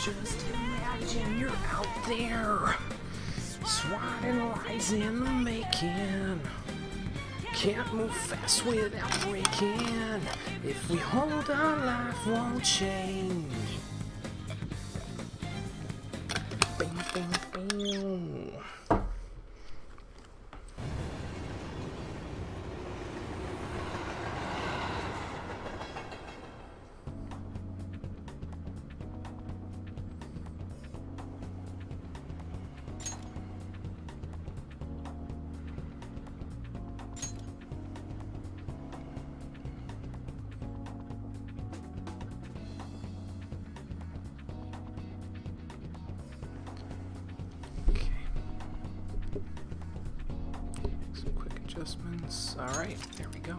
Just imagine you're out there, swatting lies in the making. Can't move fast without breaking. If we hold on, life won't change. Bing, bing, bing. Adjustments. All right, there we go.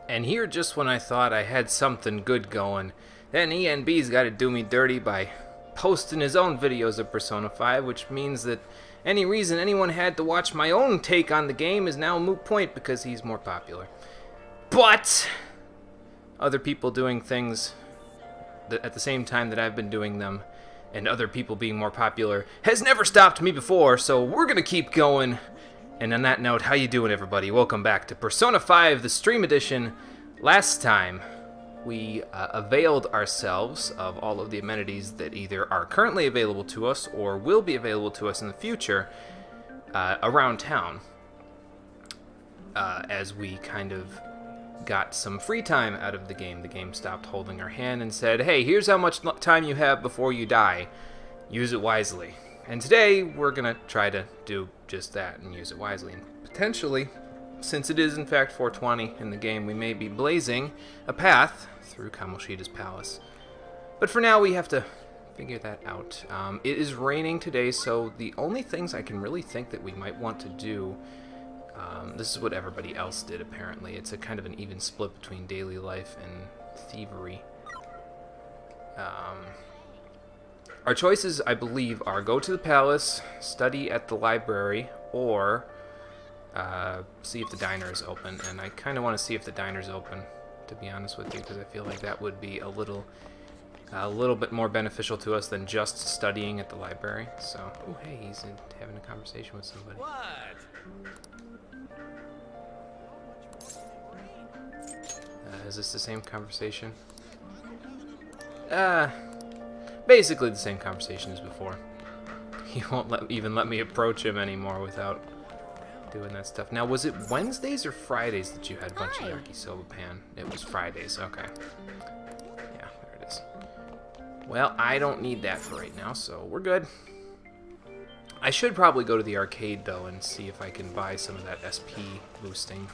And here, just when I thought I had something good going, then ENB's got to do me dirty by posting his own videos of Persona 5, which means that any reason anyone had to watch my own take on the game is now a moot point because he's more popular. But other people doing things at the same time that I've been doing them, and other people being more popular, has never stopped me before, so we're gonna keep going. And on that note, how you doing, everybody? Welcome back to Persona 5, the Stream Edition. Last time, we availed ourselves of all of the amenities that either are currently available to us or will be available to us in the future around town, as we kind of got some free time out of the game. The game stopped holding our hand and said, hey, here's how much time you have before you die. Use it wisely. And today, we're going to try to do just that and use it wisely. And potentially, since it is in fact 420 in the game, we may be blazing a path through Kamoshida's palace. But for now, we have to figure that out. It is raining today, so the only things I can really think that we might want to do, this is what everybody else did, apparently. It's a kind of an even split between daily life and thievery. Our choices, I believe, are go to the palace, study at the library, or see if the diner is open. And I kind of want to see if the diner's open, to be honest with you, because I feel like that would be a little bit more beneficial to us than just studying at the library. So, oh hey, he's having a conversation with somebody. What? Is this the same conversation? Basically the same conversation as before. He won't even let me approach him anymore without doing that stuff. Now, was it Wednesdays or Fridays that you had a bunch of yakisoba pan? It was Fridays, okay. Yeah, there it is. Well, I don't need that for right now, so we're good. I should probably go to the arcade, though, and see if I can buy some of that SP boosting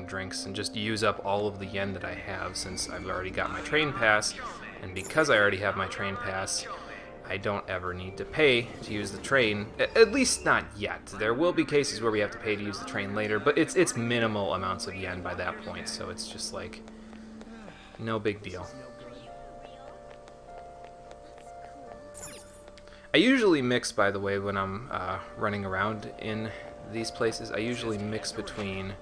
drinks and just use up all of the yen that I have, since I've already got my train pass. And because I already have my train pass, I don't ever need to pay to use the train, at least not yet. There will be cases where we have to pay to use the train later, but it's minimal amounts of yen by that point, so it's just like, no big deal. I usually mix, by the way, when I'm running around in these places, I usually mix between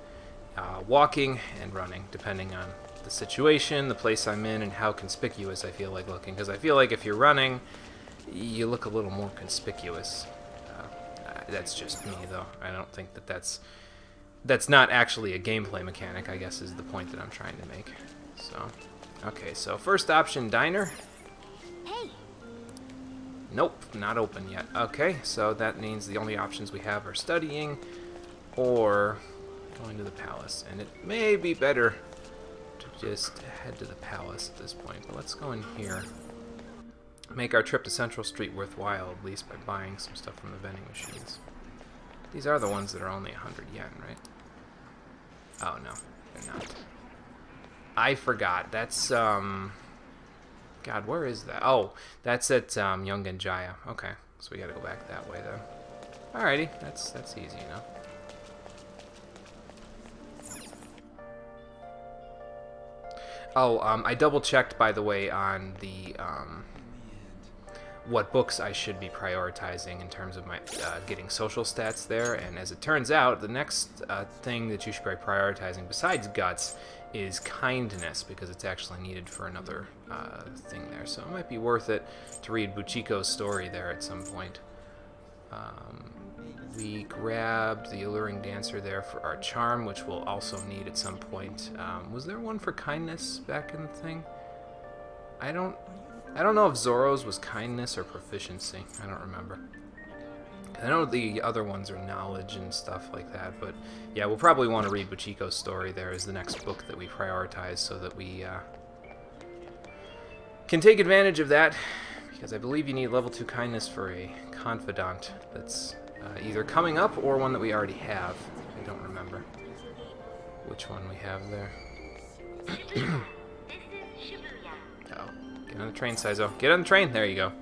walking and running, depending on the situation, the place I'm in, and how conspicuous I feel like looking. Because I feel like if you're running, you look a little more conspicuous. That's just me, though. I don't think that that's not actually a gameplay mechanic, I guess, is the point that I'm trying to make. So, okay, so first option, diner. Hey. Nope, not open yet. Okay, so that means the only options we have are studying or going to the palace. And it may be better to just head to the palace at this point. But let's go in here. Make our trip to Central Street worthwhile, at least by buying some stuff from the vending machines. These are the ones that are only 100 yen, right? Oh, no, they're not. I forgot. That's, God, where is that? Oh, that's at Yongen Jaya. Okay, so we gotta go back that way, then. Alrighty, that's easy enough. Oh, I double-checked, by the way, on the, what books I should be prioritizing in terms of my getting social stats there. And as it turns out, the next thing that you should be prioritizing besides guts is kindness, because it's actually needed for another thing there. So it might be worth it to read Buchiko's story there at some point. We grabbed the Alluring Dancer there for our charm, which we'll also need at some point. Was there one for kindness back in the thing? I don't know if Zoro's was kindness or proficiency. I don't remember. I know the other ones are knowledge and stuff like that, but yeah, we'll probably want to read Buchiko's story there as the next book that we prioritize, so that we can take advantage of that, because I believe you need level 2 kindness for a confidant that's either coming up or one that we already have. I don't remember which one we have there. Oh, get on the train, Saizo. Get on the train! There you go.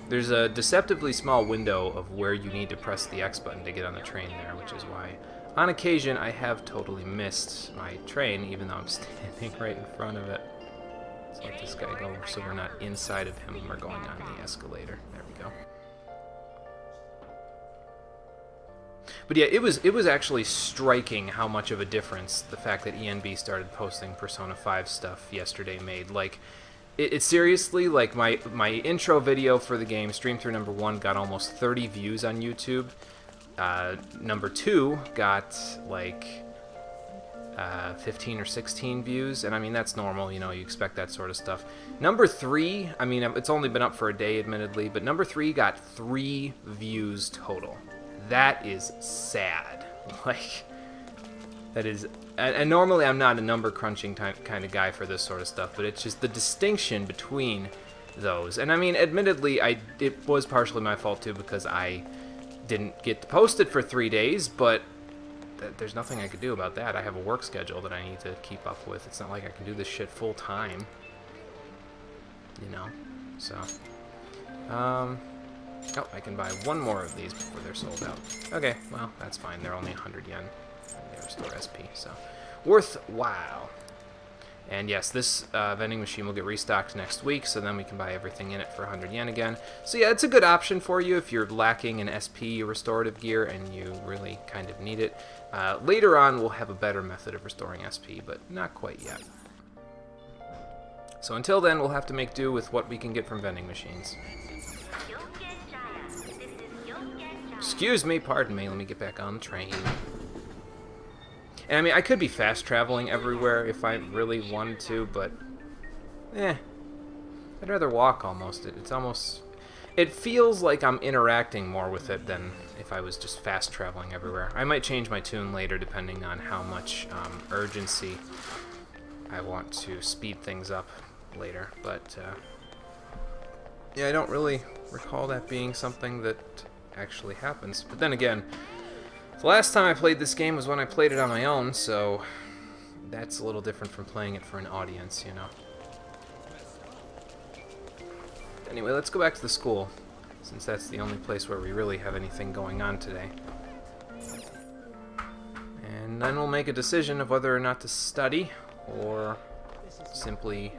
There's a deceptively small window of where you need to press the X button to get on the train there, which is why, on occasion, I have totally missed my train, even though I'm standing right in front of it. Let's let this guy go so we're not inside of him. We're going on the escalator. There we go. But yeah, it was actually striking how much of a difference the fact that ENB started posting Persona 5 stuff yesterday made. Like, it seriously, like, my intro video for the game, Stream Through number 1, got almost 30 views on YouTube. Number 2 got, like, 15 or 16 views, and I mean, that's normal, you know, you expect that sort of stuff. Number 3, I mean, it's only been up for a day, admittedly, but number 3 got 3 views total. That is sad. Like, that is... And normally I'm not a number crunching kind of guy for this sort of stuff, but it's just the distinction between those. And I mean, admittedly, it was partially my fault too, because I didn't get to post it for 3 days, but there's nothing I could do about that. I have a work schedule that I need to keep up with. It's not like I can do this shit full time, you know? So, oh, I can buy one more of these before they're sold out. Okay, well, that's fine. They're only 100 yen. They restore SP, so worthwhile. And yes, this vending machine will get restocked next week, so then we can buy everything in it for 100 yen again. So yeah, it's a good option for you if you're lacking in SP restorative gear and you really kind of need it. Later on, we'll have a better method of restoring SP, but not quite yet. So until then, we'll have to make do with what we can get from vending machines. Excuse me, pardon me, let me get back on the train. And I mean, I could be fast traveling everywhere if I really wanted to, but I'd rather walk almost. It's almost... It feels like I'm interacting more with it than if I was just fast traveling everywhere. I might change my tune later depending on how much urgency I want to speed things up later, but yeah, I don't really recall that being something that actually happens. But then again, the last time I played this game was when I played it on my own, so that's a little different from playing it for an audience, you know. Anyway, let's go back to the school, since that's the only place where we really have anything going on today. And then we'll make a decision of whether or not to study, or simply,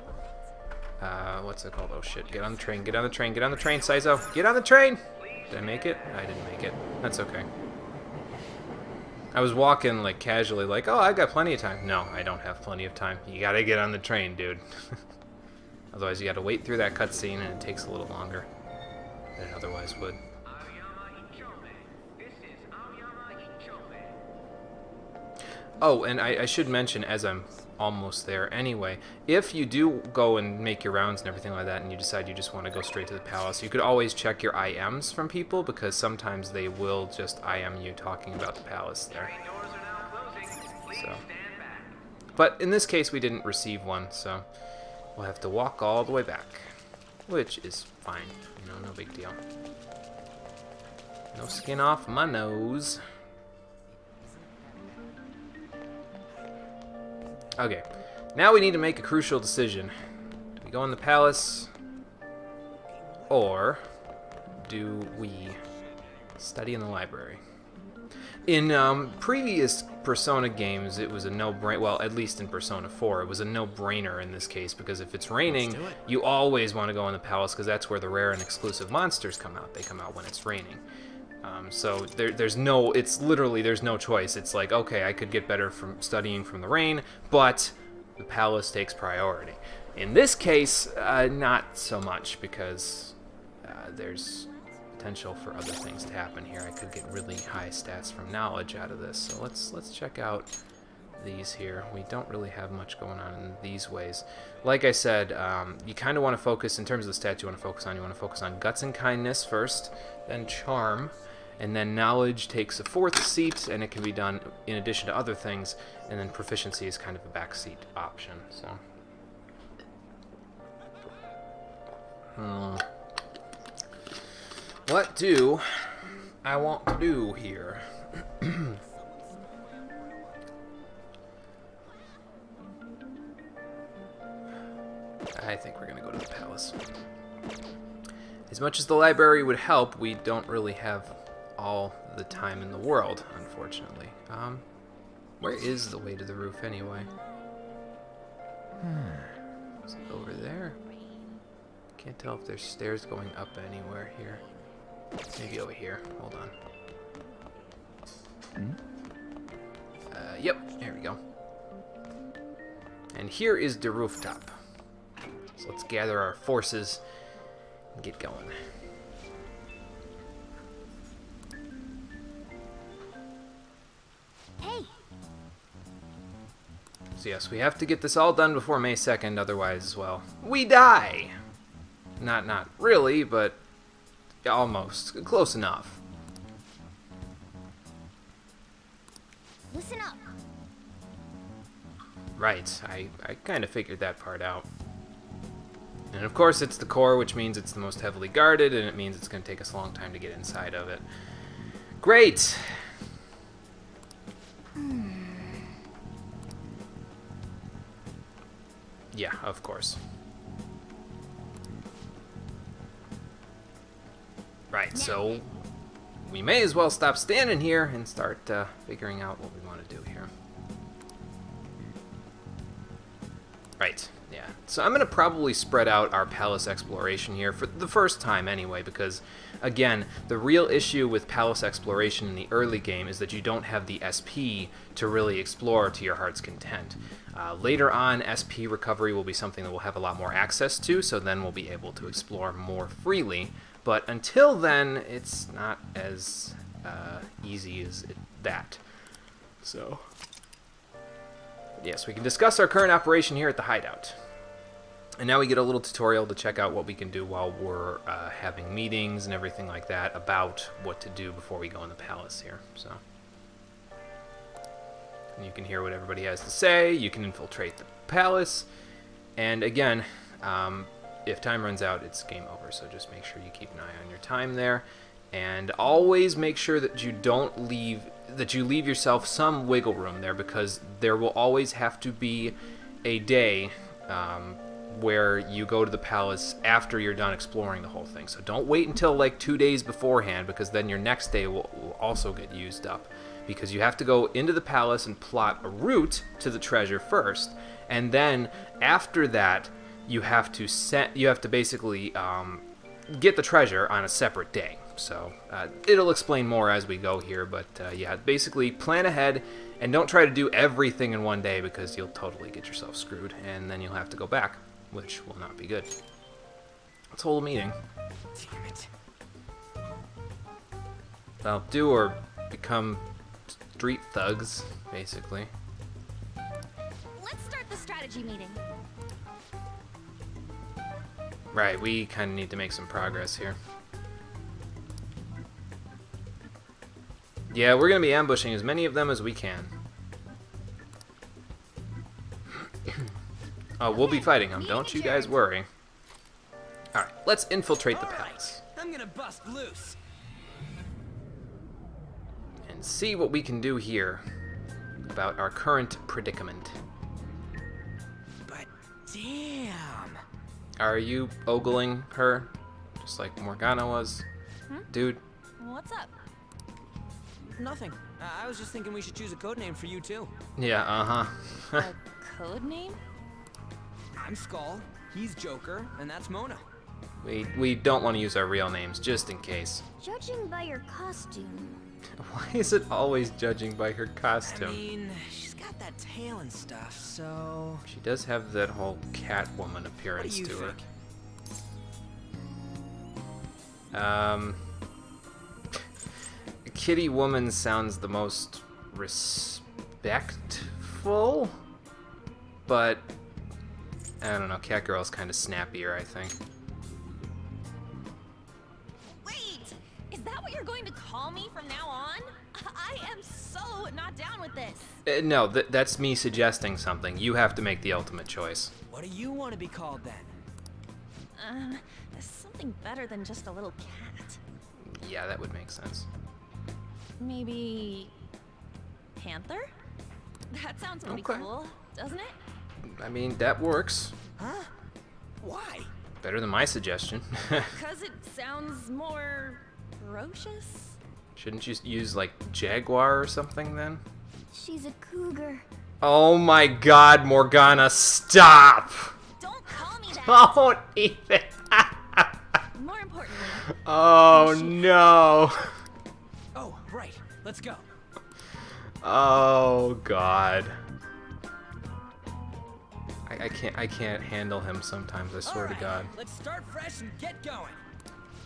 what's it called? Oh shit, get on the train, get on the train, get on the train, Saizo! Get on the train! Did I make it? I didn't make it. That's okay. I was walking, like, casually, like, oh, I got plenty of time. No, I don't have plenty of time. You gotta get on the train, dude. Otherwise, you gotta wait through that cutscene, and it takes a little longer than it otherwise would. Oh, and I should mention, as I'm almost there anyway, if you do go and make your rounds and everything like that, and you decide you just want to go straight to the palace, you could always check your IMs from people, because sometimes they will just IM you talking about the palace there. So, but in this case, we didn't receive one, so we'll have to walk all the way back, which is fine, you know, no big deal. No skin off my nose. Okay, now we need to make a crucial decision. Do we go in the palace, or do we study in the library? In previous Persona games, it was a no-brainer. Well, at least in Persona 4, it was a no-brainer in this case, because if it's raining, you always want to go in the palace, because that's where the rare and exclusive monsters come out. They come out when it's raining. So there's no choice. It's like, okay, I could get better from studying from the rain, but the palace takes priority. In this case, not so much, because there's potential for other things to happen here. I could get really high stats from knowledge out of this. So let's check out these here. We don't really have much going on in these ways. Like I said, you kind of want to focus, in terms of the stats you want to focus on guts and kindness first, then charm, and then knowledge takes a 4th seat, and it can be done in addition to other things, and then proficiency is kind of a backseat option. So what do I want to do here? I think we're going to go to the palace. As much as the library would help, we don't really have all the time in the world, unfortunately. Where is the way to the roof anyway? Is it over there? Can't tell if there's stairs going up anywhere here. Maybe over here. Hold on. Yep, there we go. And here is the rooftop. So let's gather our forces and get going. Hey. So yes, we have to get this all done before May 2nd, otherwise, well, we die! Not really, but almost. Close enough. Listen up. Right, I kind of figured that part out. And of course it's the core, which means it's the most heavily guarded, and it means it's going to take us a long time to get inside of it. Great! Yeah, of course. Right, so we may as well stop standing here and start figuring out what we want to do here. Right, yeah. So I'm going to probably spread out our palace exploration here for the first time anyway, because, again, the real issue with palace exploration in the early game is that you don't have the SP to really explore to your heart's content. Later on, SP recovery will be something that we'll have a lot more access to, so then we'll be able to explore more freely. But until then, it's not as easy as that. So, yes, we can discuss our current operation here at the hideout. And now we get a little tutorial to check out what we can do while we're having meetings and everything like that about what to do before we go in the palace here. So, and you can hear what everybody has to say. You can infiltrate the palace. And again, if time runs out, it's game over, so just make sure you keep an eye on your time there, and always make sure that you leave yourself some wiggle room there, because there will always have to be a day where you go to the palace after you're done exploring the whole thing. So don't wait until like 2 days beforehand, because then your next day will also get used up, because you have to go into the palace and plot a route to the treasure first, and then after that you have to basically get the treasure on a separate day. So it'll explain more as we go here, but yeah, basically plan ahead and don't try to do everything in one day, because you'll totally get yourself screwed, and then you'll have to go back, which will not be good. Let's hold a meeting. Damn it. Well, do or become street thugs, basically. Let's start the strategy meeting. Right, we kind of need to make some progress here. Yeah, we're going to be ambushing as many of them as we can. Oh, we'll be fighting them, don't you guys worry. Alright, let's infiltrate the palace. I'm gonna bust loose. And see what we can do here about our current predicament. But damn. Are you ogling her? Just like Morgana was? Dude? What's up? Nothing. I was just thinking we should choose a code name for you too. Yeah, uh-huh. A code name? I'm Skull, he's Joker, and that's Mona. We don't want to use our real names, just in case. Judging by your costume. Why is it always judging by her I costume? mean, she's got that tail and stuff, so... She does have that whole Catwoman What do appearance you to her. think? Kitty Woman sounds the most respectful, but I don't know. Catgirl's kind of snappier, I think. Wait! Is that what you're going to call me from now on? I am so not down with this. No, that's me suggesting something. You have to make the ultimate choice. What do you want to be called then? There's something better than just a little cat. Yeah, that would make sense. Maybe... Panther? That sounds pretty Okay. cool, doesn't it? I mean, that works. Huh? Why? Better than my suggestion. Because it sounds more ferocious? Shouldn't you use, like, Jaguar or something, then? She's a cougar. Oh my god, Morgana, stop! Don't call me that! Don't even! More importantly, Oh no! Oh, right. Let's go. Oh god. I can't handle him sometimes, I swear to Alright, god. let's start fresh and get going.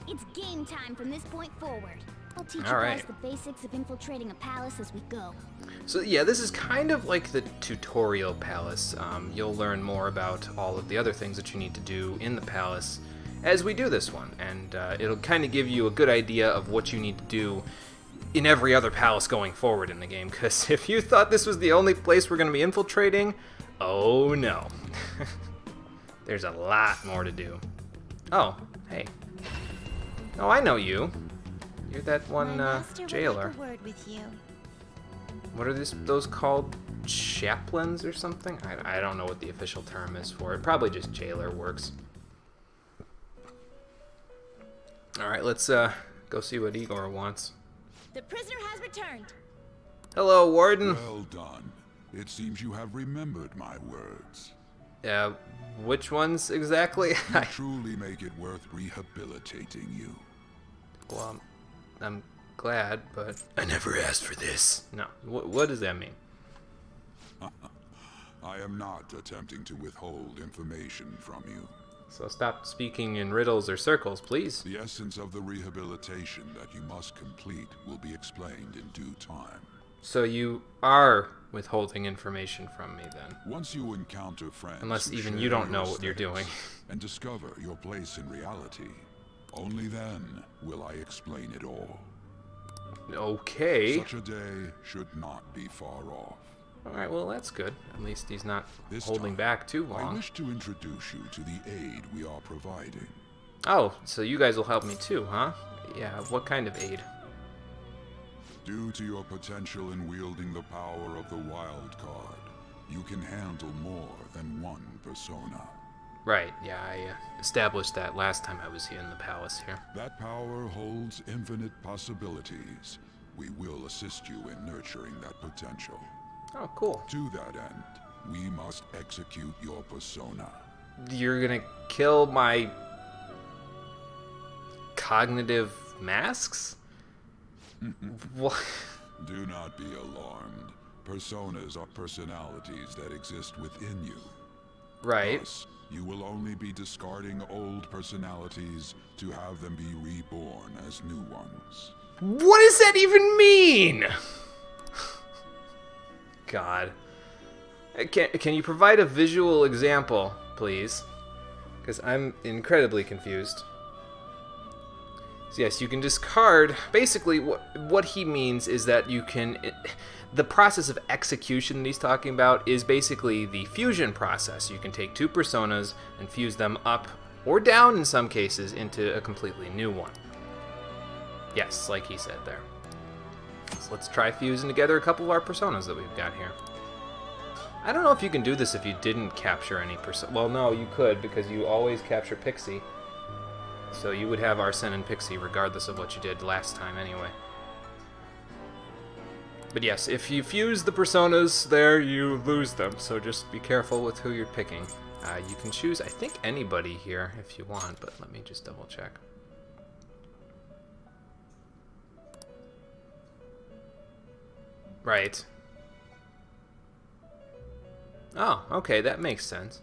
it's game time from this point forward. I'll teach All you right. guys the basics of infiltrating a palace as we go. So yeah, this is kind of like the tutorial palace. You'll learn more about all of the other things that you need to do in the palace as we do this one, and it'll kind of give you a good idea of what you need to do in every other palace going forward in the game, because if you thought this was the only place we're going to be infiltrating, oh no. There's a lot more to do. Oh, hey. Oh, I know you. You're that one jailer. Word with you. What are those called? Chaplains or something? I don't know what the official term is for it. Probably just jailer works. Alright, let's go see what Igor wants. The prisoner has returned. Hello, Warden. Well done. It seems you have remembered my words. Which ones exactly? You truly make it worth rehabilitating you. Well, I'm glad, but I never asked for this. No, what does that mean? I am not attempting to withhold information from you. So stop speaking in riddles or circles, please. The essence of the rehabilitation that you must complete will be explained in due time. So you are withholding information from me then? Once you encounter friends Unless who even share you don't your know what you're states doing. and discover your place in reality, only then will I explain it all. Okay. Such a day should not be far off. Alright, well that's good. At least he's not This holding time, back too I long. wish to introduce you to the aid we are providing. Oh, so you guys will help me too, huh? Yeah, what kind of aid? Due to your potential in wielding the power of the wild card, you can handle more than one persona. Right, yeah, I established that last time I was here in the palace here. That power holds infinite possibilities. We will assist you in nurturing that potential. Oh, cool. To that end, we must execute your persona. You're gonna kill my cognitive masks? What? Do not be alarmed. Personas are personalities that exist within you. Right. Thus, you will only be discarding old personalities to have them be reborn as new ones. What does that even mean? God. Can you provide a visual example, please? Because I'm incredibly confused. So yes, you can discard. Basically, what he means is that you can. The process of execution that he's talking about is basically the fusion process. You can take two personas and fuse them up or down in some cases into a completely new one. Yes, like he said there. So let's try fusing together a couple of our personas that we've got here. I don't know if you can do this if you didn't capture any persona. Well, no, you could, because you always capture Pixie. So you would have Arsene and Pixie regardless of what you did last time anyway. But yes, if you fuse the personas there, you lose them, so just be careful with who you're picking. You can choose, I think, anybody here if you want, but let me just double check. Right. Oh, okay, that makes sense.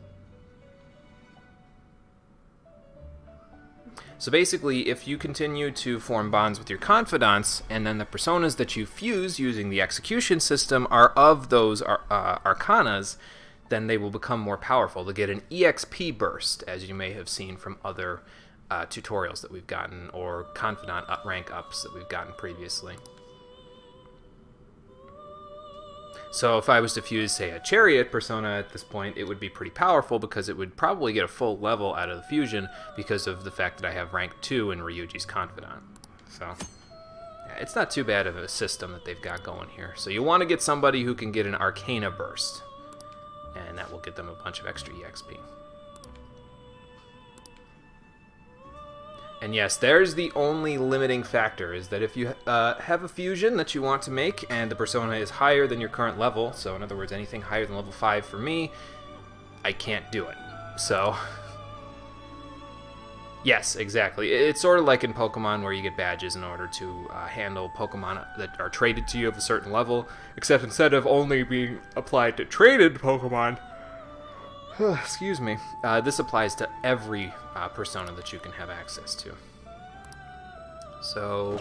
So basically, if you continue to form bonds with your confidants, and then the personas that you fuse using the execution system are of those arcanas, then they will become more powerful. They'll get an EXP burst, as you may have seen from other tutorials that we've gotten, or confidant rank ups that we've gotten previously. So if I was to fuse, say, a Chariot persona at this point, it would be pretty powerful because it would probably get a full level out of the fusion because of the fact that I have rank 2 in Ryuji's Confidant. So yeah, it's not too bad of a system that they've got going here. So you want to get somebody who can get an Arcana burst, and that will get them a bunch of extra EXP. And yes, there's the only limiting factor, is that if you have a fusion that you want to make and the persona is higher than your current level, so in other words, anything higher than level 5 for me, I can't do it. So, yes, exactly. It's sort of like in Pokemon where you get badges in order to handle Pokemon that are traded to you of a certain level, except instead of only being applied to traded Pokemon, excuse me, this applies to every persona that you can have access to. So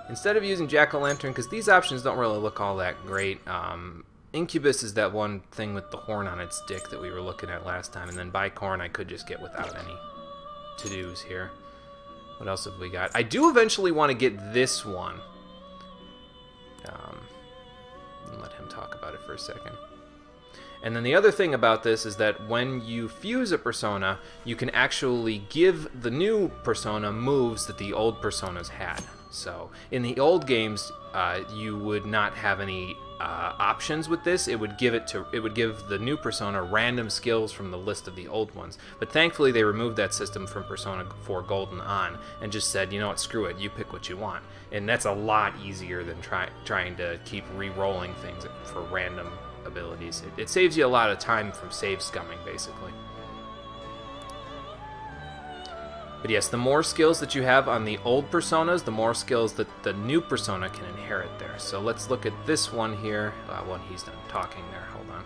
instead of using Jack-o'-lantern, because these options don't really look all that great, Incubus is that one thing with the horn on its dick that we were looking at last time, and then Bicorn I could just get without any to-dos here. What else have we got? I do eventually want to get this one. Let him talk about it for a second. And then the other thing about this is that when you fuse a persona, you can actually give the new persona moves that the old personas had. So in the old games, you would not have any options with this. It would give the new persona random skills from the list of the old ones. But thankfully, they removed that system from Persona 4 Golden on and just said, you know what, screw it, you pick what you want. And that's a lot easier than trying to keep re-rolling things for random abilities. It saves you a lot of time from save scumming, basically. But yes, the more skills that you have on the old personas, the more skills that the new persona can inherit there. So let's look at this one here when he's done talking there. Hold on.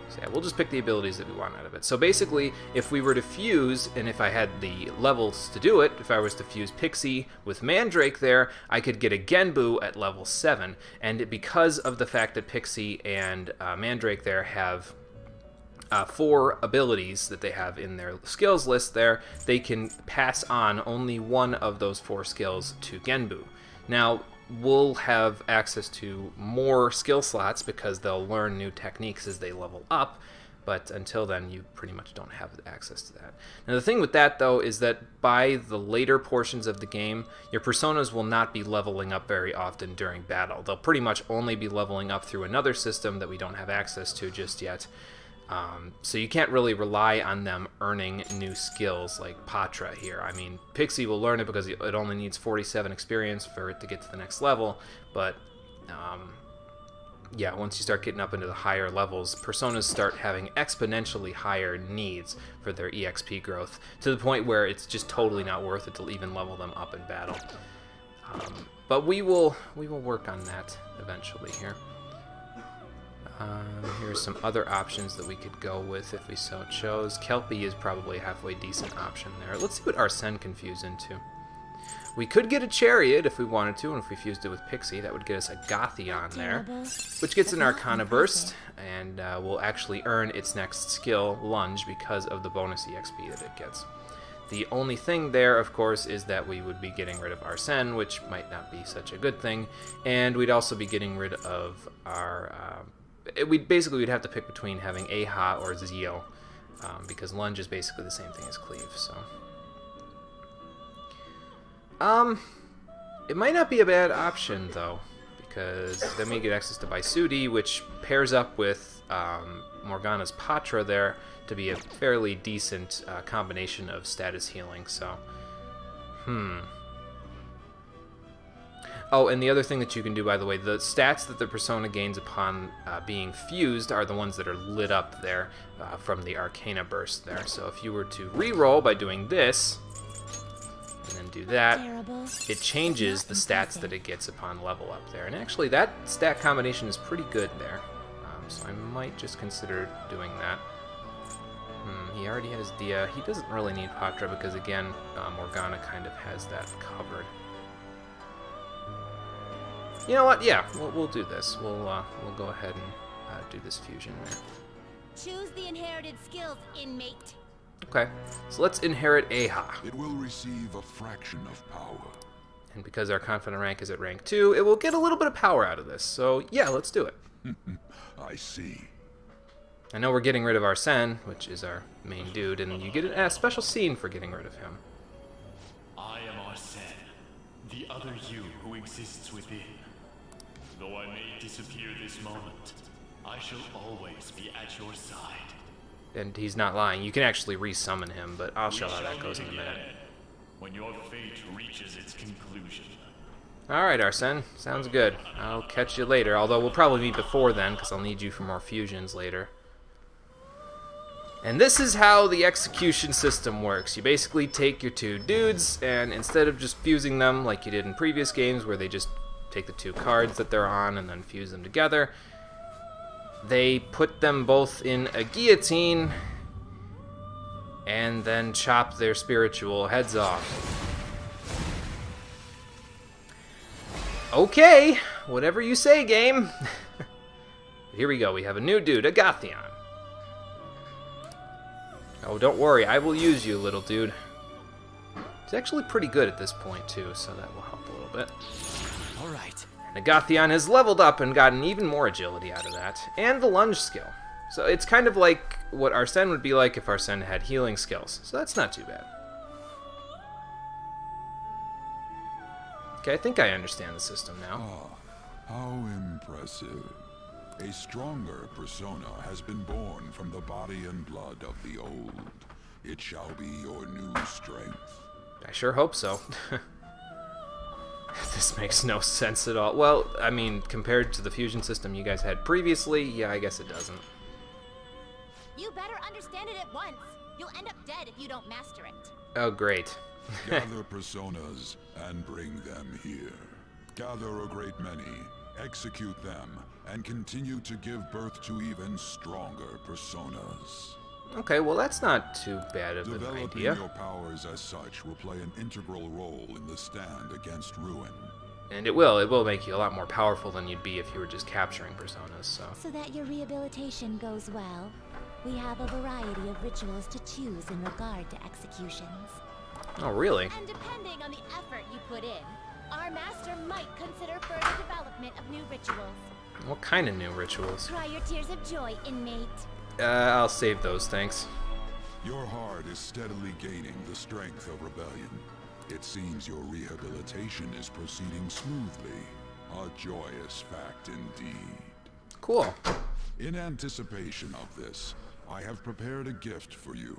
So yeah, we'll just pick the abilities that we want out of it. So basically, if we were to fuse, and if I had the levels to do it, if I was to fuse Pixie with Mandrake there, I could get a Genbu at level 7. And because of the fact that Pixie and Mandrake there have 4 abilities that they have in their skills list there, they can pass on only one of those 4 skills to Genbu. Now, we'll have access to more skill slots because they'll learn new techniques as they level up, but until then, you pretty much don't have access to that. Now, the thing with that, though, is that by the later portions of the game, your personas will not be leveling up very often during battle. They'll pretty much only be leveling up through another system that we don't have access to just yet. So you can't really rely on them earning new skills like Patra here. I mean, Pixie will learn it because it only needs 47 experience for it to get to the next level, but yeah, once you start getting up into the higher levels, personas start having exponentially higher needs for their EXP growth, to the point where it's just totally not worth it to even level them up in battle. But we will work on that eventually here. Here's some other options that we could go with if we so chose. Kelpie is probably a halfway decent option there. Let's see what Arsene can fuse into. We could get a Chariot if we wanted to, and if we fused it with Pixie, that would get us a Gothyon there, which gets an Arcana Burst, and will actually earn its next skill, Lunge, because of the bonus EXP that it gets. The only thing there, of course, is that we would be getting rid of Arsene, which might not be such a good thing, and we'd also be getting rid of our... we'd have to pick between having Aha or Zeo, because Lunge is basically the same thing as Cleave, so... it might not be a bad option, though, because then we get access to Baisudi, which pairs up with Morgana's Patra there to be a fairly decent combination of status healing, so... Oh, and the other thing that you can do, by the way, the stats that the persona gains upon being fused are the ones that are lit up there from the Arcana burst there. So if you were to re-roll by doing this, and then do that, it changes the stats that it gets upon level up there. And actually, that stat combination is pretty good there. So I might just consider doing that. He already has Dia. He doesn't really need Patra because, again, Morgana kind of has that covered. You know what? Yeah, we'll do this. We'll go ahead and do this fusion there. Choose the inherited skills, inmate. Okay, so let's inherit Aha. It will receive a fraction of power. And because our Confidant rank is at rank 2, it will get a little bit of power out of this. So yeah, let's do it. I see. I know we're getting rid of Arsene, which is our main dude, and you get a special scene for getting rid of him. I am Arsene, the other you who exists within. Though I may disappear this moment, I shall always be at your side. And he's not lying. You can actually resummon him, but I'll show how that goes in a minute. When your fate reaches its conclusion. Alright, Arsene. Sounds good. I'll catch you later, although we'll probably meet before then, because I'll need you for more fusions later. And this is how the execution system works. You basically take your two dudes, and instead of just fusing them like you did in previous games, where they just take the two cards that they're on and then fuse them together, they put them both in a guillotine and then chop their spiritual heads off. Okay, whatever you say, game. Here we go, we have a new dude, Agathion. Oh, don't worry, I will use you, little dude. He's actually pretty good at this point, too, so that will help a little bit. All right. Agathion has leveled up and gotten even more agility out of that, and the lunge skill. So it's kind of like what Arsene would be like if Arsene had healing skills, so that's not too bad. Okay, I think I understand the system now. Ah, how impressive. A stronger persona has been born from the body and blood of the old. It shall be your new strength. I sure hope so. This makes no sense at all. Well, I mean, compared to the fusion system you guys had previously, yeah, I guess it doesn't. You better understand it at once. You'll end up dead if you don't master it. Oh, great. Gather personas and bring them here. Gather a great many, execute them, and continue to give birth to even stronger personas. Okay, well, that's not too bad of an Developing idea. your powers as such will play an integral role in the stand against ruin. And it will make you a lot more powerful than you'd be if you were just capturing personas, so. So that your rehabilitation goes well, we have a variety of rituals to choose in regard to executions. Oh, really? And depending on the effort you put in, our master might consider further development of new rituals. What kind of new rituals? Cry your tears of joy, inmate. I'll save those, thanks. Your heart is steadily gaining the strength of rebellion. It seems your rehabilitation is proceeding smoothly. A joyous fact indeed. Cool. In anticipation of this, I have prepared a gift for you.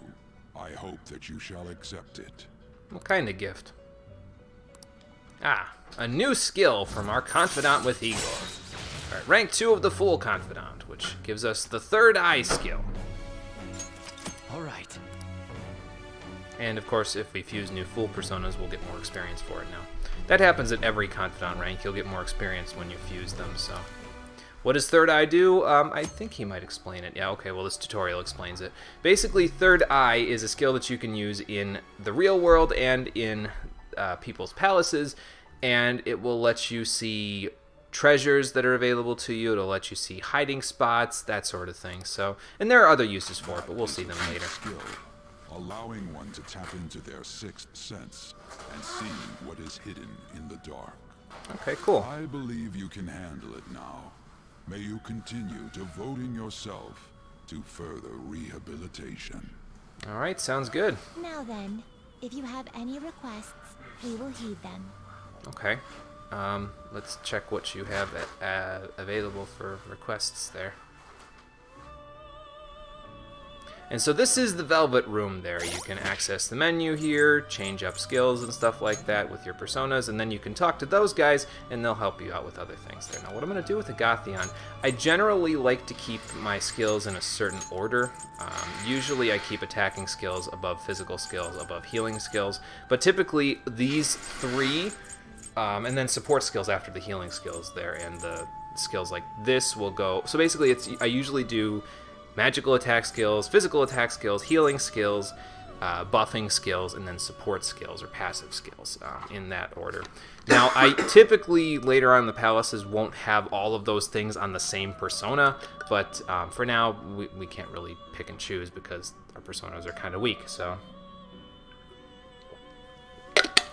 I hope that you shall accept it. What kind of gift? Ah, a new skill from our Confidant with Igor. Alright, rank 2 of the Full Confidant, which gives us the Third Eye skill. All right. And of course, if we fuse new Fool personas, we'll get more experience for it now. That happens at every Confidant rank. You'll get more experience when you fuse them, so. What does Third Eye do? I think he might explain it. Yeah, okay, well this tutorial explains it. Basically, Third Eye is a skill that you can use in the real world and in people's palaces, and it will let you see treasures that are available to you. It'll let you see hiding spots, that sort of thing. So, and there are other uses for it, but we'll see them later. Skill, allowing one to tap into their sixth sense and see what is hidden in the dark. Okay, cool. I believe you can handle it now. May you continue devoting yourself to further rehabilitation. All right, sounds good. Now then, if you have any requests, we will heed them. Okay. Let's check what you have available for requests there. And so this is the Velvet Room there. You can access the menu here, change up skills and stuff like that with your personas, and then you can talk to those guys, and they'll help you out with other things there. Now, what I'm going to do with the Gothyon, I generally like to keep my skills in a certain order. Usually I keep attacking skills above physical skills, above healing skills, but typically these three, and then support skills after the healing skills there, and the skills like this will go... So basically, I usually do magical attack skills, physical attack skills, healing skills, buffing skills, and then support skills or passive skills in that order. Now, I typically later on in the palaces won't have all of those things on the same persona, but for now we can't really pick and choose because our personas are kind of weak, so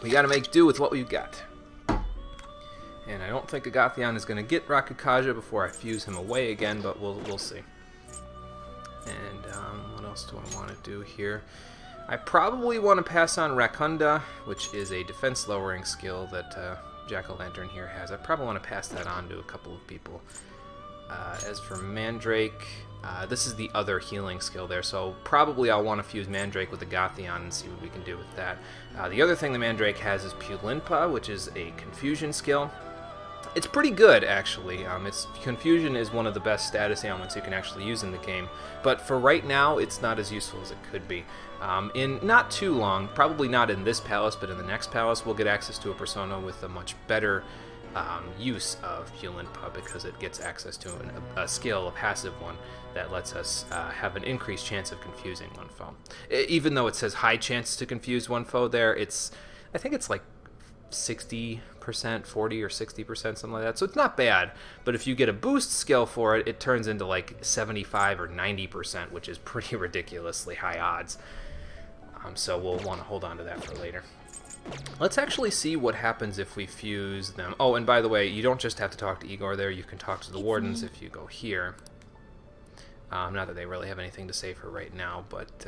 we gotta make do with what we've got. And I don't think Agathion is going to get Rakukaja before I fuse him away again, but we'll see. And what else do I want to do here? I probably want to pass on Rakunda, which is a defense lowering skill that Jack-o'-lantern here has. I probably want to pass that on to a couple of people. As for Mandrake, this is the other healing skill there, so probably I'll want to fuse Mandrake with Agathion and see what we can do with that. The other thing the Mandrake has is Pulinpa, which is a confusion skill. It's pretty good, actually. Confusion is one of the best status ailments you can actually use in the game, but for right now, it's not as useful as it could be. In not too long, probably not in this palace, but in the next palace, we'll get access to a persona with a much better use of Pulinpa because it gets access to a skill, a passive one, that lets us have an increased chance of confusing one foe. Even though it says high chance to confuse one foe there, I think it's like 60%, 40 or 60%, something like that. So it's not bad, but if you get a boost skill for it, it turns into like 75 or 90%, which is pretty ridiculously high odds. So we'll want to hold on to that for later. Let's actually see what happens if we fuse them. Oh, and by the way, you don't just have to talk to Igor there. You can talk to the wardens if you go here. Not that they really have anything to say for right now, but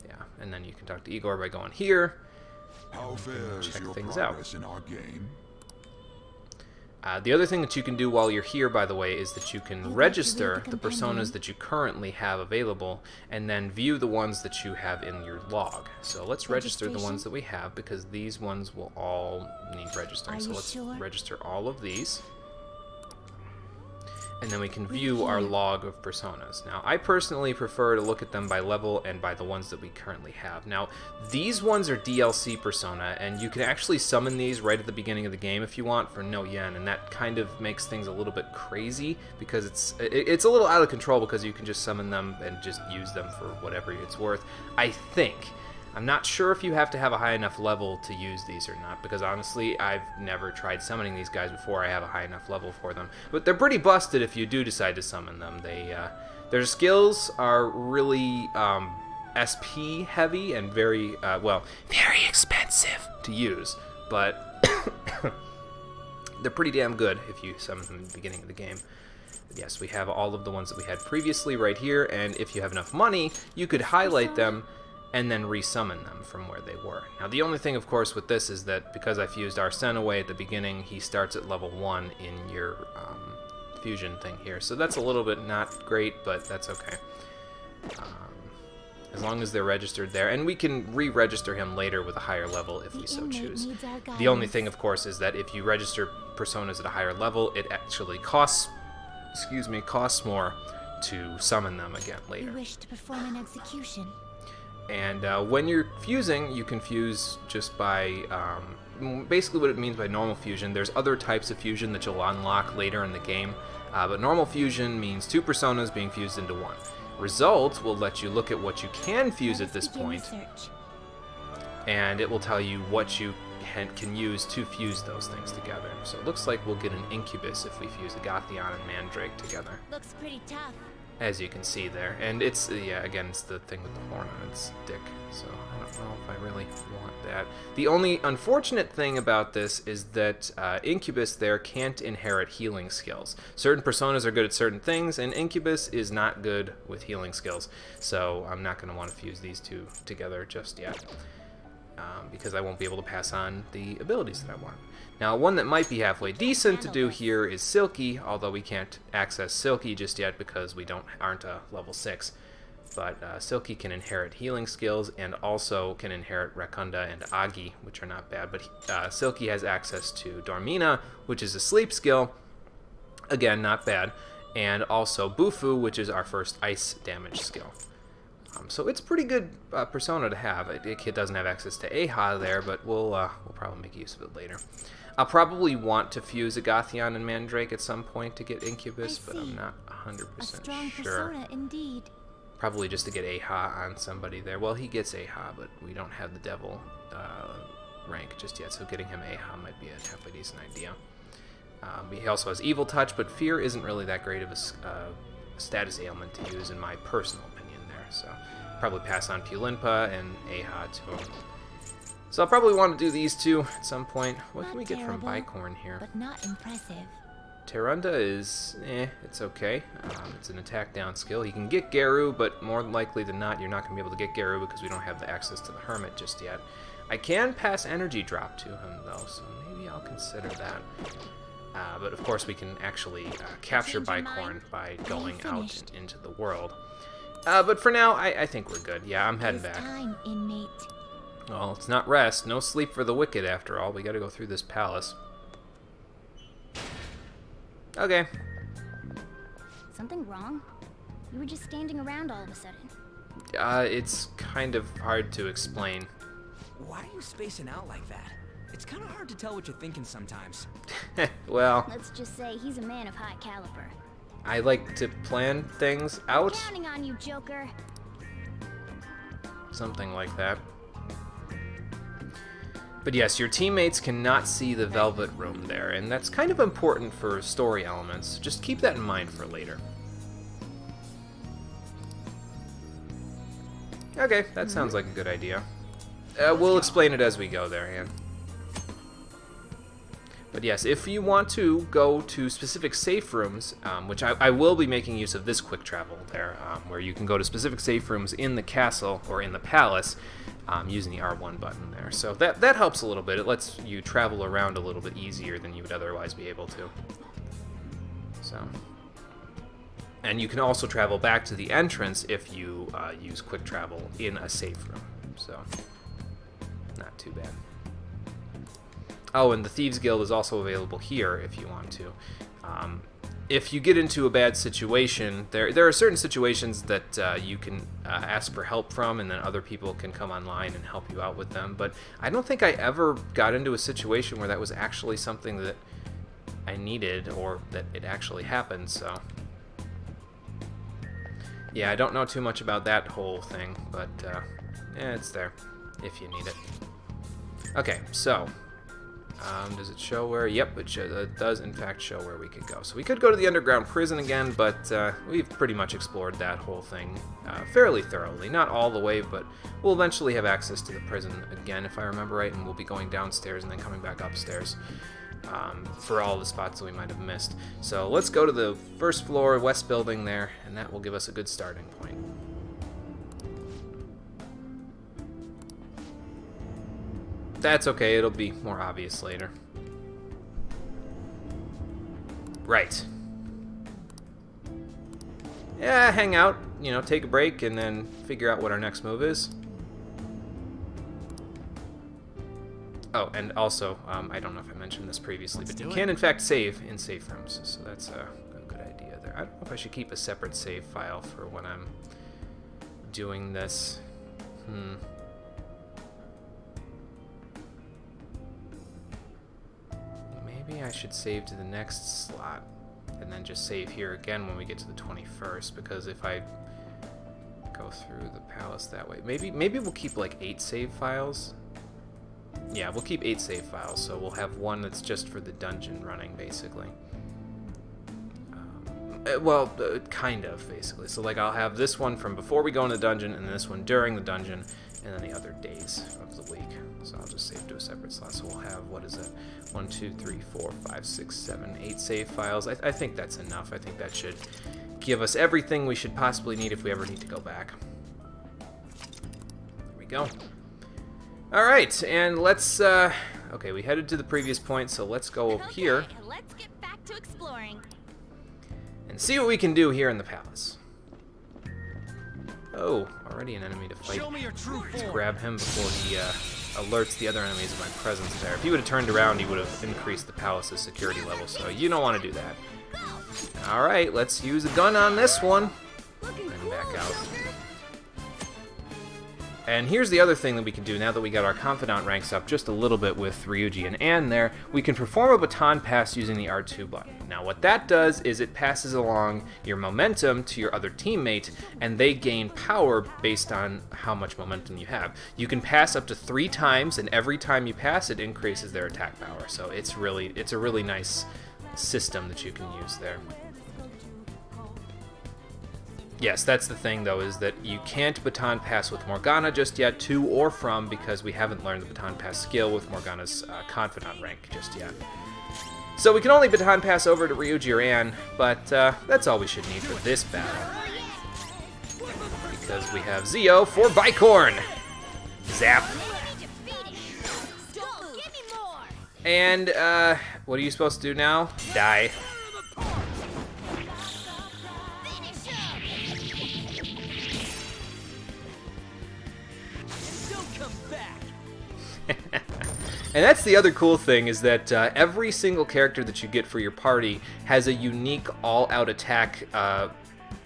yeah. And then you can talk to Igor by going here. How fares Check your things progress in our game? The other thing that you can do while you're here, by the way, is that you can register the personas that you currently have available and then view the ones that you have in your log. So let's register the ones that we have because these ones will all need registering. So let's register all of these. And then we can view our log of personas. Now, I personally prefer to look at them by level and by the ones that we currently have. Now, these ones are DLC persona, and you can actually summon these right at the beginning of the game if you want for no yen, and that kind of makes things a little bit crazy because it's a little out of control because you can just summon them and just use them for whatever it's worth. I think. I'm not sure if you have to have a high enough level to use these or not, because honestly, I've never tried summoning these guys before I have a high enough level for them. But they're pretty busted if you do decide to summon them. Their skills are really SP heavy and very, very expensive to use. But they're pretty damn good if you summon them at the beginning of the game. But yes, we have all of the ones that we had previously right here, and if you have enough money, you could highlight them and then resummon them from where they were. Now, the only thing, of course, with this is that because I fused Arsene away at the beginning, he starts at level 1 in your fusion thing here. So that's a little bit not great, but that's okay. As long as they're registered there. And we can re-register him later with a higher level if we so choose. The only thing, of course, is that if you register personas at a higher level, it actually costs more to summon them again later. You wish to perform an execution. And when you're fusing, you can fuse just by, basically what it means by normal fusion. There's other types of fusion that you'll unlock later in the game, but normal fusion means 2 personas being fused into 1. Result will let you look at what you can fuse at this point, and it will tell you what you can use to fuse those things together. So it looks like we'll get an Incubus if we fuse Agathion and Mandrake together. Looks pretty tough. As you can see there. And it's, yeah, again, it's the thing with the horn on its dick, so I don't know if I really want that. The only unfortunate thing about this is that Incubus there can't inherit healing skills. Certain personas are good at certain things, and Incubus is not good with healing skills, so I'm not going to want to fuse these two together just yet, because I won't be able to pass on the abilities that I want. Now, one that might be halfway decent to do here is Silky, although we can't access Silky just yet because we aren't level 6. but Silky can inherit healing skills and also can inherit Rakunda and Agi, which are not bad. But Silky has access to Dormina, which is a sleep skill. Again, not bad. And also Bufu, which is our first ice damage skill. So it's pretty good persona to have. It doesn't have access to Aha there, but we'll probably make use of it later. I'll probably want to fuse Agathion and Mandrake at some point to get Incubus, but I'm not 100% A strong sure. persona indeed. Probably just to get Aha on somebody there. Well, he gets Aha, but we don't have the Devil rank just yet, so getting him Aha might be a halfway decent idea. He also has Evil Touch, but Fear isn't really that great of a status ailment to use, in my personal opinion there. So probably pass on Pulimpa and Aha to him. So I'll probably want to do these two at some point. What can we get from Bicorn here? But not impressive. Terunda is, it's okay. It's an attack down skill. He can get Geru, but more likely than not, you're not going to be able to get Geru because we don't have the access to the Hermit just yet. I can pass Energy Drop to him, though, so maybe I'll consider that. But of course, we can actually capture Bicorn by going out into the world. But for now, I think we're good. Yeah, I'm heading back. Time, inmate. Well, it's not rest. No sleep for the wicked, after all. We gotta go through this palace. Okay. Something wrong? You were just standing around all of a sudden. It's kind of hard to explain. Why are you spacing out like that? It's kind of hard to tell what you're thinking sometimes. Well, Let's just say he's a man of high caliber. I like to plan things out. Counting on you, Joker. Something like that. But yes, your teammates cannot see the Velvet Room there, and that's kind of important for story elements. Just keep that in mind for later. Okay, that sounds like a good idea. We'll explain it as we go there, Anne. But yes, if you want to go to specific safe rooms, which I will be making use of this quick travel there, where you can go to specific safe rooms in the castle or in the palace using the R1 button there. So that helps a little bit. It lets you travel around a little bit easier than you would otherwise be able to. So, and you can also travel back to the entrance if you use quick travel in a safe room. So, not too bad. Oh, and the Thieves Guild is also available here if you want to. If you get into a bad situation, there are certain situations that you can ask for help from, and then other people can come online and help you out with them. But I don't think I ever got into a situation where that was actually something that I needed or that it actually happened, so... Yeah, I don't know too much about that whole thing, but yeah, it's there if you need it. Okay, so... does it show where? Yep, it does in fact show where we could go. So we could go to the underground prison again, but we've pretty much explored that whole thing fairly thoroughly. Not all the way, but we'll eventually have access to the prison again, if I remember right, and we'll be going downstairs and then coming back upstairs for all the spots that we might have missed. So let's go to the first floor, west building there, and that will give us a good starting point. That's okay, it'll be more obvious later. Right. Yeah, hang out, take a break, and then figure out what our next move is. Oh, and also, I don't know if I mentioned this previously, but you can in fact save in safe rooms, so that's a good idea there. I don't know if I should keep a separate save file for when I'm doing this. Maybe I should save to the next slot and then just save here again when we get to the 21st, because if I go through the palace that way, maybe we'll keep like 8 save files. Yeah, we'll keep 8 save files, so we'll have one that's just for the dungeon running, basically. Kind of, basically. So like I'll have this one from before we go in the dungeon, and this one during the dungeon, and then the other days of the week. So I'll just save to a separate slot. So we'll have, 1, 2, 3, 4, 5, 6, 7, 8 save files. I think that's enough. I think that should give us everything we should possibly need if we ever need to go back. There we go. All right, and let's, okay, we headed to the previous point, so let's go over here. Let's get back to exploring. And see what we can do here in the palace. Oh, already an enemy to fight. Show me your true Let's form. grab him before he alerts the other enemies of my presence there. If he would have turned around, he would have increased the palace's security level, so you don't want to do that. Alright, let's use a gun on this one. And back out. And here's the other thing that we can do now that we got our Confidant ranks up just a little bit with Ryuji and Ann there. We can perform a baton pass using the R2 button. Now what that does is it passes along your momentum to your other teammate, and they gain power based on how much momentum you have. You can pass up to 3 times, and every time you pass it increases their attack power. So it's a really nice system that you can use there. Yes, that's the thing, though, is that you can't baton pass with Morgana just yet, to or from, because we haven't learned the baton pass skill with Morgana's Confidant rank just yet. So we can only baton pass over to Ryuji or Ann, but that's all we should need for this battle. Because we have Zio for Bicorn! Zap! And, what are you supposed to do now? Die. And that's the other cool thing, is that every single character that you get for your party has a unique all-out attack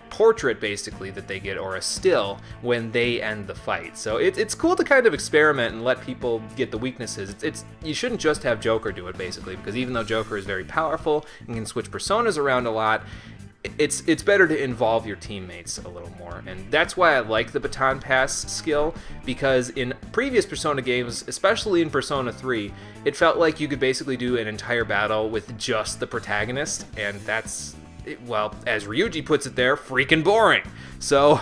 portrait, basically, that they get, or a still, when they end the fight. So it's cool to kind of experiment and let people get the weaknesses. You shouldn't just have Joker do it, basically, because even though Joker is very powerful and can switch personas around a lot, it's better to involve your teammates a little more, and that's why I like the baton pass skill, because in previous Persona games, especially in Persona 3, it felt like you could basically do an entire battle with just the protagonist, and that's, well, as Ryuji puts it there, freaking boring. So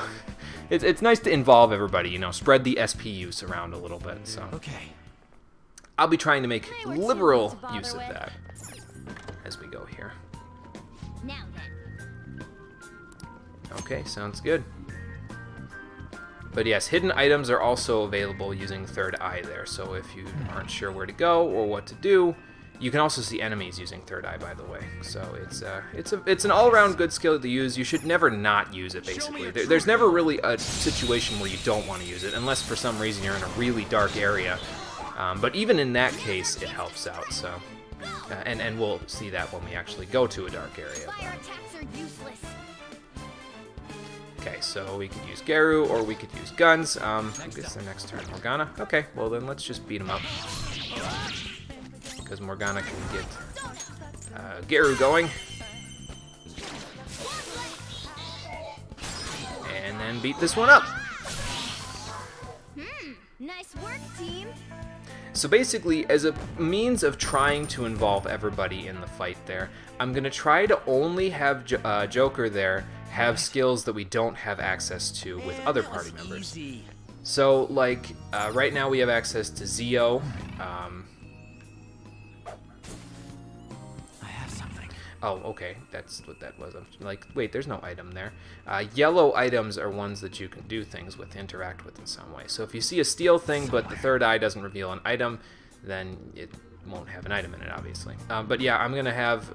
it's nice to involve everybody, you know, spread the SPUs around a little bit. So Okay. I'll be trying to make liberal use of that as we go here. Now then. Okay, sounds good. But yes, hidden items are also available using Third Eye there, so if you aren't sure where to go or what to do, you can also see enemies using Third Eye, by the way. So it's an all-around good skill to use. You should never not use it, basically. There's never really a situation where you don't want to use it, unless for some reason you're in a really dark area. But even in that case, it helps out, so... and we'll see that when we actually go to a dark area. Fire attacks are useless. Okay, so we could use Geru, or we could use guns. I guess the next turn, Morgana. Okay, well then let's just beat him up. Because Morgana can get Geru going. And then beat this one up. Nice work, team. So basically, as a means of trying to involve everybody in the fight there, I'm going to try to only have Joker there have skills that we don't have access to with other party members. Easy. So, like, right now we have access to Zio. I have something. Oh, okay, that's what that was. I'm like, wait, there's no item there. Yellow items are ones that you can do things with, interact with in some way. So if you see a steel thing, but the third eye doesn't reveal an item, then it won't have an item in it, obviously. But yeah, I'm going to have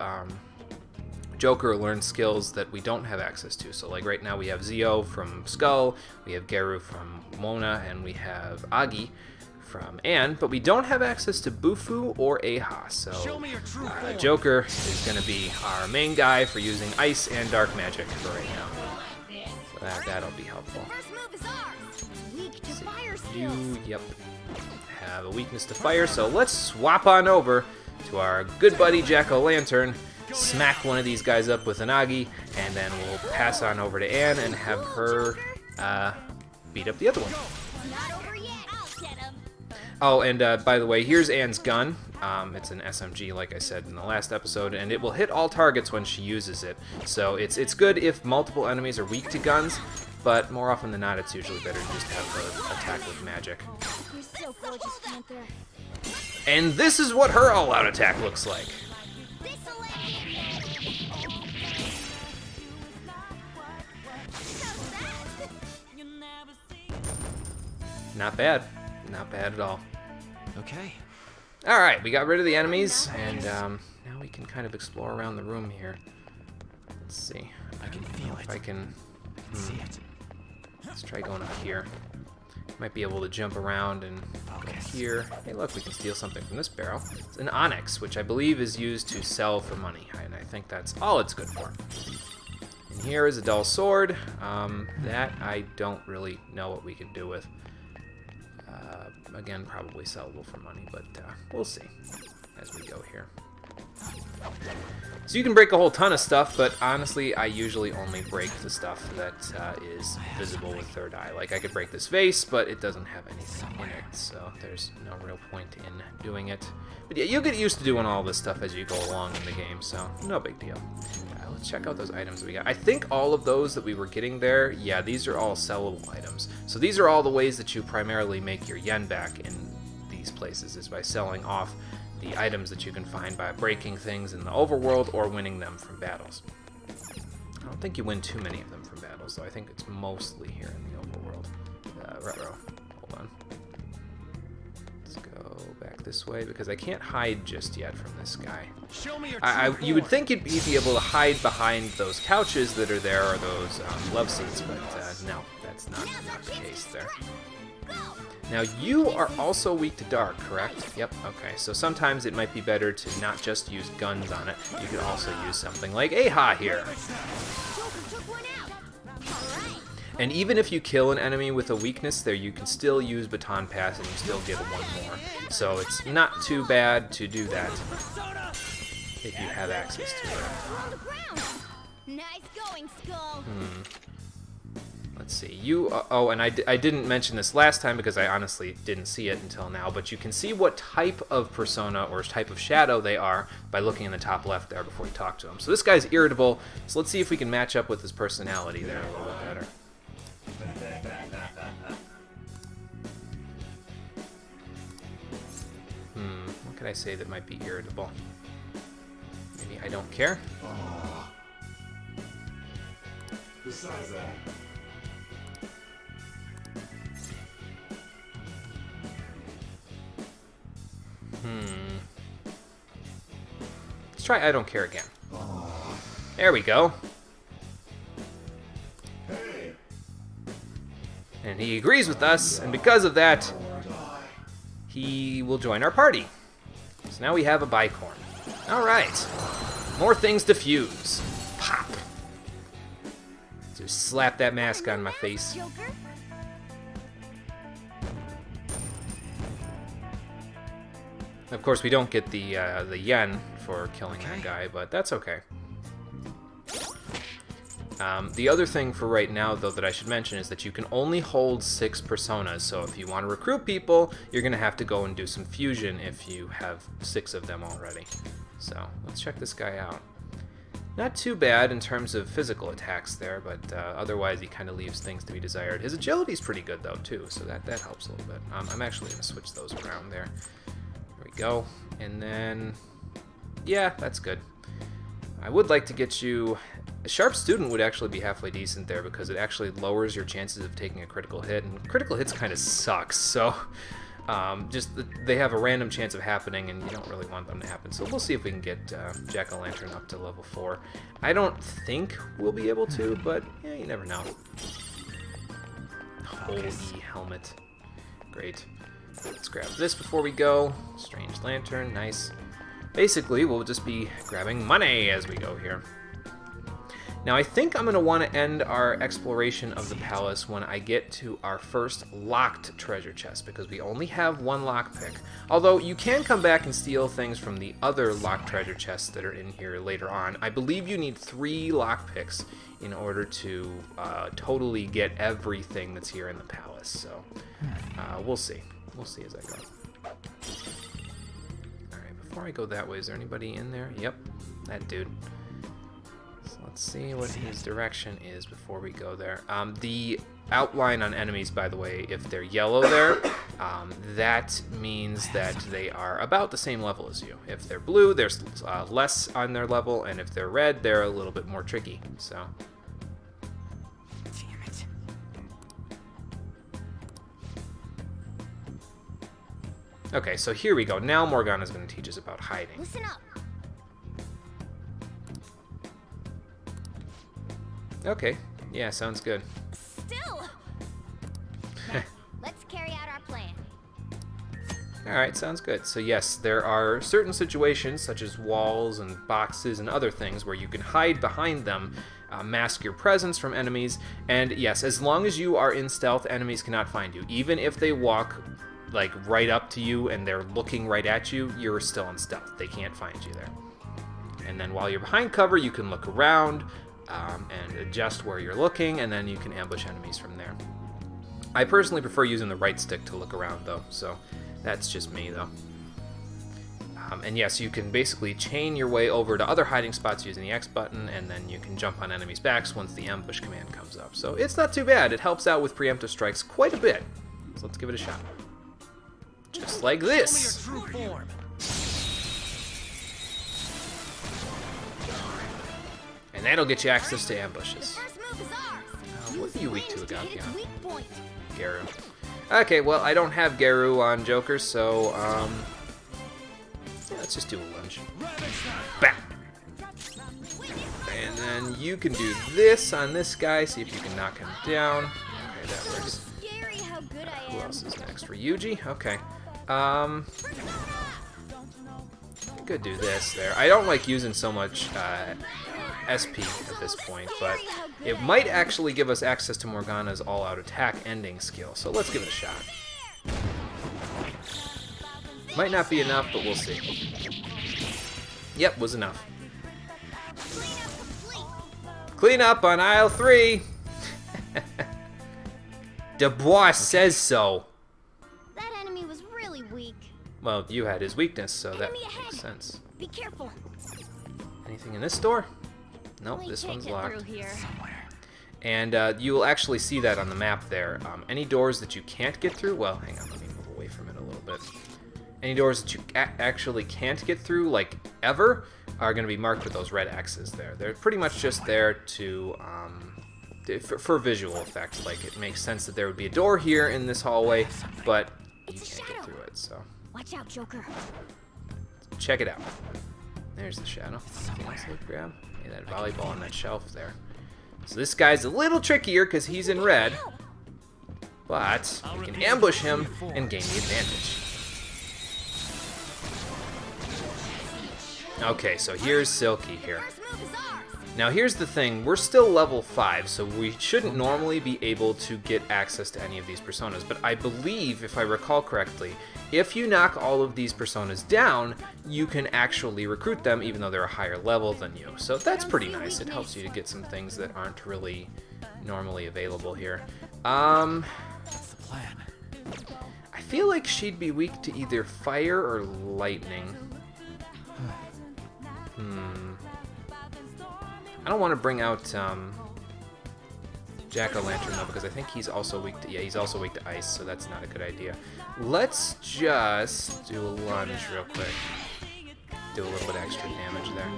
Joker learn skills that we don't have access to. So like right now we have Zio from Skull, we have Geru from Mona, and we have Agi from Ann, but we don't have access to Bufu or Aha. So Joker is going to be our main guy for using ice and dark magic for right now. So that'll be helpful. First move is ours. Weak to fire skills. Yep, have a weakness to fire, so let's swap on over to our good buddy Jack-O-Lantern, smack one of these guys up with an Agi, and then we'll pass on over to Ann and have her beat up the other one. Not over yet. I'll get him. Oh, and by the way, here's Ann's gun. It's an SMG, like I said in the last episode, and it will hit all targets when she uses it. So it's good if multiple enemies are weak to guns, but more often than not, it's usually better to just have her attack with magic. You're so gorgeous, Panther. And this is what her all-out attack looks like. This'll Not bad. Not bad at all. Okay. Alright, we got rid of the enemies, and now we can kind of explore around the room here. Let's see. I can feel it. If I can... See it. Let's try going up here. Might be able to jump around and go here. Hey, look, we can steal something from this barrel. It's an onyx, which I believe is used to sell for money, and I think that's all it's good for. And here is a dull sword. That I don't really know what we can do with. Again, probably sellable for money, but we'll see as we go here. So you can break a whole ton of stuff, but honestly, I usually only break the stuff that is visible with third eye. Like, I could break this vase, but it doesn't have anything in it, so there's no real point in doing it. But yeah, you'll get used to doing all this stuff as you go along in the game, so no big deal. Let's check out those items we got. I think all of those that we were getting there, yeah, these are all sellable items. So these are all the ways that you primarily make your yen back in these places, is by selling off the items that you can find by breaking things in the overworld or winning them from battles. I don't think you win too many of them from battles, though. I think it's mostly here in the overworld. Retro, hold on. Let's go back this way because I can't hide just yet from this guy. Show me your You would think he'd be able to hide behind those couches that are there or those love seats, but no, that's not the case there. Now, you are also weak to dark, correct? Yep, okay. So sometimes it might be better to not just use guns on it. You could also use something like Aha here. And even if you kill an enemy with a weakness there, you can still use Baton Pass and you still get one more. So it's not too bad to do that if you have access to it. Nice going, Skull. Let's see, you, oh, and I didn't mention this last time because I honestly didn't see it until now, but you can see what type of persona or type of shadow they are by looking in the top left there before you talk to them. So this guy's irritable, so let's see if we can match up with his personality there a little bit better. What could I say that might be irritable? Maybe I don't care? Besides that. Let's try I don't care again. There we go. Hey. And he agrees with us, and because of that, he will join our party. So now we have a bicorn. Alright. More things to fuse. Pop. Just slap that mask on my face. Joker? Of course, we don't get the yen for killing that guy, but that's okay. The other thing for right now, though, that I should mention is that you can only hold 6 personas, so if you want to recruit people, you're going to have to go and do some fusion if you have 6 of them already. So, let's check this guy out. Not too bad in terms of physical attacks there, but otherwise he kind of leaves things to be desired. His agility's pretty good, though, too, so that helps a little bit. I'm actually going to switch those around there. There we go. And then, yeah, that's good. I would like to get you... A Sharp Student would actually be halfway decent there because it actually lowers your chances of taking a critical hit, and critical hits kind of sucks, so they have a random chance of happening and you don't really want them to happen. So we'll see if we can get Jack-o'-lantern up to level 4. I don't think we'll be able to, but yeah, you never know. Holy helmet. Great. Let's grab this before we go. Strange Lantern, nice. Basically, we'll just be grabbing money as we go here. Now, I think I'm going to want to end our exploration of the palace when I get to our first locked treasure chest, because we only have 1 lockpick. Although, you can come back and steal things from the other locked treasure chests that are in here later on. I believe you need 3 lockpicks in order to totally get everything that's here in the palace. So, we'll see. We'll see as I go. Alright, before I go that way, is there anybody in there? Yep, that dude. Let's see what his direction is before we go there. The outline on enemies, by the way, if they're yellow there, that means that they are about the same level as you. If they're blue, there's less on their level, and if they're red, they're a little bit more tricky. So, Damn it. okay, so here we go. Now Morgana's going to teach us about hiding. Listen up. Okay, yeah, sounds good. Still, Alright, sounds good. So yes, there are certain situations, such as walls and boxes and other things, where you can hide behind them, mask your presence from enemies, and yes, as long as you are in stealth, enemies cannot find you. Even if they walk like right up to you and they're looking right at you, you're still in stealth. They can't find you there. And then while you're behind cover, you can look around and adjust where you're looking, and then you can ambush enemies from there. I personally prefer using the right stick to look around, though, so that's just me, though. And yes, you can basically chain your way over to other hiding spots using the X button, and then you can jump on enemies' backs once the ambush command comes up. So it's not too bad. It helps out with preemptive strikes quite a bit. So let's give it a shot. Just like this. Show me your true form. And that'll get you access to ambushes. First move is ours. What are you weak to, Hit its Agakion? weak point. Garu. Okay, well, I don't have Garu on Joker, so, yeah, let's just do a lunge. Bam! And then you can do this on this guy, see if you can knock him down. Okay, that works. Scary how good I Who am. else is next? Ryuji? Okay. I could do this there. I don't like using so much SP at this point, but it might actually give us access to Morgana's all-out attack ending skill, so let's give it a shot. Might not be enough, but we'll see. Yep, was enough. Clean up on aisle 3! Dubois says so. That enemy was really weak. Well, you had his weakness, so that Enemy ahead. makes sense. Be careful. Anything in this door? Nope, We this can't one's get locked. through here. And you will actually see that on the map there. Any doors that you can't get through, well, hang on, let me move away from it a little bit. Any doors that you actually can't get through, like ever, are going to be marked with those red X's there. They're pretty much just there to, for visual effect. Like, it makes sense that there would be a door here in this hallway, but you can't get through it, so Watch out, Joker. check it out. There's the shadow. Anything else to grab? Hey, that volleyball on that shelf there. So this guy's a little trickier because he's in red, but we can ambush him and gain the advantage. Okay, so here's Silky here. First move is ours. Now here's the thing, we're still level 5, so we shouldn't normally be able to get access to any of these personas, but I believe, if I recall correctly, if you knock all of these personas down, you can actually recruit them even though they're a higher level than you. So that's pretty nice. It helps you to get some things that aren't really normally available here. What's the plan? I feel like she'd be weak to either fire or lightning. I don't want to bring out Jack-o'-lantern though, because I think he's also weak to, yeah, he's also weak to ice, so that's not a good idea. Let's just do a lunge real quick. Do a little bit extra damage there.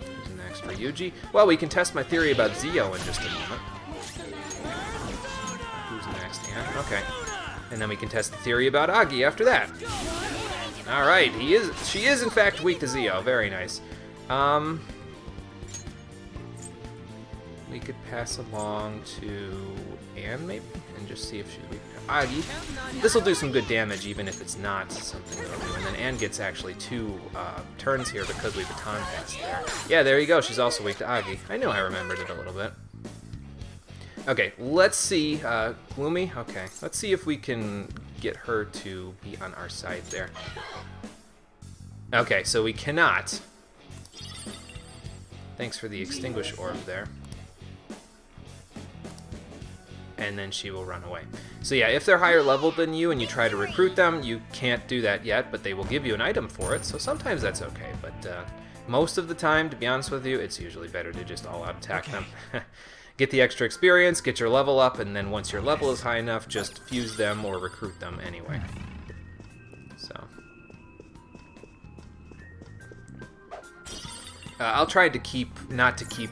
Who's next for Yuji? Well, we can test my theory about Zio in just a moment. Who's next? Yeah, okay. And then we can test the theory about Agi after that. All right, she is in fact weak to Zio. Very nice. We could pass along to Anne, maybe, and just see if she's weak to Agi. This will do some good damage, even if it's not something that'll do. And then Anne gets actually 2 turns here because we baton passed there. Yeah, there you go. She's also weak to Agi. I knew I remembered it a little bit. Okay, let's see. Gloomy? Okay, let's see if we can get her to be on our side there. Okay, so we cannot. Thanks for the extinguish orb there. And then she will run away. So yeah, if they're higher level than you and you try to recruit them, you can't do that yet, but they will give you an item for it, so sometimes that's okay. But most of the time, to be honest with you, it's usually better to just all-out attack them. Get the extra experience, get your level up, and then once your level is high enough, just fuse them or recruit them anyway. So I'll try to not to keep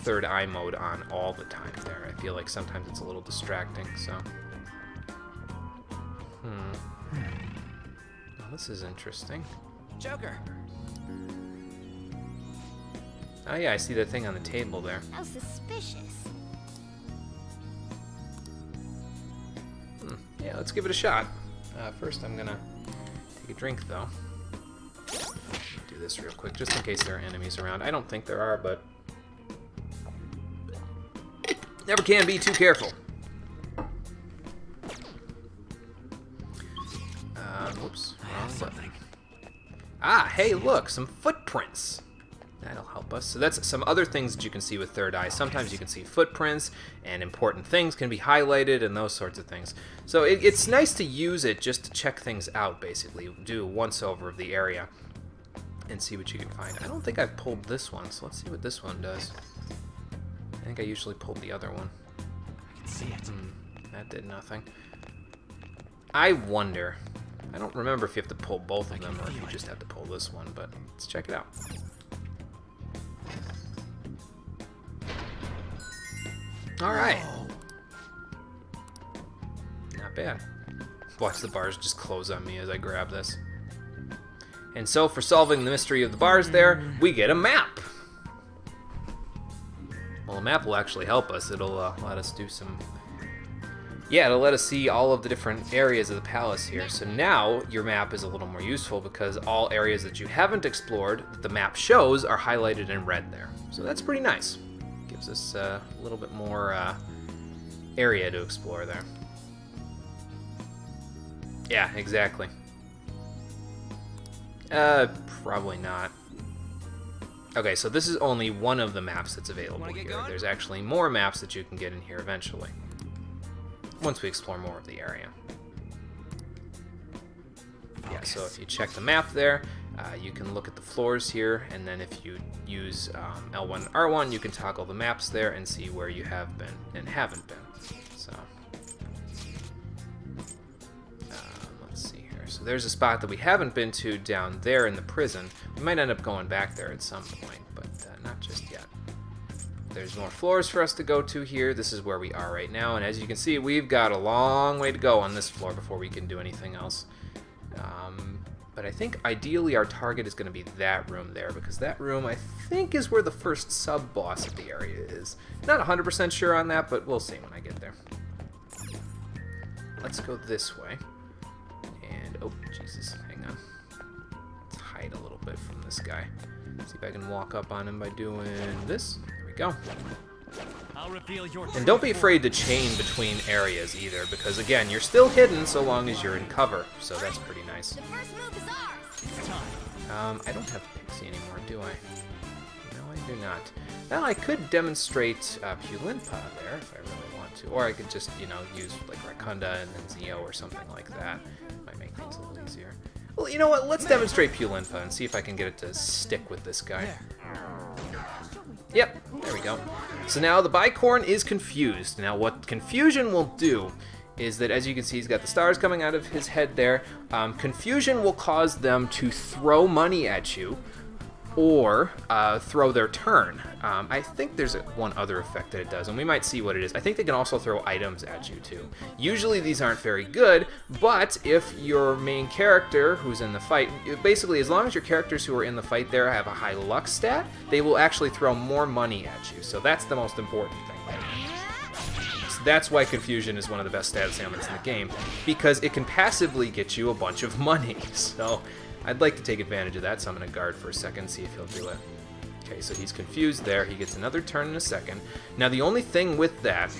third eye mode on all the time there. I feel like sometimes it's a little distracting, so. Well, this is interesting. Joker. Oh yeah, I see that thing on the table there. How suspicious. Yeah, Yeah, let's give it a shot. First, I'm gonna take a drink, though. Do this real quick, just in case there are enemies around. I don't think there are, but never can be too careful. Whoops. Wrong button. Ah, hey, look, some footprints. That'll help us. So that's some other things that you can see with Third Eye. Sometimes you can see footprints, and important things can be highlighted, and those sorts of things. So it's nice to use it just to check things out, basically. Do a once-over of the area and see what you can find. I don't think I've pulled this one, so let's see what this one does. I think I usually pulled the other one. I can see it. That did nothing. I wonder. I don't remember if you have to pull both of them or if you just have to pull this one, but let's check it out. Alright. Not bad. Watch the bars just close on me as I grab this. And so for solving the mystery of the bars there, we get a map. Well, a map will actually help us. It'll let us do some... Yeah, it'll let us see all of the different areas of the palace here. So now your map is a little more useful because all areas that you haven't explored that the map shows are highlighted in red there. So that's pretty nice. Gives us a little bit more area to explore there. Yeah, exactly. Probably not. Okay, so this is only one of the maps that's available here. There's actually more maps that you can get in here eventually, once we explore more of the area. Yeah, so if you check the map there, you can look at the floors here, and then if you use L1 and R1, you can toggle the maps there and see where you have been and haven't been. So, let's see here. So there's a spot that we haven't been to down there in the prison. We might end up going back there at some point, but not just yet. There's more floors for us to go to here. This is where we are right now, and as you can see, we've got a long way to go on this floor before we can do anything else. But I think ideally our target is going to be that room there, because that room I think is where the first sub-boss of the area is. Not 100% sure on that, but we'll see when I get there. Let's go this way. And, oh, Jesus, hang on. Let's hide a little bit from this guy. See if I can walk up on him by doing this. There we go. I'll reveal your And don't be afraid to chain between areas either, because again, you're still hidden so long as you're in cover, so that's pretty nice. The first move is ours. I don't have Pixie anymore, do I? No, I do not. Well, I could demonstrate Pulinpa there if I really want to, or I could just, you know, use like Rakunda and then Zio or something like that. Might make things a little easier. Well, you know what? Let's demonstrate Pulinpa and see if I can get it to stick with this guy. Yep, there we go. So now the Bicorn is confused. Now what confusion will do is that, as you can see, he's got the stars coming out of his head there. Confusion will cause them to throw money at you or throw their turn. I think there's one other effect that it does, and we might see what it is. I think they can also throw items at you too. Usually these aren't very good, but if your main character who's in the fight, basically as long as your characters who are in the fight there have a high luck stat, they will actually throw more money at you. So that's the most important thing there. So that's why Confusion is one of the best status ailments in the game, because it can passively get you a bunch of money. So I'd like to take advantage of that, so I'm going to guard for a second, see if he'll do it. Okay, so he's confused there. He gets another turn in a second. Now, the only thing with that...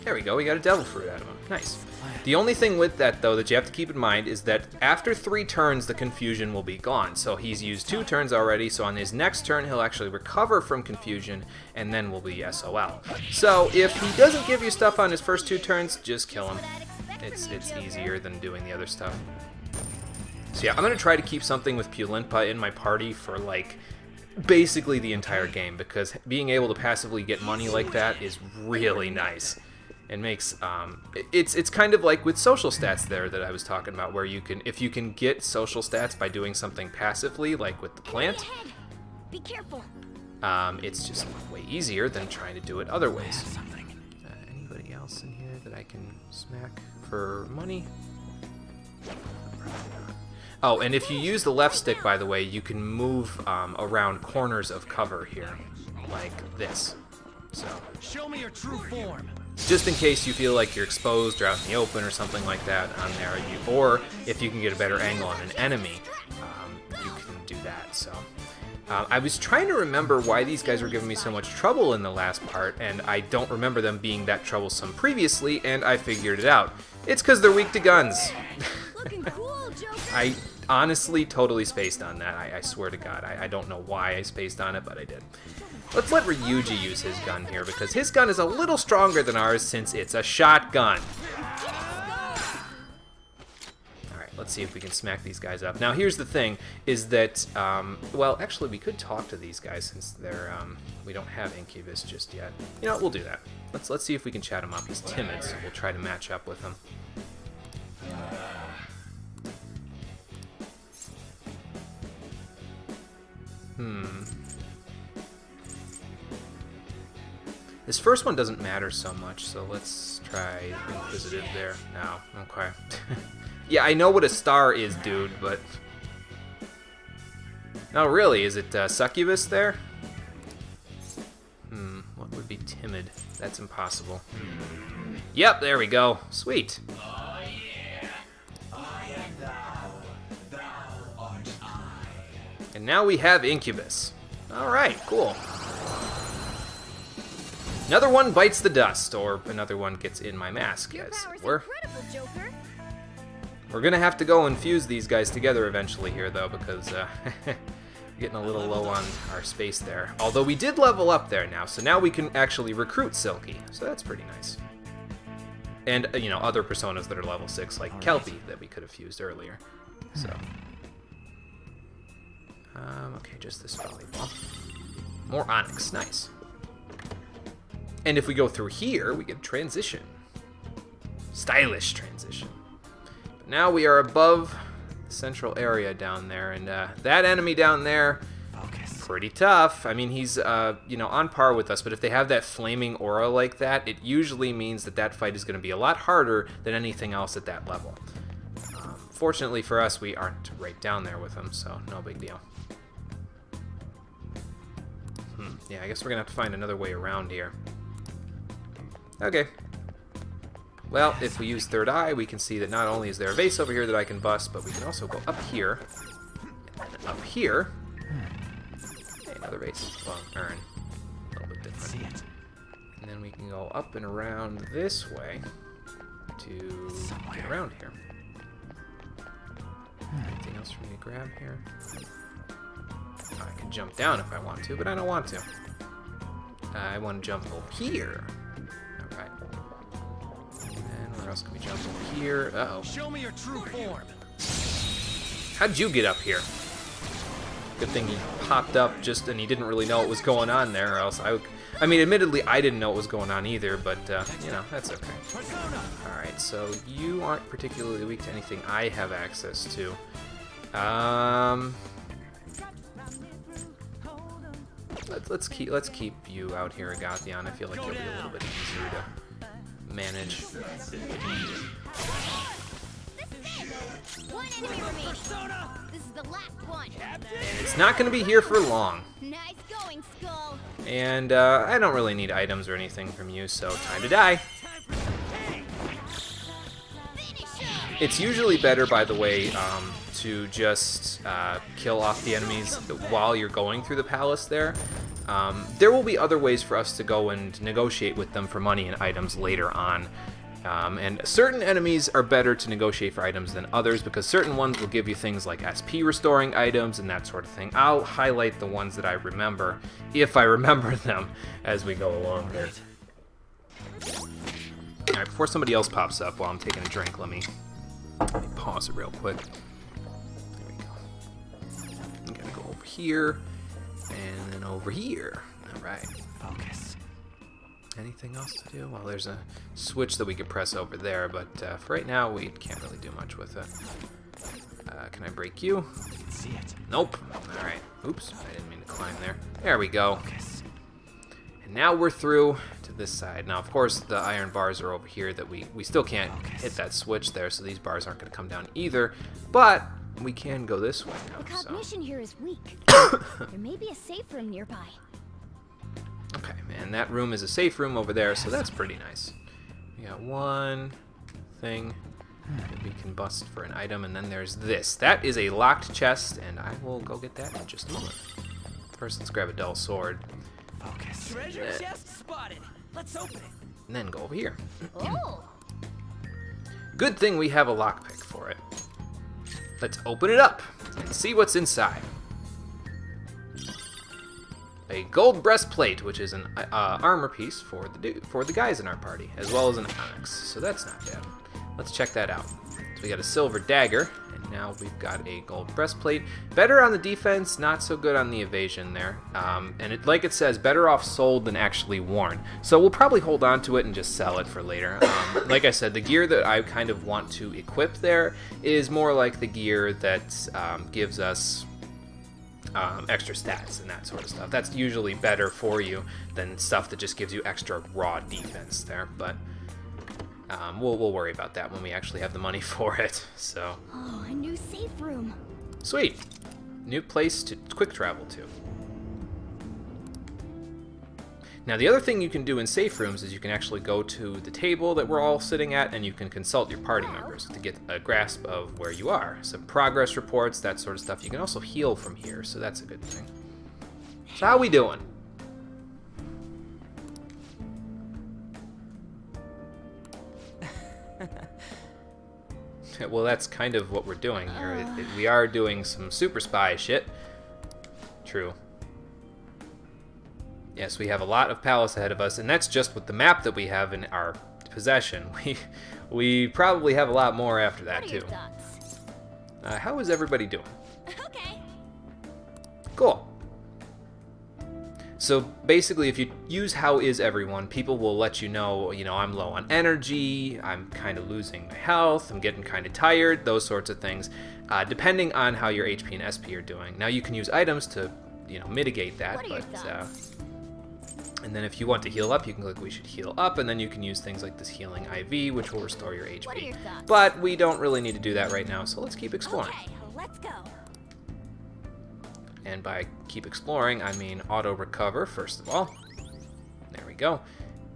There we go, we got a Devil Fruit out of him. Nice. The only thing with that, though, that you have to keep in mind is that after 3 turns, the confusion will be gone. So he's used 2 turns already, so on his next turn, he'll actually recover from confusion, and then will be SOL. So if he doesn't give you stuff on his first 2 turns, just kill him. It's easier than doing the other stuff. So yeah, I'm going to try to keep something with Pulinpa in my party for, like, basically the entire game, because being able to passively get money like that is really nice. It makes, it's kind of like with social stats there that I was talking about, where you can, if you can get social stats by doing something passively, like with the plant, Be careful. it's just way easier than trying to do it other ways. Anybody else in here that I can smack for money? Probably not. Oh, and if you use the left stick, by the way, you can move around corners of cover here, like this. So Show me your true form. just in case you feel like you're exposed or out in the open or something like that on there. Or if you can get a better angle on an enemy, you can do that. So I was trying to remember why these guys were giving me so much trouble in the last part, and I don't remember them being that troublesome previously, and I figured it out. It's because they're weak to guns. Looking cool, Joker. I honestly totally spaced on that. I swear to God. I don't know why I spaced on it, but I did. Let's let Ryuji use his gun here, because his gun is a little stronger than ours since it's a shotgun. Alright, let's see if we can smack these guys up. Now, here's the thing, is that, well, actually, we could talk to these guys since they're, we don't have Incubus just yet. You know what, we'll do that. Let's see if we can chat him up. He's timid, so we'll try to match up with him. This first one doesn't matter so much, so let's try Inquisitive there. No, okay. Yeah, I know what a star is, dude, but... No, really, is it Succubus there? What would be timid? That's impossible. Yep, there we go. Sweet. Oh yeah. I am thou. Thou art I. And now we have Incubus. Alright, cool. Another one bites the dust, or another one gets in my mask, Your as power's it were. incredible, Joker. We're gonna have to go and fuse these guys together eventually here, though, because we're getting a little low on our space there. Although we did level up there now, so now we can actually recruit Silky, so that's pretty nice. And, you know, other personas that are level 6, like Kelpie, that we could have fused earlier. So. Okay, just this volleyball. More Onyx, nice. And if we go through here, we get transition. Stylish transition. But now we are above the central area down there, and that enemy down there, pretty tough. I mean, he's, you know, on par with us, but if they have that flaming aura like that, it usually means that that fight is going to be a lot harder than anything else at that level. Fortunately for us, we aren't right down there with him, so no big deal. Yeah, I guess we're going to have to find another way around here. Okay. Well, if we use Third Eye, we can see that not only is there a vase over here that I can bust, but we can also go up here, and then up here. Hey, another vase. Well, urn. A little bit different. And then we can go up and around this way to get around here. Anything else for me to grab here? I can jump down if I want to, but I don't want to. I want to jump over here. Alright. And where else can we jump over here? Uh-oh. Show me your true form. How'd you get up here? Good thing he popped up just and he didn't really know what was going on there, or else I mean, admittedly, I didn't know what was going on either, but, you know, that's okay. Alright, so you aren't particularly weak to anything I have access to. Let's keep you out here, Agathion. I feel like you'll be a little bit easier to manage. One enemy remaining. This is the last one. And it's not going to be here for long. Nice going, Skull. And I don't really need items or anything from you, so time to die. It's usually better, by the way, to just kill off the enemies while you're going through the palace there. There will be other ways for us to go and negotiate with them for money and items later on. And certain enemies are better to negotiate for items than others because certain ones will give you things like SP restoring items and that sort of thing. I'll highlight the ones that I remember, if I remember them, as we go along here. Alright, before somebody else pops up while I'm taking a drink, let me pause it real quick. There we go. I'm gonna go over here, and then over here. Alright. Focus. Anything else to do? Well, there's a switch that we could press over there, but for right now, we can't really do much with it. Can I break you? See it. Nope. Alright. Oops, I didn't mean to climb there. There we go. And now we're through to this side. Now, of course, the iron bars are over here that we still can't hit that switch there, so these bars aren't going to come down either. But we can go this way now. The cognition here is weak. There may be a safe room nearby. Okay, and that room is a safe room over there, so that's pretty nice. got one thing that we can bust for an item, and then there's this. That is a locked chest, and I will go get that in just a moment. First, let's grab a dull sword, Focus. Treasure chest spotted. Let's open it. and then go over here. Oh, Good thing we have a lockpick for it. Let's open it up and see what's inside. A gold breastplate, which is an armor piece for the guys in our party, as well as an onyx. So that's not bad. Let's check that out. So we got a silver dagger, and now we've got a gold breastplate. Better on the defense, not so good on the evasion there. And like it says, better off sold than actually worn. So we'll probably hold on to it and just sell it for later. Like I said, the gear that I kind of want to equip there is more like the gear that gives us extra stats and that sort of stuff. That's usually better for you than stuff that just gives you extra raw defense there. But we'll worry about that when we actually have the money for it. So oh, a new safe room. sweet, new place to quick travel to. Now the other thing you can do in safe rooms is you can actually go to the table that we're all sitting at, and you can consult your party members to get a grasp of where you are. Some progress reports, that sort of stuff. You can also heal from here, so that's a good thing. So how we doing? Well, that's kind of what we're doing here. We are doing some super spy shit. True. Yes, we have a lot of palace ahead of us, and that's just with the map that we have in our possession. We probably have a lot more after that, What are your too. thoughts? How is everybody doing? Okay. Cool. So basically, if you use how is everyone, people will let you know, I'm low on energy, I'm kind of losing my health, I'm getting kind of tired, those sorts of things, depending on how your HP and SP are doing. Now you can use items to, mitigate that, What are your but thoughts? and then if you want to heal up, you can click we should heal up, and then you can use things like this healing IV, which will restore your HP. What are your thoughts? But we don't really need to do that right now, so let's keep exploring. Okay, let's go. And by keep exploring, I mean auto recover, first of all. There we go.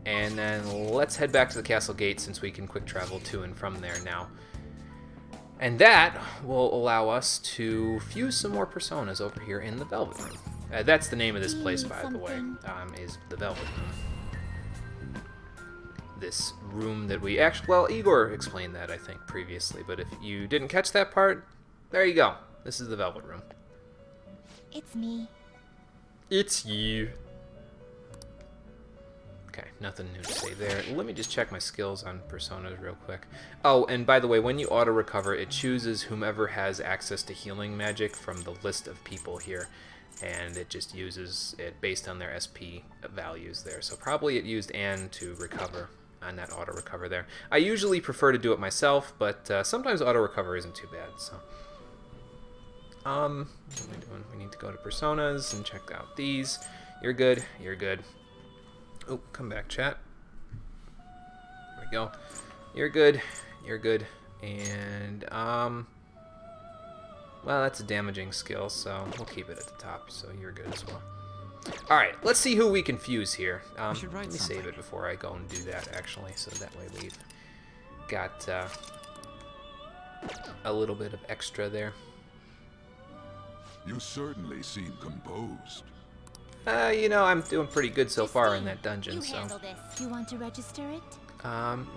And then let's head back to the castle gate since we can quick travel to and from there now. And that will allow us to fuse some more personas over here in the Velvet Room. That's the name of this place, by the way, is the Velvet Room. This room that we actually, well, Igor explained that, I think, previously, but if you didn't catch that part, there you go. This is the Velvet Room. It's me. It's you. Okay, nothing new to say there. Let me just check my skills on personas real quick. Oh, and by the way, when you auto-recover, it chooses whomever has access to healing magic from the list of people here. And it just uses it based on their SP values there. So probably it used Anne to recover on that auto-recover there. I usually prefer to do it myself, but sometimes auto-recover isn't too bad, so... what am I doing? We need to go to personas and check out these. You're good. You're good. Oh, come back, chat. There we go. You're good. You're good. And, well, that's a damaging skill, so we'll keep it at the top, so you're good as well. Alright, let's see who we can fuse here. should write Let me save something. it before I go and do that, actually, so that way we've got a little bit of extra there. You certainly seem composed. I'm doing pretty good so far in that dungeon, You so... handle this. You want to register it?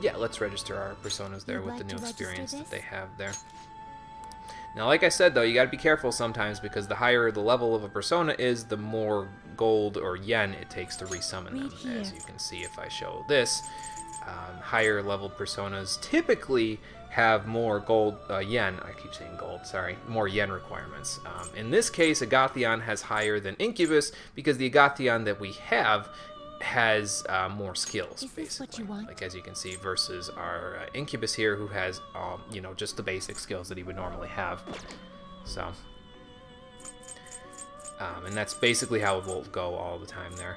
Yeah, let's register our personas there You'd with the like new to register experience that this? they have there. Now, like I said, though, you gotta be careful sometimes because the higher the level of a persona is, the more gold or yen it takes to resummon them. Read As here. you can see if I show this, higher level personas typically have more gold, yen, I keep saying gold, sorry, more yen requirements. In this case, Agathion has higher than Incubus because the Agathion that we have has more skills, Is this what basically. you want? Like as you can see, versus our Incubus here, who has, just the basic skills that he would normally have. So, and that's basically how it will go all the time there.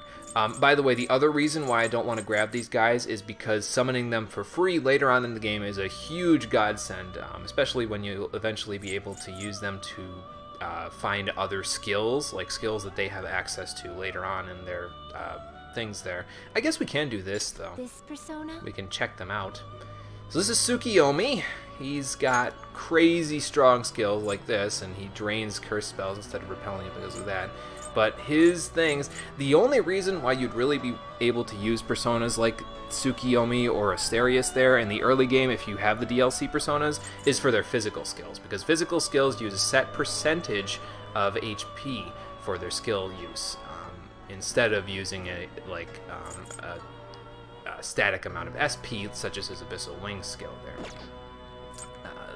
By the way, the other reason why I don't want to grab these guys is because summoning them for free later on in the game is a huge godsend, especially when you'll eventually be able to use them to find other skills, like skills that they have access to later on in their things there. I guess we can do this, though. This persona? We can check them out. So this is Tsukiyomi. He's got crazy strong skills like this, and he drains curse spells instead of repelling it because of that. But his things, the only reason why you'd really be able to use personas like Tsukiyomi or Asterius there in the early game, if you have the DLC personas, is for their physical skills. Because physical skills use a set percentage of HP for their skill use, instead of using a static amount of SP, such as his Abyssal Wing skill there.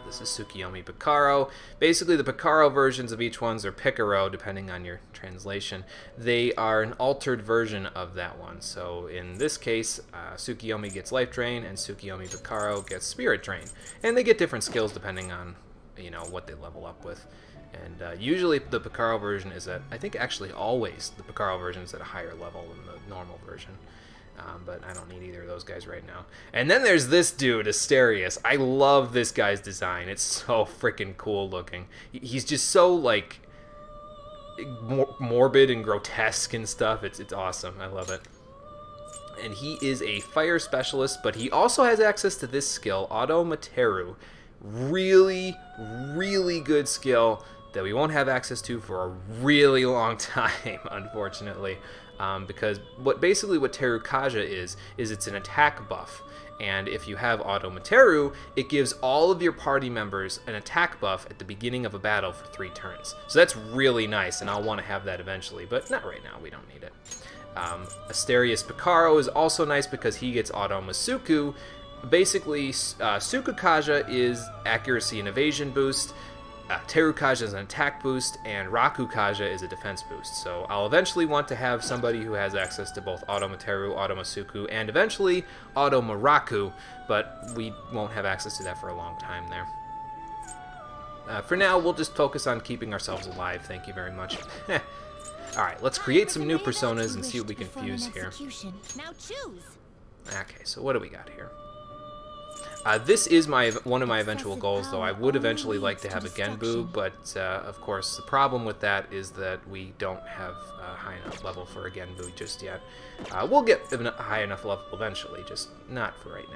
This is Tsukiyomi Picaro. Basically, the Picaro versions of each ones are Picaro, depending on your translation. They are an altered version of that one. So in this case, Tsukiyomi gets Life Drain, and Tsukiyomi Picaro gets Spirit Drain. And they get different skills depending on, what they level up with. And usually the Picaro version is at, I think actually always, the Picaro version is at a higher level than the normal version. But I don't need either of those guys right now. And then there's this dude, Asterius. I love this guy's design. It's so freaking cool looking. He's just so, like, morbid and grotesque and stuff. It's awesome. I love it. And he is a fire specialist, but he also has access to this skill, Auto Materu. Really, really good skill that we won't have access to for a really long time, unfortunately. Because what Terukaja is it's an attack buff. And if you have Auto Materu, it gives all of your party members an attack buff at the beginning of a battle for 3 turns. So that's really nice, and I'll want to have that eventually, but not right now, we don't need it. Asterius Picaro is also nice because he gets Auto Masuku. Basically, Tsukukaja is accuracy and evasion boost, Terukaja is an attack boost, and Rakukaja is a defense boost. So I'll eventually want to have somebody who has access to both Auto Materu, Auto Masuku, and eventually Auto Maraku, but we won't have access to that for a long time there. For now, we'll just focus on keeping ourselves alive, thank you very much. Alright, let's create some new personas and see what we can fuse here. Now choose. Okay, so what do we got here? This is one of my eventual goals, though. I would eventually like to have a Genbu, but of course the problem with that is that we don't have a high enough level for a Genbu just yet. We'll get a high enough level eventually, just not for right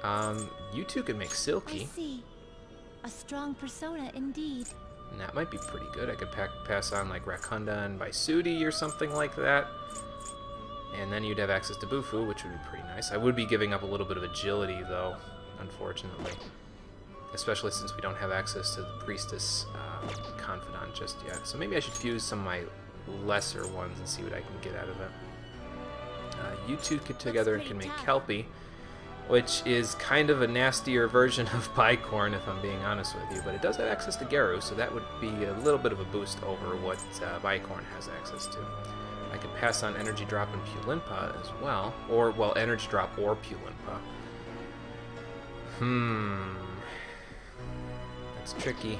now. You two can make Silky. I see. A strong persona indeed. And that might be pretty good. I could pass on like Rakunda and Baisudi or something like that. And then you'd have access to Bufu, which would be pretty nice. I would be giving up a little bit of agility, though, unfortunately. Especially since we don't have access to the Priestess Confidant just yet. So maybe I should fuse some of my lesser ones and see what I can get out of it. You two get together and can make Kelpie, which is kind of a nastier version of Bicorn, if I'm being honest with you. But it does have access to Geru, so that would be a little bit of a boost over what Bicorn has access to. I could pass on Energy Drop and Pulimpa as well. Or, well, Energy Drop or Pulimpa. That's tricky.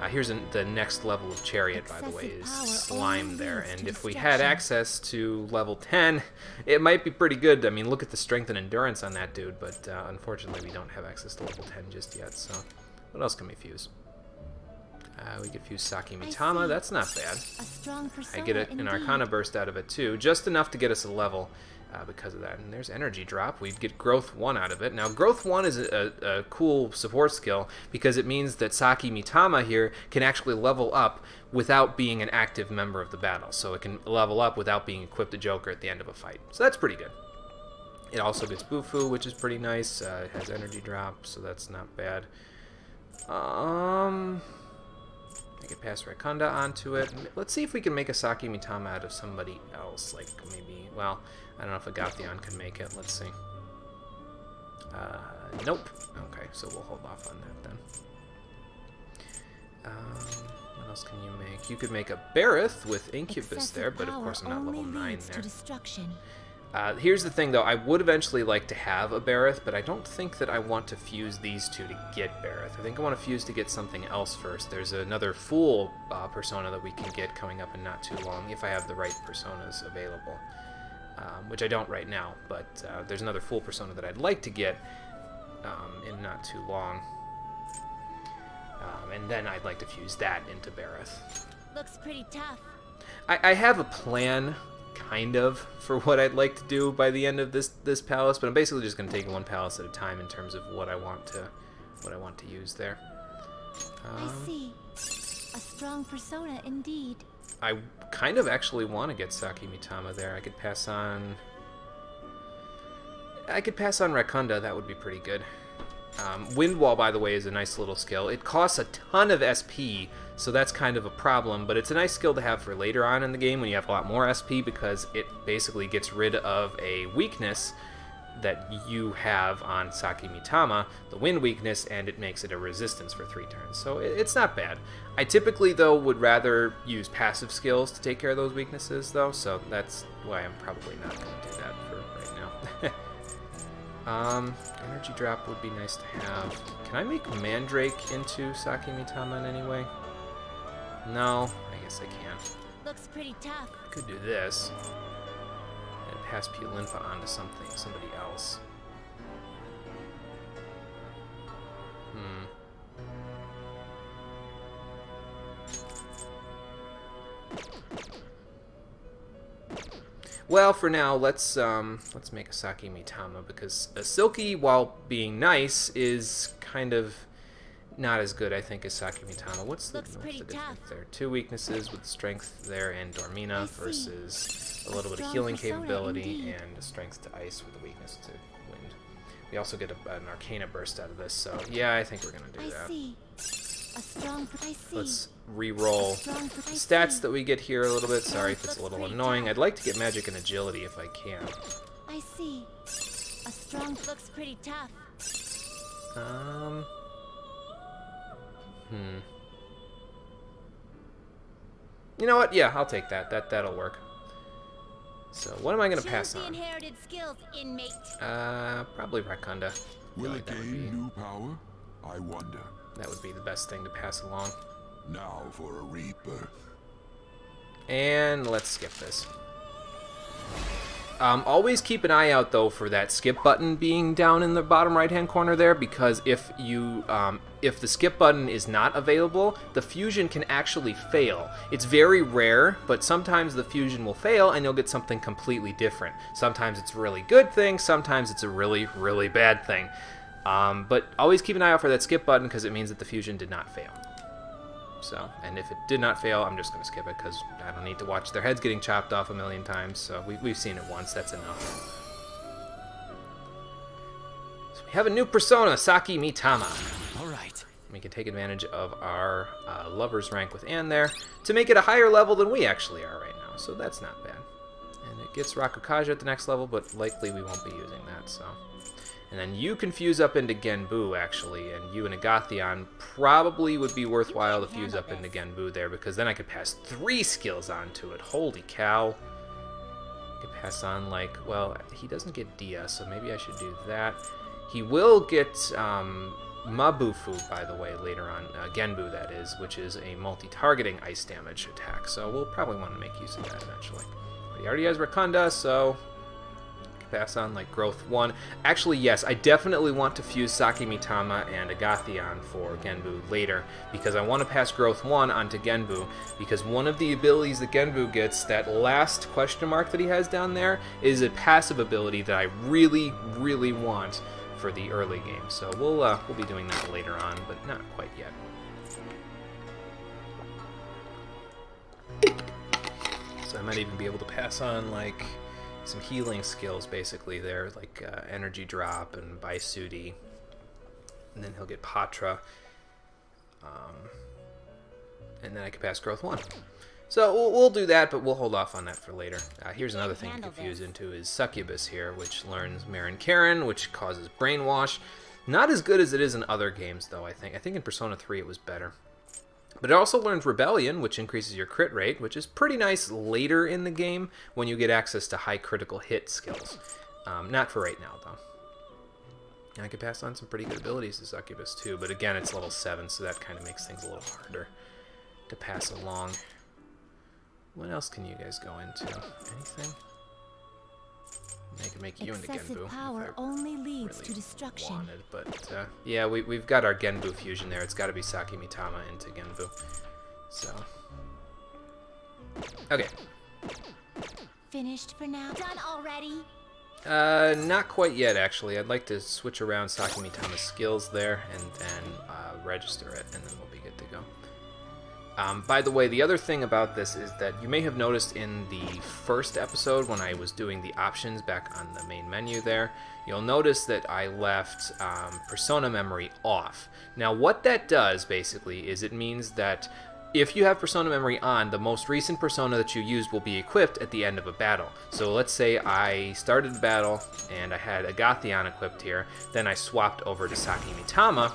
Here's the next level of Chariot, by the way, is Slime there. And if we had access to level 10, it might be pretty good. I mean, look at the strength and endurance on that dude, but unfortunately we don't have access to level 10 just yet, so what else can we fuse? We could fuse Saki Mitama, that's not bad. I get an Arcana Burst out of it too, just enough to get us a level because of that. And there's Energy Drop, we'd get Growth 1 out of it. Now Growth 1 is a cool support skill because it means that Saki Mitama here can actually level up without being an active member of the battle. So it can level up without being equipped a Joker at the end of a fight. So that's pretty good. It also gets Bufu, which is pretty nice. It has Energy Drop, so that's not bad. I could pass Rakunda onto it. Let's see if we can make a Saki Mitama out of somebody else. Like maybe, well, I don't know if Agathion can make it. Let's see. Nope. Okay, so we'll hold off on that then. What else can you make? You could make a Barith with Incubus there, but of course I'm not level 9 there. Here's the thing, though. I would eventually like to have a Barith, but I don't think that I want to fuse these two to get Barith. I think I want to fuse to get something else first. There's another Fool persona that we can get coming up in not too long, if I have the right personas available. Which I don't right now, but there's another Fool persona that I'd like to get in not too long. And then I'd like to fuse that into Barith. Looks pretty tough. I have a plan kind of for what I'd like to do by the end of this palace, but I'm basically just going to take one palace at a time in terms of what I want to use there. I see. A strong persona indeed. I kind of actually want to get Saki Mitama there. I could pass on Rakunda. That would be pretty good. Wind Wall, by the way, is a nice little skill. It costs a ton of SP, so that's kind of a problem, but it's a nice skill to have for later on in the game when you have a lot more SP, because it basically gets rid of a weakness that you have on Saki Mitama, the wind weakness, and it makes it a resistance for 3 turns. So it's not bad. I typically, though, would rather use passive skills to take care of those weaknesses, though, so that's why I'm probably not going to do that for right now. Energy drop would be nice to have. Can I make Mandrake into Saki Mitama in any way? No, I guess I can't. Looks pretty tough. I could do this and pass Pulinfa onto somebody else. Well, for now, let's make a Saki Mitama, because a Silky, while being nice, is kind of not as good, I think, as Saki Mitama. What's the difference there? 2 weaknesses with strength there and Dormina versus a little bit of healing capability and a strength to ice with a weakness to wind. We also get an Arcana burst out of this, so yeah, I think we're gonna do that. Let's re-roll the stats that we get here a little bit. Sorry if it's a little annoying. I'd like to get magic and agility if I can. I see. A strong looks pretty tough. You know what? Yeah, I'll take that. That'll work. So what am I gonna pass on? Inherited skills, inmate. Probably Rakunda. Will it gain new power? I wonder. That would be the best thing to pass along. Now for a rebirth. And let's skip this. Always keep an eye out, though, for that skip button being down in the bottom right-hand corner there, because if the skip button is not available, the fusion can actually fail. It's very rare, but sometimes the fusion will fail and you'll get something completely different. Sometimes it's a really good thing, sometimes it's a really, really bad thing. But always keep an eye out for that skip button, because it means that the fusion did not fail. So, and if it did not fail, I'm just going to skip it, because I don't need to watch their heads getting chopped off a million times, so we've seen it once, that's enough. So we have a new persona, Saki Mitama. Alright. We can take advantage of our lover's rank with Anne there to make it a higher level than we actually are right now, so that's not bad. And it gets Rakukaja at the next level, but likely we won't be using that, so... And then you can fuse up into Genbu, actually, and you and Agathion probably would be worthwhile to fuse up into Genbu there, because then I could pass 3 skills onto it. Holy cow. I could pass on, like, well, he doesn't get Dia, so maybe I should do that. He will get Mabufu, by the way, later on, Genbu, that is, which is a multi-targeting ice damage attack, so we'll probably want to make use of that eventually. But he already has Rakunda, so... pass on like growth 1. Actually, yes, I definitely want to fuse Saki Mitama and Agathion for Genbu later, because I want to pass growth 1 onto Genbu, because one of the abilities that Genbu gets, that last question mark that he has down there, is a passive ability that I really, really want for the early game. So we'll be doing that later on, but not quite yet. So I might even be able to pass on like some healing skills basically there, like energy drop and Baisudi, and then he'll get Patra, and then I can pass growth 1. So we'll do that, but we'll hold off on that for later. Here's another thing to fuse into is Succubus here, which learns Marin Karen, which causes Brainwash. Not as good as it is in other games, though, I think. I think in Persona 3 it was better. But it also learns Rebellion, which increases your crit rate, which is pretty nice later in the game when you get access to high critical hit skills. Not for right now, though. And I could pass on some pretty good abilities to Succubus, too, but again, it's level 7, so that kind of makes things a little harder to pass along. What else can you guys go into? Anything? I can make you into Genbu. Excessive power only leads to destruction. Wanted, but yeah, we've got our Genbu fusion there. It's got to be Saki Mitama into Genbu. So, okay. finished for now? Done already? Not quite yet, actually. I'd like to switch around Saki Mitama's skills there and then register it, and then we'll be good to go. By the way, the other thing about this is that you may have noticed in the first episode when I was doing the options back on the main menu there, you'll notice that I left persona memory off. Now what that does basically is it means that if you have persona memory on, the most recent persona that you used will be equipped at the end of a battle. So let's say I started the battle and I had Agathion equipped here, then I swapped over to Saki Mitama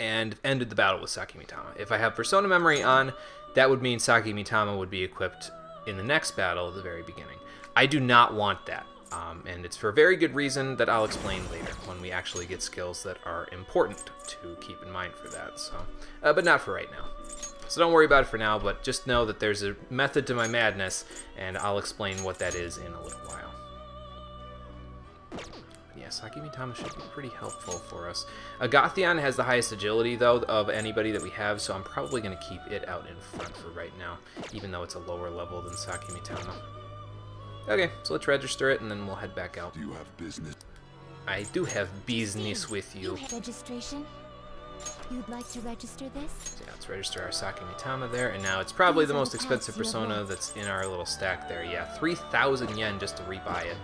and ended the battle with Saki Mitama. If I have persona memory on, that would mean Saki Mitama would be equipped in the next battle at the very beginning. I do not want that, and it's for a very good reason that I'll explain later when we actually get skills that are important to keep in mind for that. So, but not for right now. So don't worry about it for now, but just know that there's a method to my madness, and I'll explain what that is in a little while. Yeah, Saki Mitama should be pretty helpful for us. Agathion has the highest agility, though, of anybody that we have, so I'm probably going to keep it out in front for right now, even though it's a lower level than Saki Mitama. Okay, so let's register it, and then we'll head back out. Do you have business? I do have business with you. Registration? You'd like to register this? So yeah, let's register our Saki Mitama there, and now it's probably the most expensive persona that's in our little stack there. Yeah, 3,000 yen just to rebuy it.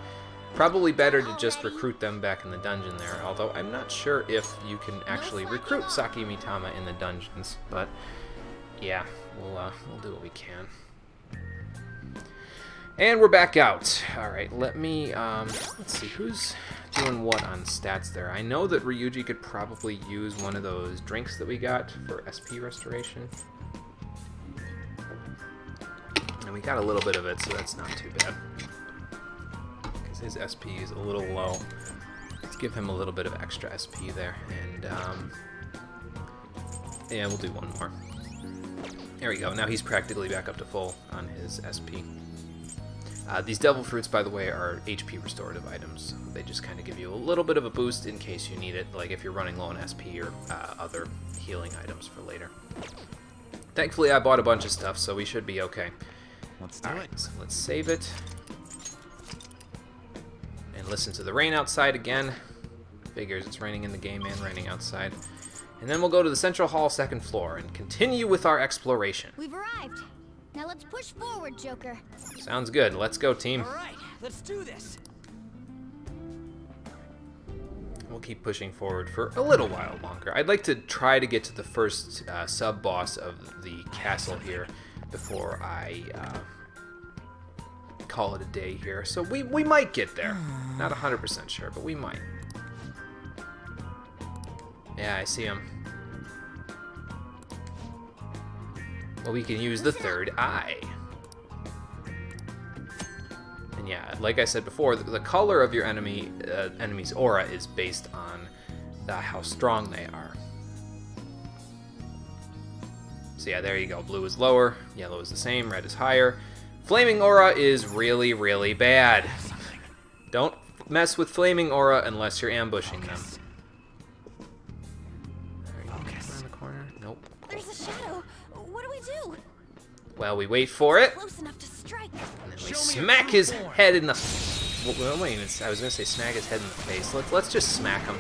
Probably better to just recruit them back in the dungeon there, although I'm not sure if you can actually recruit Saki Mitama in the dungeons, but yeah, we'll do what we can. And we're back out. Alright, let me, let's see, who's doing what on stats there? I know that Ryuji could probably use one of those drinks that we got for SP restoration. And we got a little bit of it, so that's not too bad. Because his SP is a little low. Let's give him a little bit of extra SP there. And, yeah, we'll do one more. There we go. Now he's practically back up to full on his SP. These devil fruits, by the way, are HP restorative items. They just kind of give you a little bit of a boost in case you need it, like if you're running low on SP or other healing items for later. Thankfully, I bought a bunch of stuff, so we should be okay. Let's do it. So let's save it. And listen to the rain outside again. Figures it's raining in the game and raining outside. And then we'll go to the Central Hall 2nd floor and continue with our exploration. We've arrived. Now let's push forward, Joker. Sounds good. Let's go, team. All right, let's do this. We'll keep pushing forward for a little while longer. I'd like to try to get to the first sub-boss of the castle here before I call it a day here. So we might get there. Not 100% sure, but we might. Yeah, I see him. Well, we can use the third eye. And yeah, like I said before, the color of your enemy's aura is based on how strong they are. So yeah, there you go. Blue is lower, yellow is the same, red is higher. Flaming aura is really, really bad. Don't mess with flaming aura unless you're ambushing them. There you go. Around the corner. Nope. There's a shadow. What do we do? Well, we wait for it, Close enough to strike. and then we smack his head in the... Well, wait, I was gonna say smack his head in the face. Let's just smack him.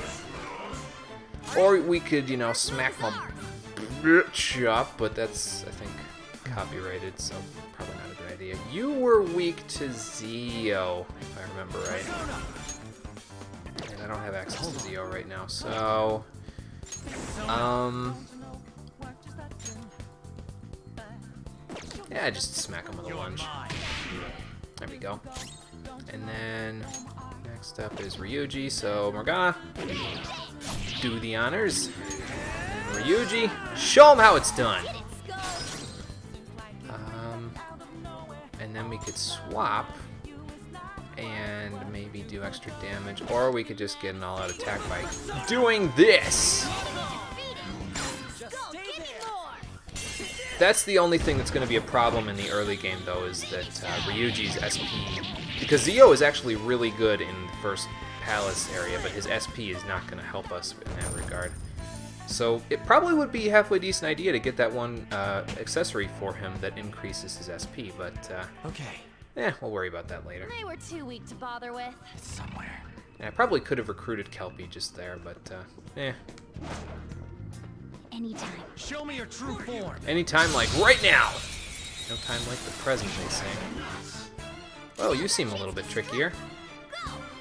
Or we could, you know, smack my bitch up, but that's, I think, copyrighted, so probably not a good idea. You were weak to Zio, if I remember right. And I don't have access to Zio right now, so... Yeah, just smack him with a lunge. There we go. And then next up is Ryuji, so Morgana, do the honors. And Ryuji, show him how it's done. And then we could swap and maybe do extra damage, or we could just get an all-out attack by doing this. That's the only thing that's going to be a problem in the early game, though, is that Ryuji's SP... Because Zio is actually really good in the first palace area, but his SP is not going to help us in that regard. So it probably would be a halfway decent idea to get that one accessory for him that increases his SP, but Okay. We'll worry about that later. They were too weak to bother with. It's somewhere. And I probably could have recruited Kelpie just there, but, Anytime. Show me your true form. anytime like right now! No time like the present, they say. Oh, you seem a little bit trickier.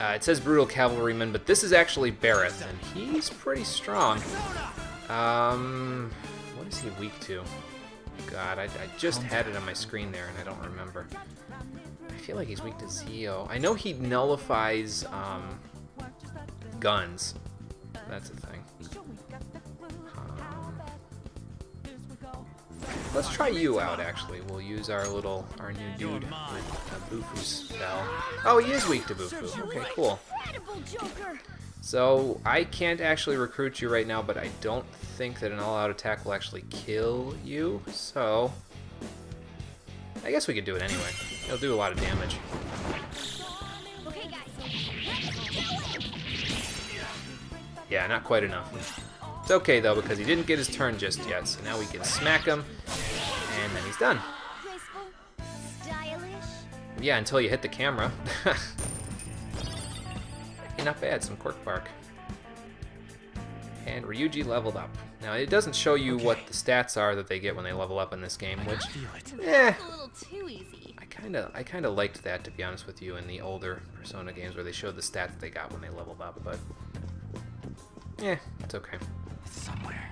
It says Brutal Cavalryman, but this is actually Bareth, and he's pretty strong. What is he weak to? God, I just had it on my screen there, and I don't remember. I feel like he's weak to Zeo. I know he nullifies, guns. That's a thing. Let's try you out, actually. We'll use our new dude with Bufu spell. Oh, he is weak to Bufu. Okay, cool. Incredible, Joker. So, I can't actually recruit you right now, but I don't think that an all-out attack will actually kill you, so... I guess we could do it anyway. It'll do a lot of damage. Okay, guys. Yeah, not quite enough. It's okay, though, because he didn't get his turn just yet, so now we can smack him, and then he's done. Graceful, stylish. Yeah, until you hit the camera. Not bad, some Quirk Bark. And Ryuji leveled up. Now, it doesn't show you what the stats are that they get when they level up in this game, which, A little too easy. I kind of liked that, to be honest with you, in the older Persona games where they showed the stats they got when they leveled up, but it's okay. It's somewhere.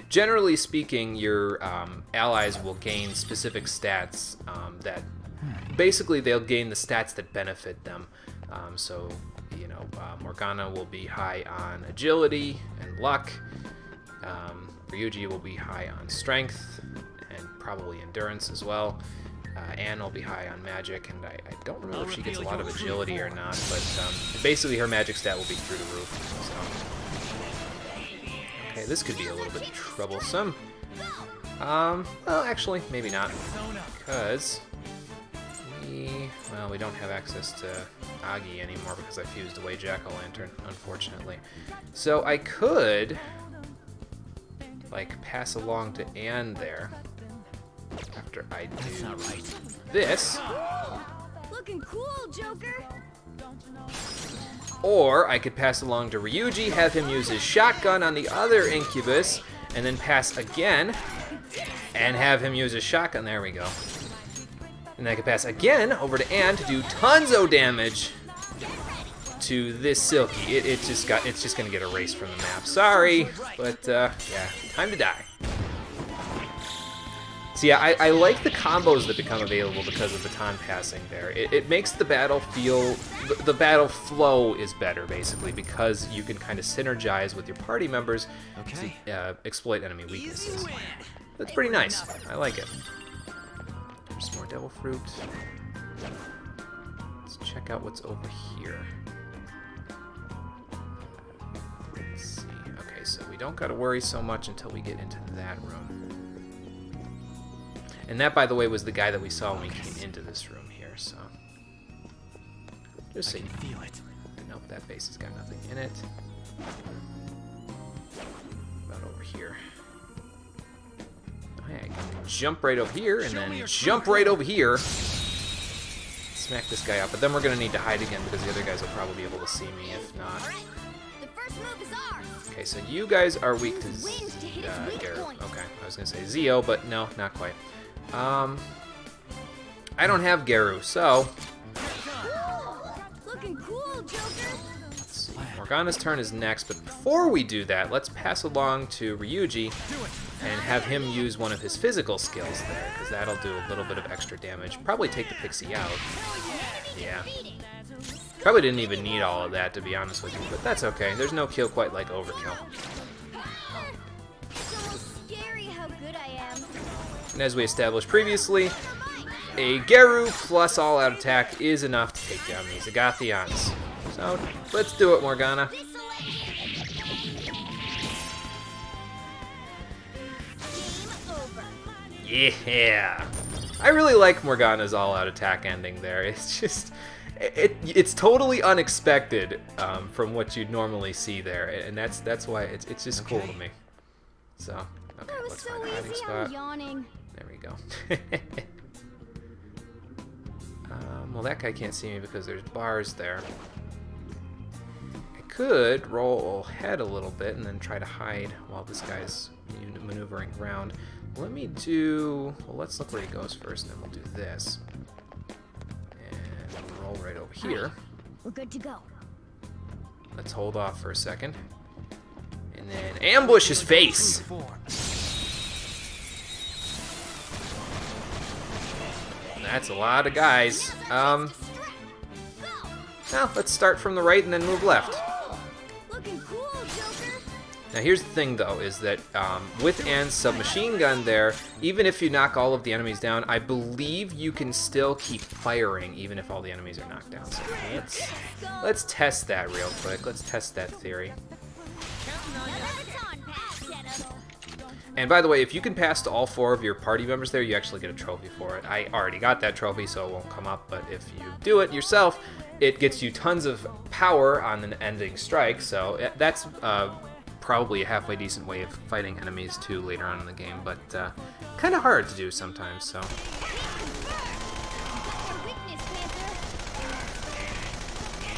Generally speaking, your allies will gain specific stats that basically they'll gain the stats that benefit them. So, you know, Morgana will be high on agility and luck. Ryuji will be high on strength and probably endurance as well. Anne will be high on magic, and I don't remember if she gets a lot of agility or not, but basically her magic stat will be through the roof. So. Okay, this could be a little bit troublesome. Well, actually, maybe not, because we don't have access to Agi anymore because I fused away Jack-o'-lantern, unfortunately. So I could, like, pass along to Anne there after I do this. Looking cool, Joker. Or I could pass along to Ryuji, have him use his shotgun on the other Incubus, and then pass again, and have him use his shotgun. There we go. And then I could pass again over to Anne to do tons of damage to this Silky. It's just gonna get erased from the map. Sorry, but yeah, time to die. So yeah, I like the combos that become available because of baton passing there. It makes the battle feel, the battle flow is better, basically, because you can kind of synergize with your party members to exploit enemy weaknesses. That's pretty nice. I like it. There's some more Devil Fruit. Let's check out what's over here. Let's see. Okay, so we don't gotta worry so much until we get into that room. And that, by the way, was the guy that we saw when we came into this room here, so... Just so you feel it. Nope, that base has got nothing in it. About over here. Oh, yeah, I can jump right over here, and then jump right over here. Smack this guy up, but then we're going to need to hide again because the other guys will probably be able to see me, if not. The first move is ours. Okay, so you guys are weak to Garu. Okay, I was going to say Zeo, but no, not quite. I don't have Garu, so... Looking cool, Joker. Let's see. Morgana's turn is next, but before we do that, let's pass along to Ryuji and have him use one of his physical skills there, because that'll do a little bit of extra damage. Probably take the pixie out. Yeah. Probably didn't even need all of that, to be honest with you, but that's okay. There's no kill quite like overkill. So scary how good I am. And as we established previously, a Garu plus all-out attack is enough to take down these Agathions. So, let's do it, Morgana. Yeah! I really like Morgana's all-out attack ending there. It's just... It's totally unexpected from what you'd normally see there, and that's why it's just cool to me. So, okay, let's find a hiding spot. I'm yawning. There we go. Well, that guy can't see me because there's bars there. I could roll ahead a little bit and then try to hide while this guy's maneuvering around. Let me do... Well, let's look where he goes first, and then we'll do this. And roll right over here. We're good to go. Let's hold off for a second. And then ambush his face! That's a lot of guys. Now let's start from the right and then move left. Looking cool, Joker. Now here's the thing though, is that with Anne's submachine gun there, even if you knock all of the enemies down, I believe you can still keep firing even if all the enemies are knocked down. So let's test that real quick. Let's test that theory. And by the way, if you can pass to all 4 of your party members there, you actually get a trophy for it. I already got that trophy, so it won't come up, but if you do it yourself, it gets you tons of power on an ending strike, so that's probably a halfway decent way of fighting enemies too later on in the game, but kind of hard to do sometimes, so. Let's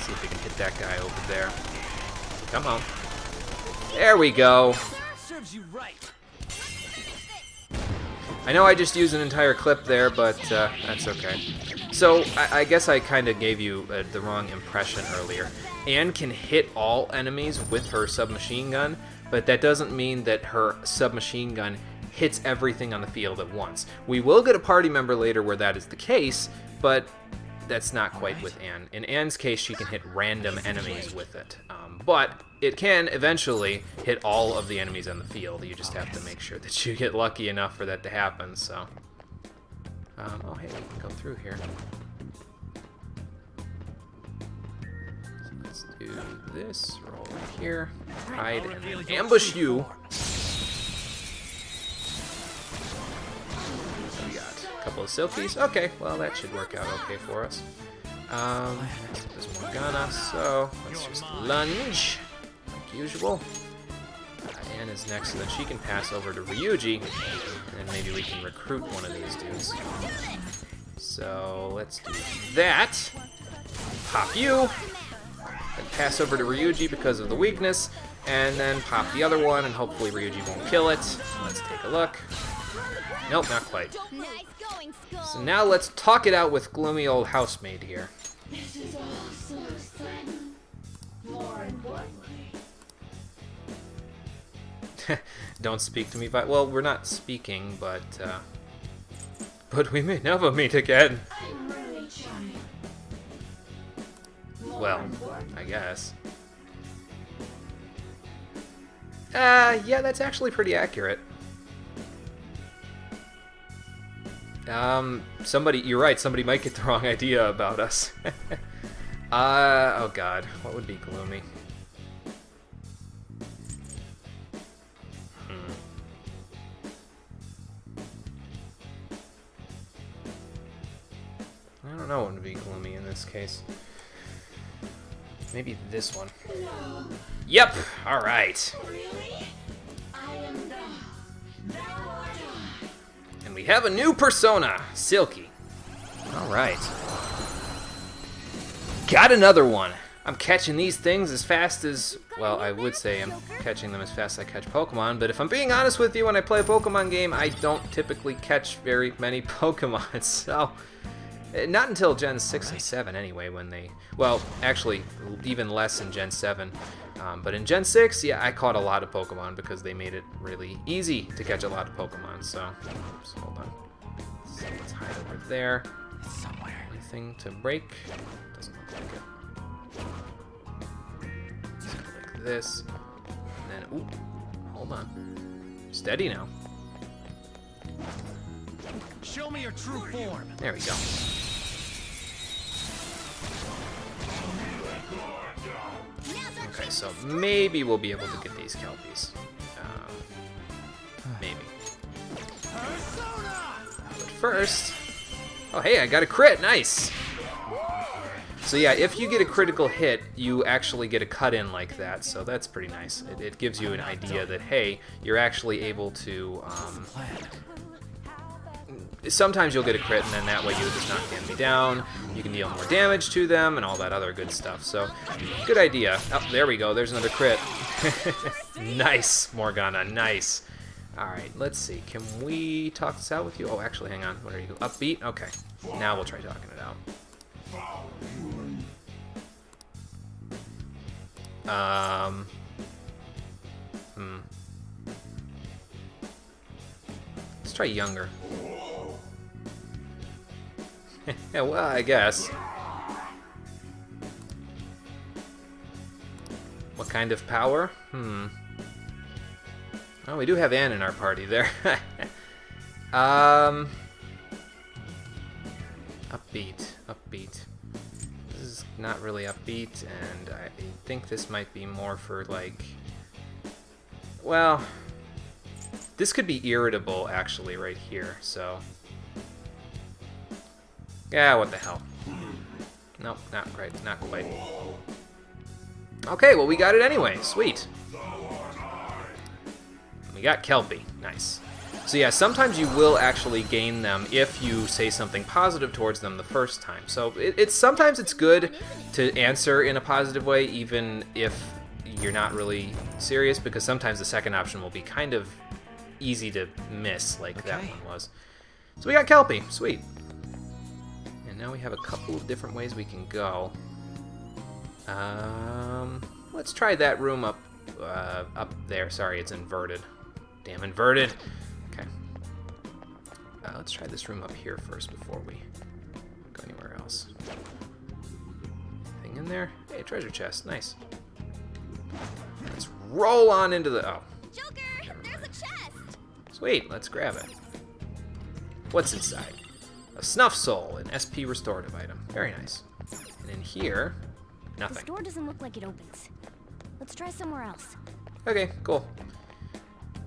see if we can hit that guy over there. Come on. There we go. Serves you right. I know I just used an entire clip there, but that's okay. So, I guess I kind of gave you the wrong impression earlier. Anne can hit all enemies with her submachine gun, but that doesn't mean that her submachine gun hits everything on the field at once. We will get a party member later where that is the case, but that's not quite with Anne. In Anne's case, she can hit random enemies with it. But it can eventually hit all of the enemies on the field. You just have to make sure that you get lucky enough for that to happen, so. Oh, hey, we can go through here. So let's do this, roll right here, hide, and then ambush you. So we got a couple of silkies. Okay, well, that should work out okay for us. Next up is Morgana, so let's just lunge, like usual. Anne is next, so that she can pass over to Ryuji, and then maybe we can recruit one of these dudes. So let's do that. Pop you, then pass over to Ryuji because of the weakness, and then pop the other one, and hopefully Ryuji won't kill it. Let's take a look. Nope, not quite. So now let's talk it out with gloomy old housemaid here. This is all Susan. More importantly, Don't speak to me, but well, we're not speaking, but we may never meet again. I'm really trying. Well, I guess. Yeah, that's actually pretty accurate. You're right, somebody might get the wrong idea about us. Oh god, what would be gloomy? I don't know what would be gloomy in this case. Maybe this one. Yep, alright. Really? I am thou. Thou art I. And we have a new persona, Silky. Alright. Got another one. I'm catching these things as fast as, well, I would say I'm catching them as fast as I catch Pokemon, but if I'm being honest with you, when I play a Pokemon game, I don't typically catch very many Pokemon, so... Not until Gen 6 and 7 anyway, when they... Well, actually, even less in Gen 7. But in Gen 6, yeah, I caught a lot of Pokemon because they made it really easy to catch a lot of Pokemon, so... Oops, hold on. So let's hide over there. Somewhere. Anything to break? Doesn't look like it. Let's go like this. And then, ooh, hold on. Steady now. Show me your true form. There we go. Okay, so maybe we'll be able to get these Kelpies. Maybe. But first... Oh, hey, I got a crit! Nice! So yeah, if you get a critical hit, you actually get a cut-in like that, so that's pretty nice. It gives you an idea that, hey, you're actually able to sometimes you'll get a crit, and then that way you'll just knock the enemy down. You can deal more damage to them and all that other good stuff. So, good idea. Oh, there we go. There's another crit. Nice, Morgana. Nice. All right, let's see. Can we talk this out with you? Oh, actually, hang on. What are you? Upbeat? Okay. Now we'll try talking it out. Let's try younger. Yeah, well, I guess. What kind of power? Oh, we do have Anne in our party there. Upbeat. This is not really upbeat, and I think this might be more for, like... Well, this could be irritable, actually, right here, so... Yeah, what the hell. Nope, not quite, not quite. Okay, well, we got it anyway. Sweet. We got Kelpie. Nice. So yeah, sometimes you will actually gain them if you say something positive towards them the first time. So sometimes it's good to answer in a positive way, even if you're not really serious, because sometimes the second option will be kind of easy to miss, like that one was. So we got Kelpie. Sweet. And now we have a couple of different ways we can go. Let's try that room up there. Sorry, it's inverted. Damn inverted. Okay. Let's try this room up here first before we go anywhere else. Anything in there? Hey, treasure chest. Nice. Let's roll on into the... Oh. Joker, there's a chest. Sweet, let's grab it. What's inside? A snuff soul, an SP restorative item. Very nice. And in here, The nothing. store doesn't look like it opens. Let's try somewhere else. Okay, cool.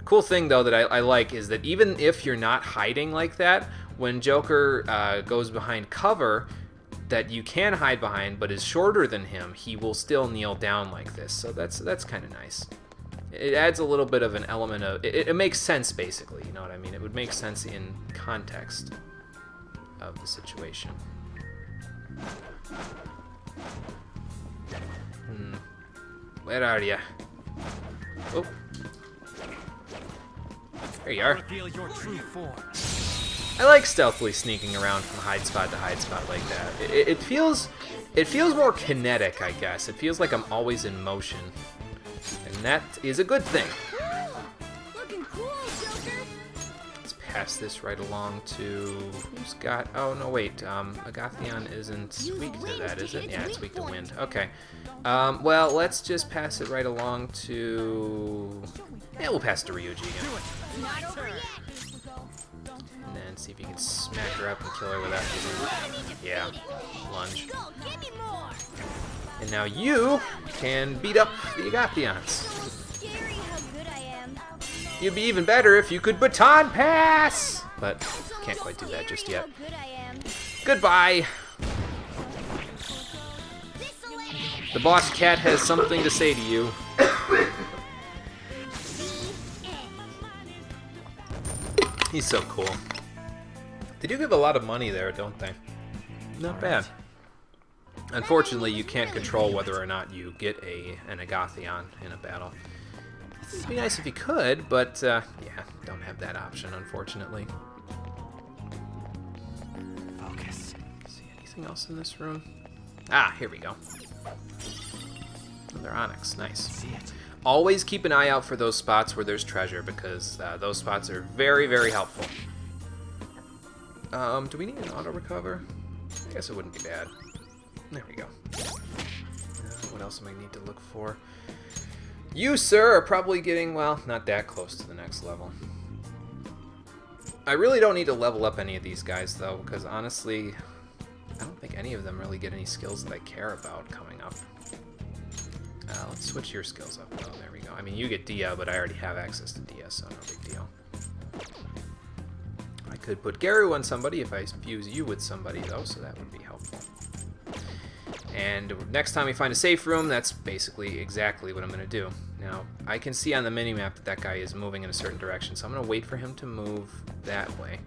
Cool thing, though, that I like is that even if you're not hiding like that, when Joker goes behind cover that you can hide behind but is shorter than him, he will still kneel down like this. So that's kind of nice. It adds a little bit of an element of... It makes sense, basically, you know what I mean? It would make sense in context of the situation. Where are you? Oh. There you are. Reveal your true form. I like stealthily sneaking around from hide spot to hide spot like that. It feels more kinetic, I guess. It feels like I'm always in motion. And that is a good thing. Looking cool, Joker. Let's pass this right along to... Who's got... Oh, no, wait. Agathion isn't weak to that, is it? Yeah, it's weak to wind. Okay. Well, let's just pass it right along to... Yeah, we'll pass it to Ryuji again. Not over yet. And then see if you can smack her up and kill her without using... Yeah, lunge. Go, give me more. And now you can beat up the Agathions. Scary how good I am. You'd be even better if you could baton pass! But can't quite do that just yet. How good I am. Goodbye! The boss cat has something to say to you. He's so cool. They do give a lot of money there, don't they? Not bad. Unfortunately, you can't control whether or not you get an Agathion in a battle. It'd be nice if you could, but yeah, don't have that option, unfortunately. Focus. See anything else in this room? Ah, here we go. Another onyx, nice. See it. Always keep an eye out for those spots where there's treasure, because those spots are very, very helpful. Do we need an auto recover? I guess it wouldn't be bad. There we go. What else am I need to look for? You, sir, are probably getting, well, not that close to the next level. I really don't need to level up any of these guys, though, because honestly, I don't think any of them really get any skills that I care about coming up. Let's switch your skills up. Oh, there we go. I mean, you get Dia, but I already have access to Dia, so no big deal. I could put Garu on somebody if I fuse you with somebody, though, so that would be helpful. And next time we find a safe room, that's basically exactly what I'm going to do. Now, I can see on the minimap that that guy is moving in a certain direction, so I'm going to wait for him to move that way.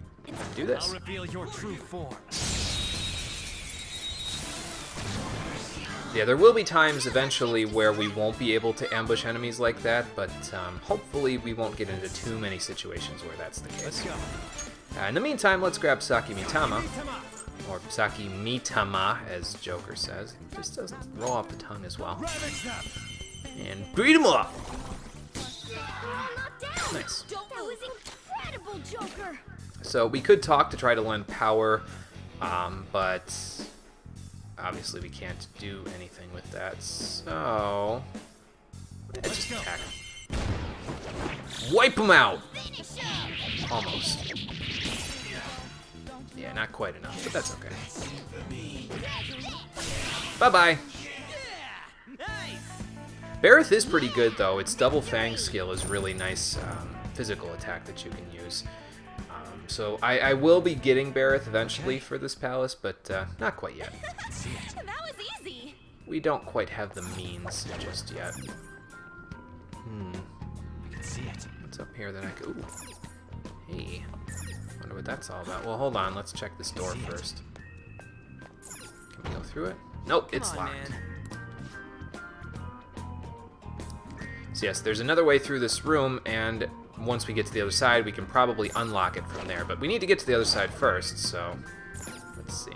Do this. I'll reveal your true form. Yeah, there will be times eventually where we won't be able to ambush enemies like that, but hopefully we won't get into too many situations where that's the case. Let's go. In the meantime, let's grab Saki Mitama, or Saki Mitama, as Joker says. It just doesn't roll off the tongue as well. And beat him up! Nice. That was incredible, Joker! So we could talk to try to lend power, but obviously we can't do anything with that, so let's just attack him. Wipe him out! Almost. Yeah, not quite enough, but that's okay. Bye-bye. Bareth is pretty good, though. Its Double Fang skill is really nice physical attack that you can use. So I will be getting Bareth eventually for this palace, but not quite yet. That was easy. We don't quite have the means just yet. You can see it. What's up here that I could... Ooh. Hey. Wonder what that's all about. Well, hold on. Let's check this door first. Can we go through it? Nope, it's Come on, locked. man. So yes, there's another way through this room, and once we get to the other side, we can probably unlock it from there. But we need to get to the other side first, so let's see.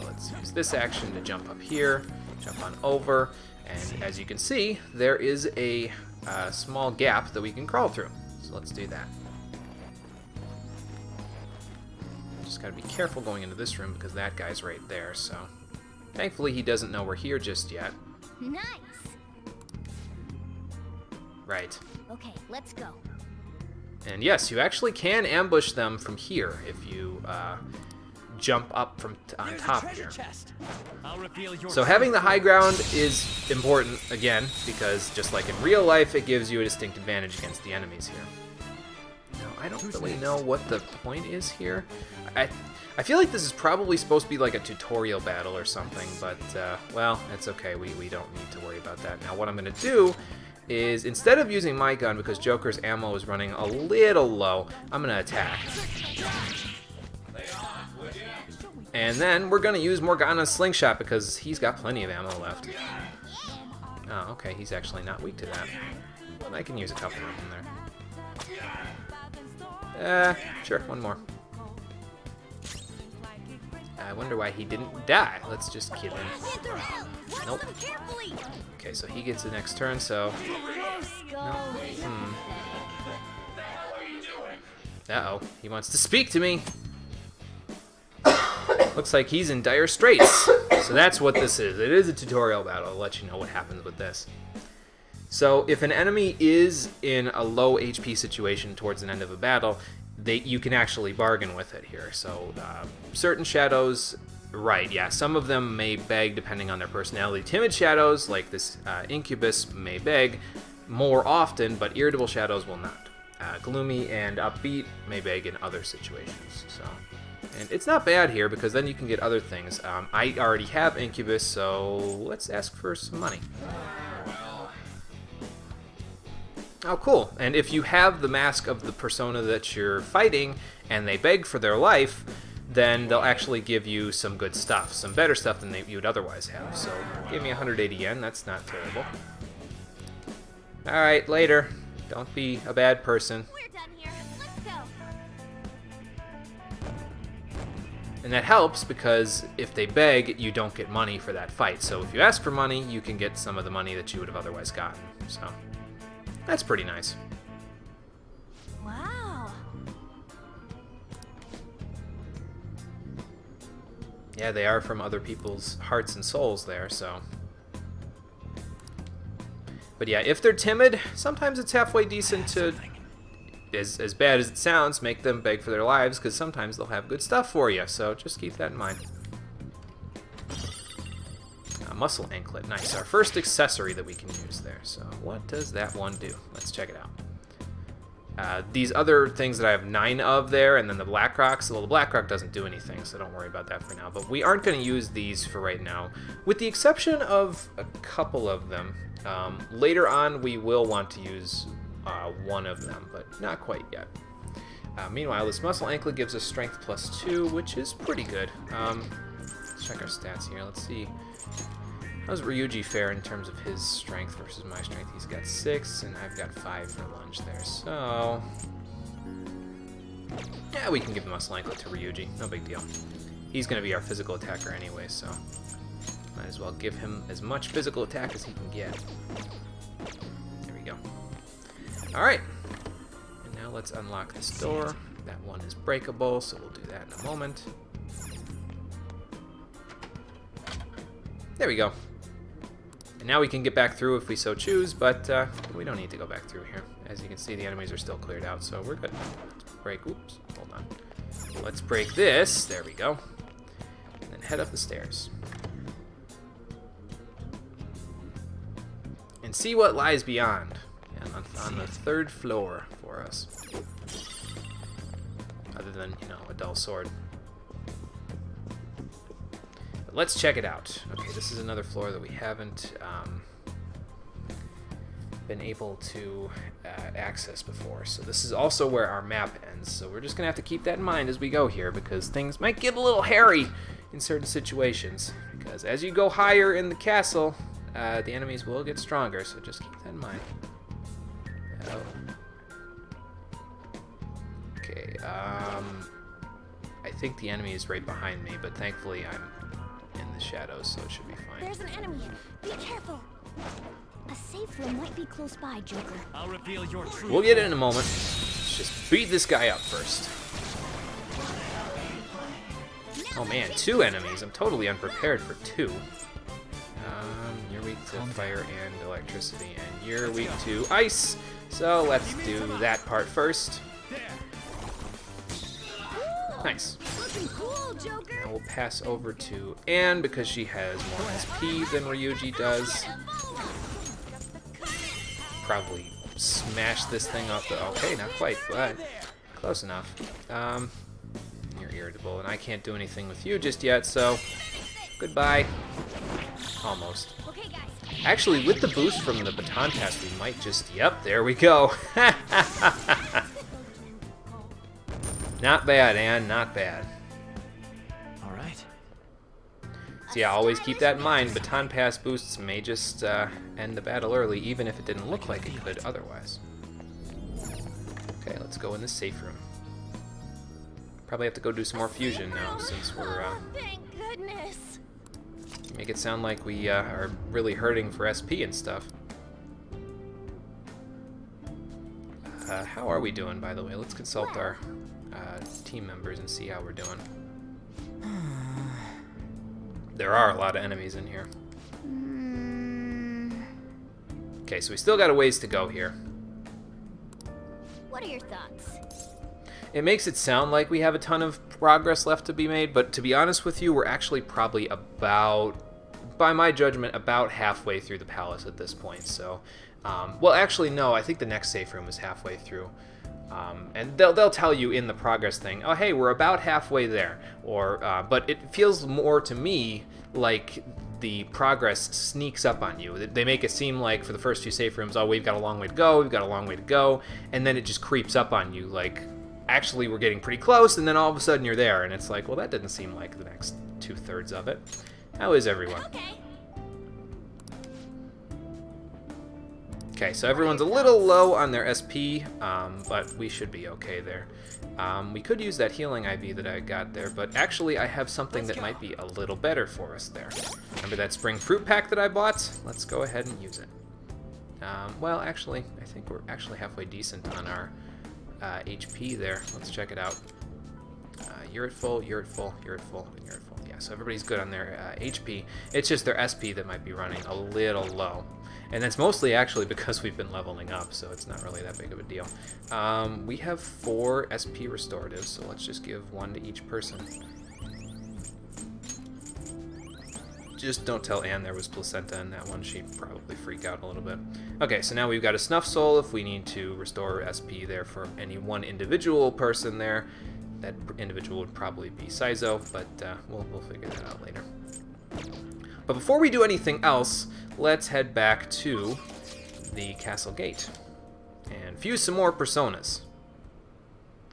Let's use this action to jump up here, jump on over, and as you can see, there is a small gap that we can crawl through. So let's do that. Just gotta be careful going into this room because that guy's right there, so thankfully he doesn't know we're here just yet. Nice! Right. Okay, let's go. And yes, you actually can ambush them from here if you jump up from on There's top a treasure here. chest. I'll reveal your So having the high ground is important, again, because just like in real life, it gives you a distinct advantage against the enemies here. Now, I don't really know what the point is here. I feel like this is probably supposed to be like a tutorial battle or something, but, well, that's okay. We don't need to worry about that. Now, what I'm going to do is, instead of using my gun, because Joker's ammo is running a little low, I'm going to attack. And then we're going to use Morgana's slingshot because he's got plenty of ammo left. Oh, okay, he's actually not weak to that. Well, I can use a couple of them there. Sure, one more. I wonder why he didn't die. Let's just kill him. Nope. Okay, so he gets the next turn, so... Uh-oh, he wants to speak to me. Looks like he's in dire straits. So that's what this is. It is a tutorial battle. I'll let you know what happens with this. So if an enemy is in a low HP situation towards the end of a battle, you can actually bargain with it here. So certain shadows, right, yeah, some of them may beg depending on their personality. Timid shadows, like this Incubus, may beg more often, but irritable shadows will not. Gloomy and upbeat may beg in other situations. So, and it's not bad here because then you can get other things. I already have Incubus, so let's ask for some money. Oh, cool. And if you have the mask of the persona that you're fighting and they beg for their life, then they'll actually give you some good stuff, some better stuff than you would otherwise have. So give me 180 yen. That's not terrible. All right, later. Don't be a bad person. We're done here. Let's go. And that helps because if they beg, you don't get money for that fight. So if you ask for money, you can get some of the money that you would have otherwise gotten. So that's pretty nice. Wow. Yeah, they are from other people's hearts and souls there, so. But yeah, if they're timid, sometimes it's halfway decent to, as bad as it sounds, make them beg for their lives, because sometimes they'll have good stuff for you, so just keep that in mind. Muscle anklet, nice. Our first accessory that we can use there. So what does that one do? Let's check it out. These other things that I have 9 of there, and then the Black Rocks, well, the Black Rock doesn't do anything, so don't worry about that for now. But we aren't going to use these for right now, with the exception of a couple of them. Later on, we will want to use one of them, but not quite yet. Meanwhile, this muscle anklet gives us strength +2, which is pretty good. Let's check our stats here. Let's see. How's Ryuji fare in terms of his strength versus my strength? He's got 6, and I've got 5 for lunge there. So, yeah, we can give the muscle anklet to Ryuji. No big deal. He's going to be our physical attacker anyway, so might as well give him as much physical attack as he can get. There we go. All right. And now let's unlock this door. That one is breakable, so we'll do that in a moment. There we go. And now we can get back through if we so choose, but we don't need to go back through here. As you can see, the enemies are still cleared out, so we're good. Let's break, oops, hold on. Let's break this, there we go. And then head up the stairs. And see what lies beyond. And on the 3rd floor for us. Other than, you know, a dull sword. Let's check it out. Okay, this is another floor that we haven't been able to access before. So this is also where our map ends. So we're just going to have to keep that in mind as we go here, because things might get a little hairy in certain situations. Because as you go higher in the castle, the enemies will get stronger. So just keep that in mind. Oh. Okay, I think the enemy is right behind me, but thankfully I'm in the shadows, so it should be fine. There's an enemy. Be careful. A safe room might be close by, Joker. I'll reveal your truth. We'll get it in a moment. Let's just beat this guy up first. Oh man, 2 enemies. I'm totally unprepared for 2. You're weak to fire and electricity, and you're weak to ice. So let's do that part first. Nice. Looking cool, Joker. And we'll pass over to Anne because she has more SP than Ryuji does. Probably smash this thing off the... Okay, not quite, but close enough. You're irritable, and I can't do anything with you just yet, so goodbye. Almost. Okay, guys. Actually, with the boost from the baton pass, we might just... Yep, there we go. Not bad, Anne, not bad. All right. So yeah, always keep that in mind. Baton pass boosts may just end the battle early, even if it didn't look like it could otherwise. Okay, let's go in the safe room. Probably have to go do some more fusion now, since we're... Thank goodness. Make it sound like we are really hurting for SP and stuff. How are we doing, by the way? Let's consult our team members and see how we're doing. There are a lot of enemies in here. Okay, so we still got a ways to go here. What are your thoughts? It makes it sound like we have a ton of progress left to be made, but to be honest with you, we're actually probably about, by my judgment, about halfway through the palace at this point. So, well, actually, no, I think the next safe room is halfway through. And they'll tell you in the progress thing, oh, hey, we're about halfway there. Or, but it feels more to me like the progress sneaks up on you. They make it seem like for the first few safe rooms, oh, we've got a long way to go, we've got a long way to go, and then it just creeps up on you like, actually, we're getting pretty close, and then all of a sudden you're there, and it's like, well, that didn't seem like the next 2/3 of it. How is everyone? Okay. Okay, so everyone's a little low on their SP, but we should be okay there. We could use that healing IV that I got there, but actually I have something that might be a little better for us there. Remember that spring fruit pack that I bought? Let's go ahead and use it. Well, actually, I think we're actually halfway decent on our HP there. Let's check it out. You're at full, you're at full, you're at full, and you're at full. Yeah, so everybody's good on their HP. It's just their SP that might be running a little low. And that's mostly actually because we've been leveling up, so it's not really that big of a deal. We have 4 SP restoratives, so let's just give 1 to each person. Just don't tell Anne there was placenta in that one. She'd probably freak out a little bit. Okay, so now we've got a snuff soul if we need to restore SP there for any one individual person there. That individual would probably be Saizo, but we'll figure that out later. But before we do anything else, let's head back to the castle gate and fuse some more personas.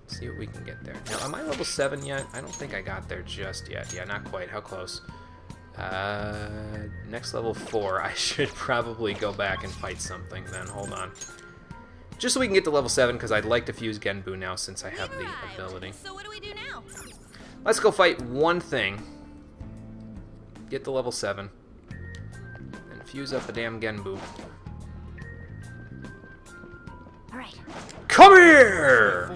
See what we can get there. Now, am I level 7 yet? I don't think I got there just yet. Yeah, not quite. How close? Next level 4. I should probably go back and fight something then. Hold on. Just so we can get to level 7, because I'd like to fuse Genbu now since I have the ability. So what do we do now? Let's go fight one thing. Get to level 7. And fuse up a damn Genbu. Alright. Come here!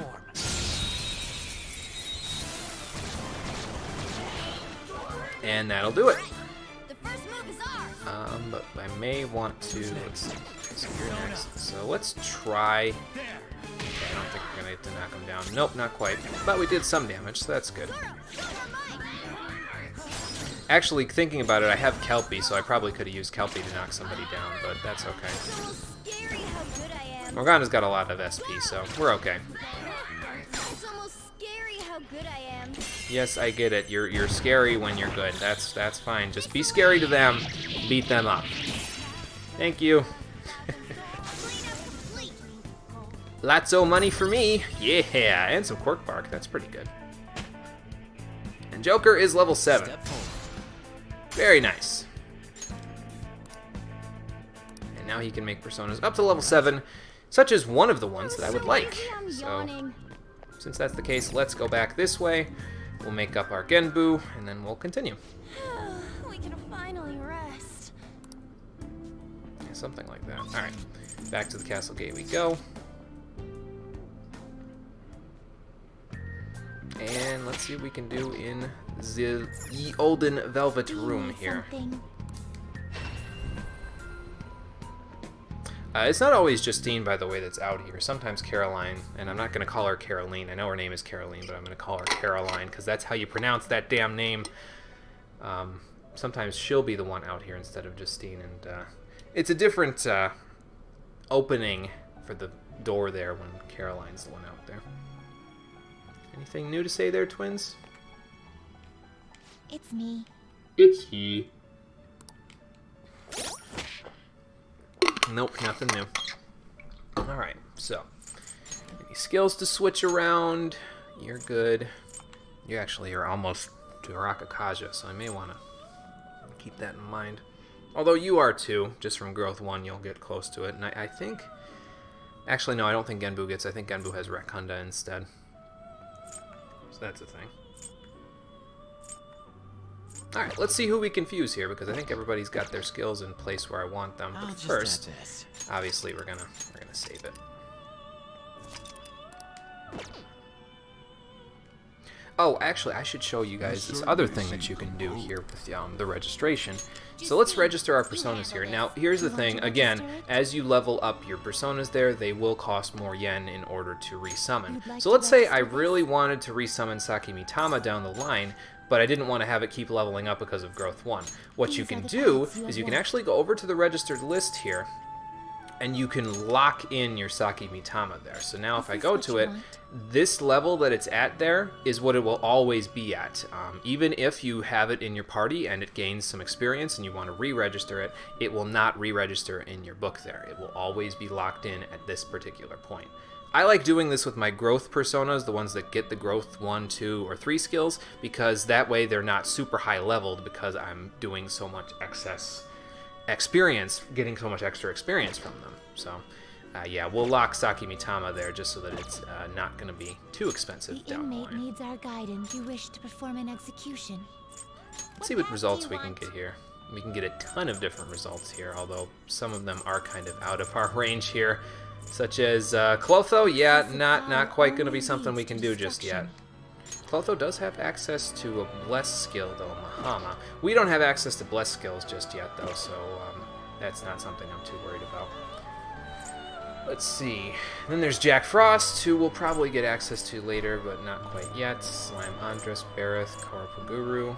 And that'll do it. The first move is ours. But I may want to. Let's see. So you're next. So let's try. Okay, I don't think we're gonna get to knock him down. Nope, not quite. But we did some damage, so that's good. Actually, thinking about it, I have Kelpie, so I probably could have used Kelpie to knock somebody down, but that's okay. It's almost scary how good I am. Morgana's got a lot of SP, so we're okay. It's almost scary how good I am. Yes, I get it. You're scary when you're good. That's fine. Just be scary to them. Beat them up. Thank you. Lots of money for me. Yeah, and some Quirk Bark. That's pretty good. And Joker is level 7. Very nice. And now he can make personas up to level 7, such as one of the ones that I would like. So, since that's the case, let's go back this way. We'll make up our Genbu, and then we'll continue. We can finally rest. Yeah, something like that. Alright, back to the castle gate we go. And let's see what we can do in the Olden Velvet room here. It's not always Justine, by the way, that's out here. Sometimes Caroline, and I'm not going to call her Caroline. I know her name is Caroline, but I'm going to call her Caroline, because that's how you pronounce that damn name. Sometimes she'll be the one out here instead of Justine, and it's a different opening for the door there when Caroline's the one out there. Anything new to say there, twins? It's me. It's he. Nope, nothing new. Alright, so. Any skills to switch around? You're good. You actually are almost to Rakakaja, so I may want to keep that in mind. Although you are too, just from Growth 1, you'll get close to it. And I think... Actually, no, I don't think Genbu gets. I think Genbu has Rakunda instead. So that's a thing. Alright, let's see who we can fuse here, because I think everybody's got their skills in place where I want them. But first, obviously, we're gonna save it. Oh, actually, I should show you guys this other thing that you can do here with the registration. So let's register our personas here. Now, here's the thing. Again, as you level up your personas there, they will cost more yen in order to resummon. So let's say I really wanted to resummon Saki Mitama down the line, but I didn't want to have it keep leveling up because of Growth 1. What you can do is you can actually go over to the registered list here, and you can lock in your Saki Mitama there. So now if I go to it, this level that it's at there is what it will always be at. Even if you have it in your party and it gains some experience and you want to re-register it, it will not re-register in your book there. It will always be locked in at this particular point. I like doing this with my growth personas, the ones that get the growth 1, 2, or 3 skills, because that way they're not super high leveled because I'm doing so much excess experience, getting so much extra experience from them. So, yeah, we'll lock Saki Mitama there just so that it's not going to be too expensive down the inmate line. needs our guidance. You wish to perform an execution. Let's see what results we can get here. We can get a ton of different results here, although some of them are kind of out of our range here, such as Clotho. Yeah, not quite going to be something we can do just yet. Clotho does have access to a Bless skill, though, Mahama. We don't have access to Bless skills just yet, though, so that's not something I'm too worried about. Let's see. Then there's Jack Frost, who we'll probably get access to later, but not quite yet. Slime Andres, Bareth, Korapaguru.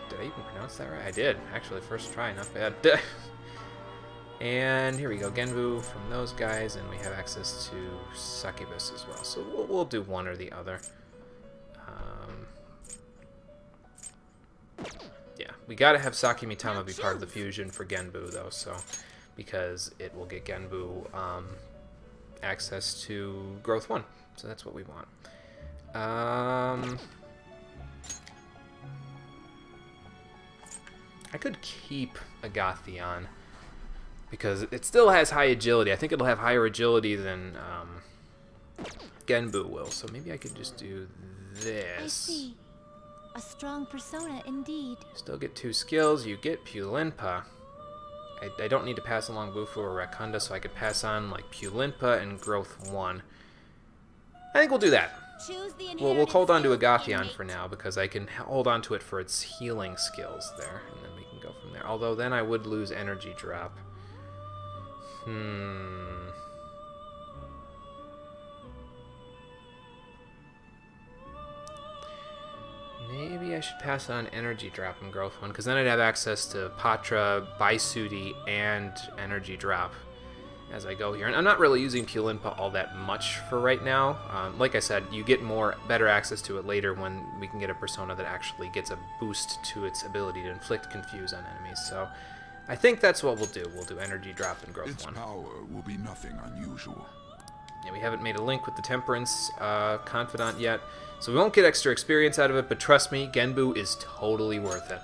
Did I even pronounce that right? I did. Actually, first try, not bad. And here we go, Genbu from those guys, and we have access to Succubus as well. So we'll do one or the other. Yeah, we gotta have Saki Mitama be part of the fusion for Genbu, though, so because it will get Genbu access to Growth 1. So that's what we want. I could keep Agathion because it still has high agility. I think it'll have higher agility than Genbu will. So maybe I could just do this. I see. A strong persona indeed. Still get 2 skills. You get Pulimpa. I don't need to pass along Bufu or Rakunda, so I could pass on like Pulimpa and Growth 1. I think we'll do that. Choose the We'll hold on to skills Agathion innate. for now because I can hold on to it for its healing skills there, and then we can go from there. Although then I would lose energy drop. Maybe I should pass on energy drop and growth 1 because then I'd have access to Patra, Baisudi, and energy drop as I go here. And I'm not really using Pulimpa all that much for right now. Like I said, you get better access to it later when we can get a persona that actually gets a boost to its ability to inflict confuse on enemies. So I think that's what we'll do. We'll do energy drop and growth Its 1. power will be nothing unusual. Yeah, we haven't made a link with the Temperance Confidant yet, so we won't get extra experience out of it, but trust me, Genbu is totally worth it.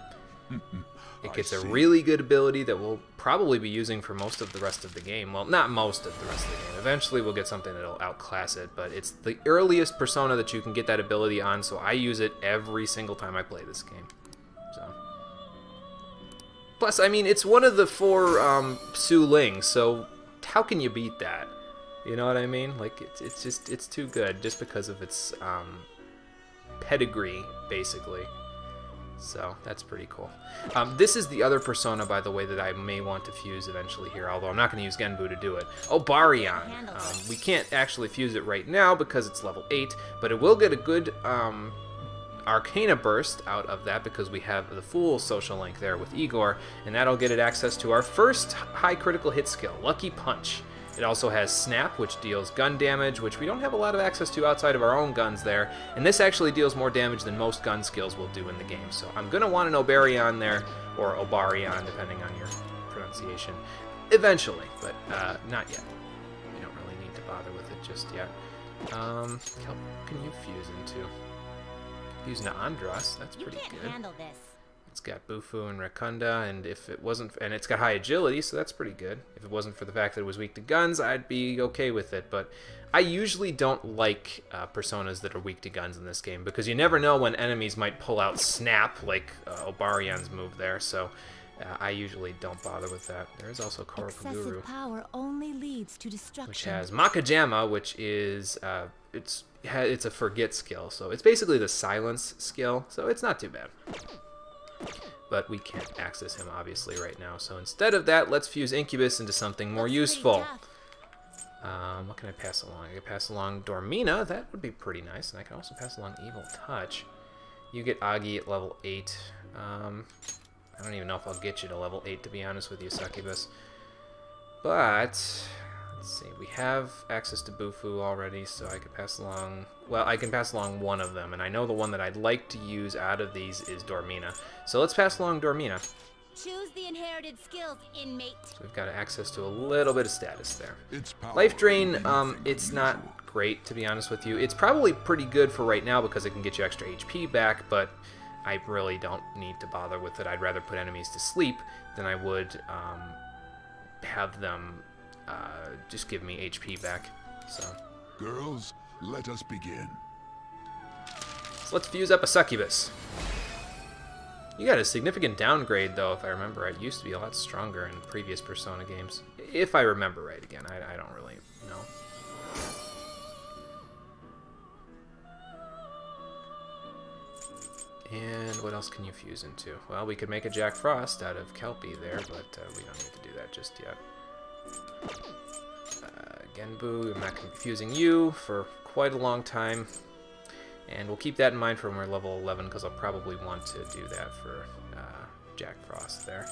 It gets a really good ability that we'll probably be using for most of the rest of the game. Well, not most of the rest of the game. Eventually we'll get something that'll outclass it, but it's the earliest persona that you can get that ability on, so I use it every single time I play this game. So. Plus, I mean, it's one of the 4 Su Ling, so how can you beat that? You know what I mean? Like, it's too good just because of its pedigree, basically. So, that's pretty cool. This is the other persona, by the way, that I may want to fuse eventually here, although I'm not going to use Genbu to do it. Obarion. We can't actually fuse it right now because it's level 8, but it will get a good Arcana Burst out of that because we have the full social link there with Igor, and that'll get it access to our first high critical hit skill, Lucky Punch. It also has Snap, which deals gun damage, which we don't have a lot of access to outside of our own guns there, and this actually deals more damage than most gun skills will do in the game. So I'm going to want an Obarion there, or Obarion, depending on your pronunciation, eventually, but not yet. We don't really need to bother with it just yet. What can you fuse into? Fuse into Andros, that's You pretty can't good. handle this. It's got Bufu and Rakunda, and if it wasn't, and it's got high agility, so that's pretty good. If it wasn't for the fact that it was weak to guns, I'd be okay with it. But I usually don't like personas that are weak to guns in this game because you never know when enemies might pull out Snap, like Obarion's move there. So I usually don't bother with that. There is also Korokuguru, Excessive power only leads to destruction. which has Makajama, which is it's a forget skill, so it's basically the silence skill. So it's not too bad. But we can't access him, obviously, right now. So instead of that, let's fuse Incubus into something more useful. What can I pass along? I can pass along Dormina. That would be pretty nice. And I can also pass along Evil Touch. You get Agi at level 8. I don't even know if I'll get you to level 8, to be honest with you, Succubus. But let's see. We have access to Bufu already, so I could pass along... Well, I can pass along one of them, and I know the one that I'd like to use out of these is Dormina. So let's pass along Dormina. Choose the inherited skills, inmate. So we've got access to a little bit of status there. Its power Life Drain, will be nothing it's unusual. not great, to be honest with you. It's probably pretty good for right now because it can get you extra HP back, but I really don't need to bother with it. I'd rather put enemies to sleep than I would have them just give me HP back. So Girls, let us begin. let's fuse up a Succubus. You got a significant downgrade, though, if I remember right. It used to be a lot stronger in previous Persona games. If I remember right, again, I don't really know. And what else can you fuse into? Well, we could make a Jack Frost out of Kelpie there, but we don't need to do that just yet. Genbu, I'm not going to be fusing you for quite a long time. And we'll keep that in mind for when we're level 11, because I'll probably want to do that for Jack Frost there.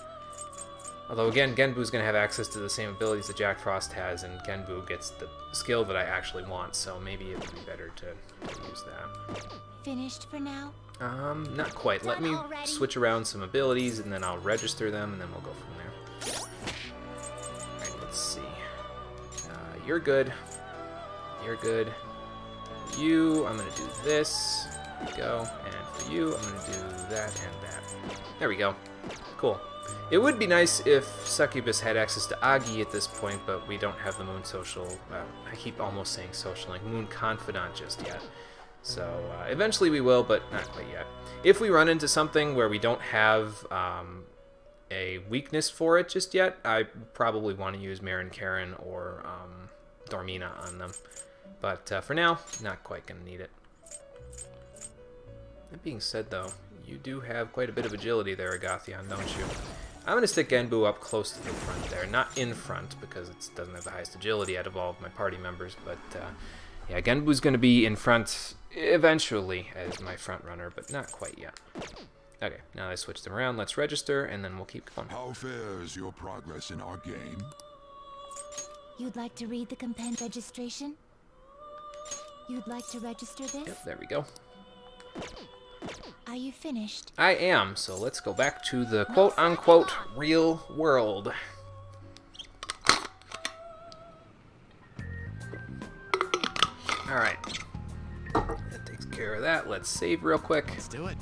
Although, again, Genbu's going to have access to the same abilities that Jack Frost has, and Genbu gets the skill that I actually want, so maybe it would be better to use that. Finished for now? Not quite. Let me switch around some abilities, and then I'll register them, and then we'll go from there. Alright, let's see. You're good. You're good. for you, I'm going to do this. There we go. And for you, I'm going to do that and that. There we go. Cool. It would be nice if Succubus had access to Agi at this point, but we don't have the Moon Social. I keep almost saying social, like Moon Confidant just yet. So eventually we will, but not quite yet. If we run into something where we don't have a weakness for it just yet, I probably want to use Marin Karen or Dormina on them. But for now, not quite going to need it. That being said, though, you do have quite a bit of agility there, Agathion, don't you? I'm going to stick Genbu up close to the front there. Not in front, because it doesn't have the highest agility out of all of my party members, but yeah, Genbu's going to be in front eventually as my front runner, but not quite yet. Okay, now that I switched them around, let's register, and then we'll keep going. How fares your progress in our game? You'd like to read the compend registration? You'd like to register this? Yep, there we go. Are you finished? I am, so let's go back to the quote-unquote real world. Alright. That takes care of that. Let's save real quick. Let's do it.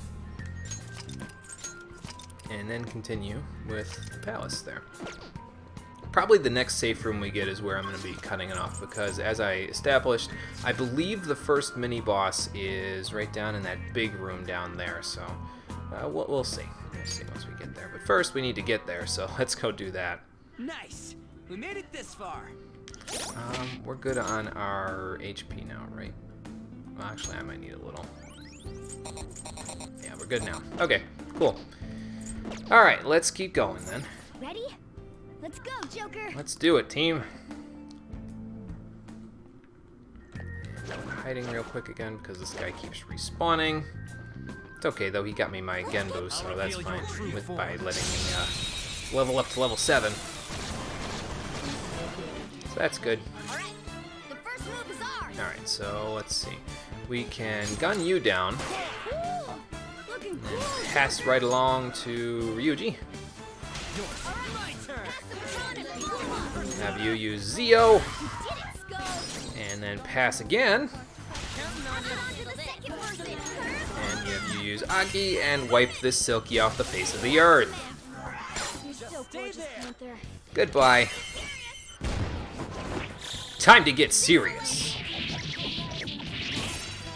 And then continue with the palace there. Probably the next safe room we get is where I'm going to be cutting it off, because as I established, I believe the first mini-boss is right down in that big room down there, so we'll see. We'll see once we get there. But first, we need to get there, so let's go do that. Nice. We made it this far. We're good on our HP now, right? Well, actually, I might need a little. Yeah, we're good now. Okay, cool. Alright, let's keep going then. Ready? Let's go, Joker. Let's do it, team. And we're hiding real quick again because this guy keeps respawning. It's okay though, he got me my Genbu, so that's fine. By letting me level up to level 7. So that's good. Alright, the first move is ours. Alright, so let's see. We can gun you down Cool. Looking and cool. pass right along to Ryuji. Have you use Zio, and then pass again, and you have you use Agi and wipe this Silky off the face of the earth. Goodbye. Time to get serious.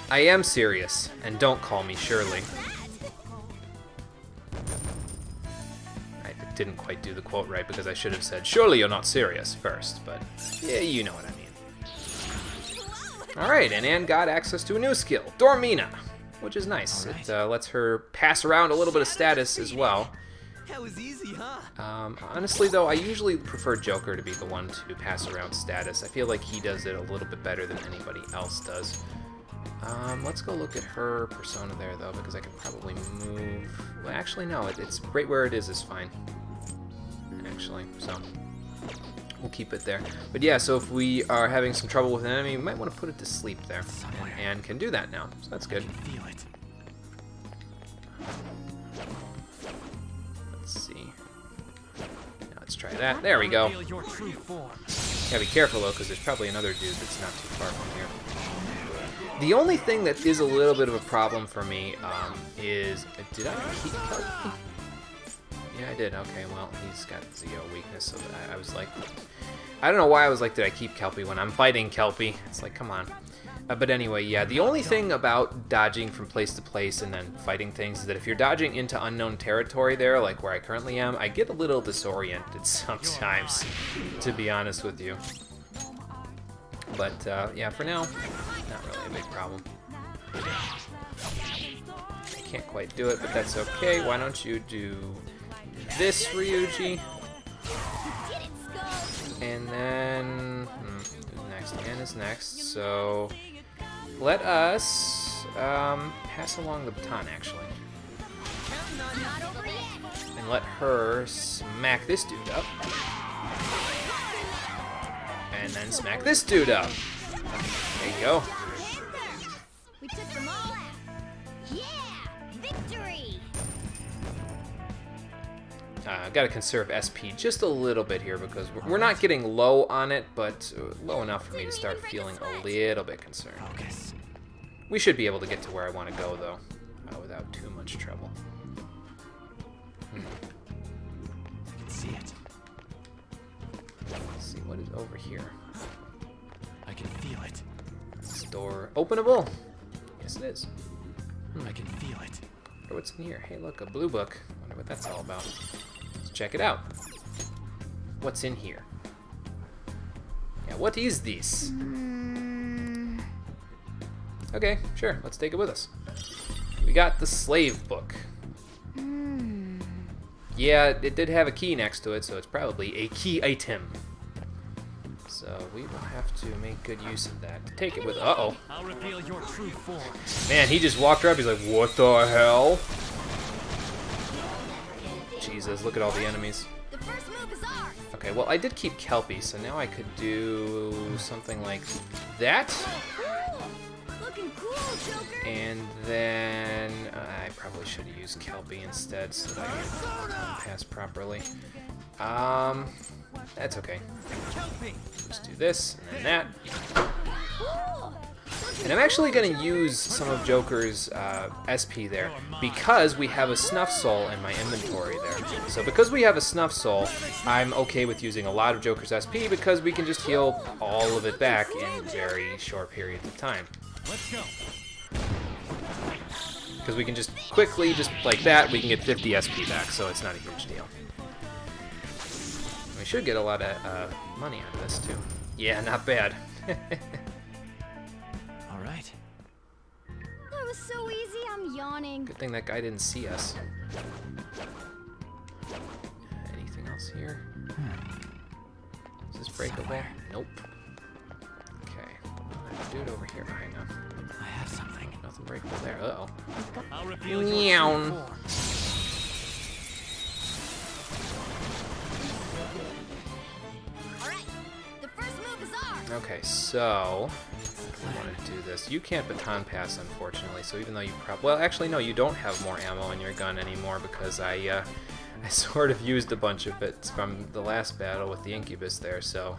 I am serious, and don't call me Shirley. Didn't quite do the quote right because I should have said, surely you're not serious first, but yeah, you know what I mean. Alright, and Anne got access to a new skill, Dormina, which is nice. It lets her pass around a little bit of status as well. That was easy, huh? Honestly though, I usually prefer Joker to be the one to pass around status. I feel like he does it a little bit better than anybody else does. Let's go look at her persona there though, because I can probably move. Well, actually no, it's right where it is fine. Actually, so we'll keep it there. But yeah, so if we are having some trouble with an enemy, we might want to put it to sleep there. And Anne can do that now, so that's good. Feel it. Let's see. Now let's try that. There we go. Reveal your true form. Gotta be careful though, because there's probably another dude that's not too far from here. The only thing that is a little bit of a problem for me is, did I keep Kelpie? Yeah, I did. Okay, well, he's got Zio weakness, so I was like, I don't know why I was like, did I keep Kelpie when I'm fighting Kelpie? It's like, come on. But anyway, yeah, the only thing about dodging from place to place and then fighting things is that if you're dodging into unknown territory there, like where I currently am, I get a little disoriented sometimes, to be honest with you. But yeah, for now, not really a big problem. I can't quite do it, but that's okay. Why don't you do this, Ryuji? And then who's next? Anne is next. So let us pass along the baton, actually, and let her smack this dude up. And then smack this dude up. There you go. We took them all out. Yeah! Victory! Gotta conserve SP just a little bit here because we're not getting low on it, but low enough for me to start feeling a little bit concerned. Focus. We should be able to get to where I want to go, though, without too much trouble. I can see it. Let's see what is over here. I can feel it. This door openable. Yes, it is. I can feel it. Wonder what's in here? Hey, look, a blue book. Wonder what that's all about. Let's check it out. What's in here? Yeah, what is this? Okay, sure. Let's take it with us. We got the slave book. Yeah, it did have a key next to it, so it's probably a key item. So we will have to make good use of that. Take it with. Uh-oh. I'll reveal your true form. Man, he just walked her up. He's like, what the hell? Jesus, look at all the enemies. The first move is ours. Okay, well, I did keep Kelpie, so now I could do something like that. Cool. Looking cool, Joker. And then I probably should have used Kelpie instead so that I could pass properly. That's okay. Just do this and then that. And I'm actually going to use some of Joker's SP there because we have a Snuff Soul in my inventory there. So because we have a Snuff Soul, I'm okay with using a lot of Joker's SP because we can just heal all of it back in very short periods of time. Let's go. Because we can just quickly, just like that, we can get 50 SP back, so it's not a huge deal. We should get a lot of money out of this too. Yeah, not bad. All right. That was so easy, I'm yawning. Good thing that guy didn't see us. Anything else here? Is this breakable? Nope. Okay. Dude over here. Hang on. I have something. Nothing breakable there. Uh-oh. I'll reveal your Meow. true form. Okay, so I want to do this. You can't baton pass, unfortunately. So even though you well, actually no, you don't have more ammo in your gun anymore because I sort of used a bunch of it from the last battle with the Incubus there. So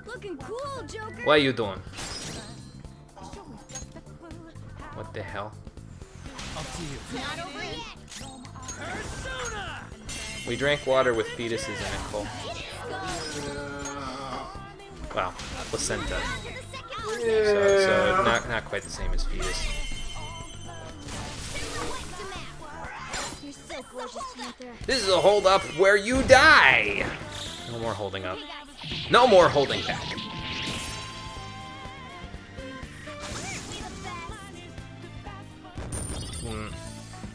Looking cool, Joker. what are you doing? What the hell? Up to you. Not over yet. We drank water with fetuses in it, Cole. Well, placenta. So not quite the same as fetus. You're so gorgeous, Panther. This is a hold up where you die. No more holding up. No more holding back.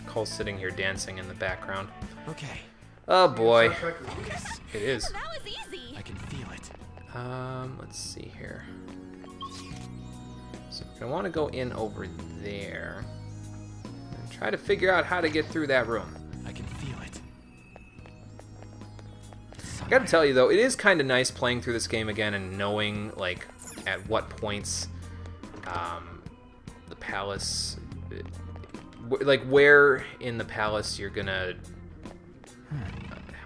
Cole's sitting here dancing in the background. Okay. Oh boy. It is. That was easy. I can feel it. Let's see here. So I want to go in over there and try to figure out how to get through that room. I can feel it. I gotta tell you though, it is kind of nice playing through this game again and knowing like at what points the palace, like where in the palace you're gonna.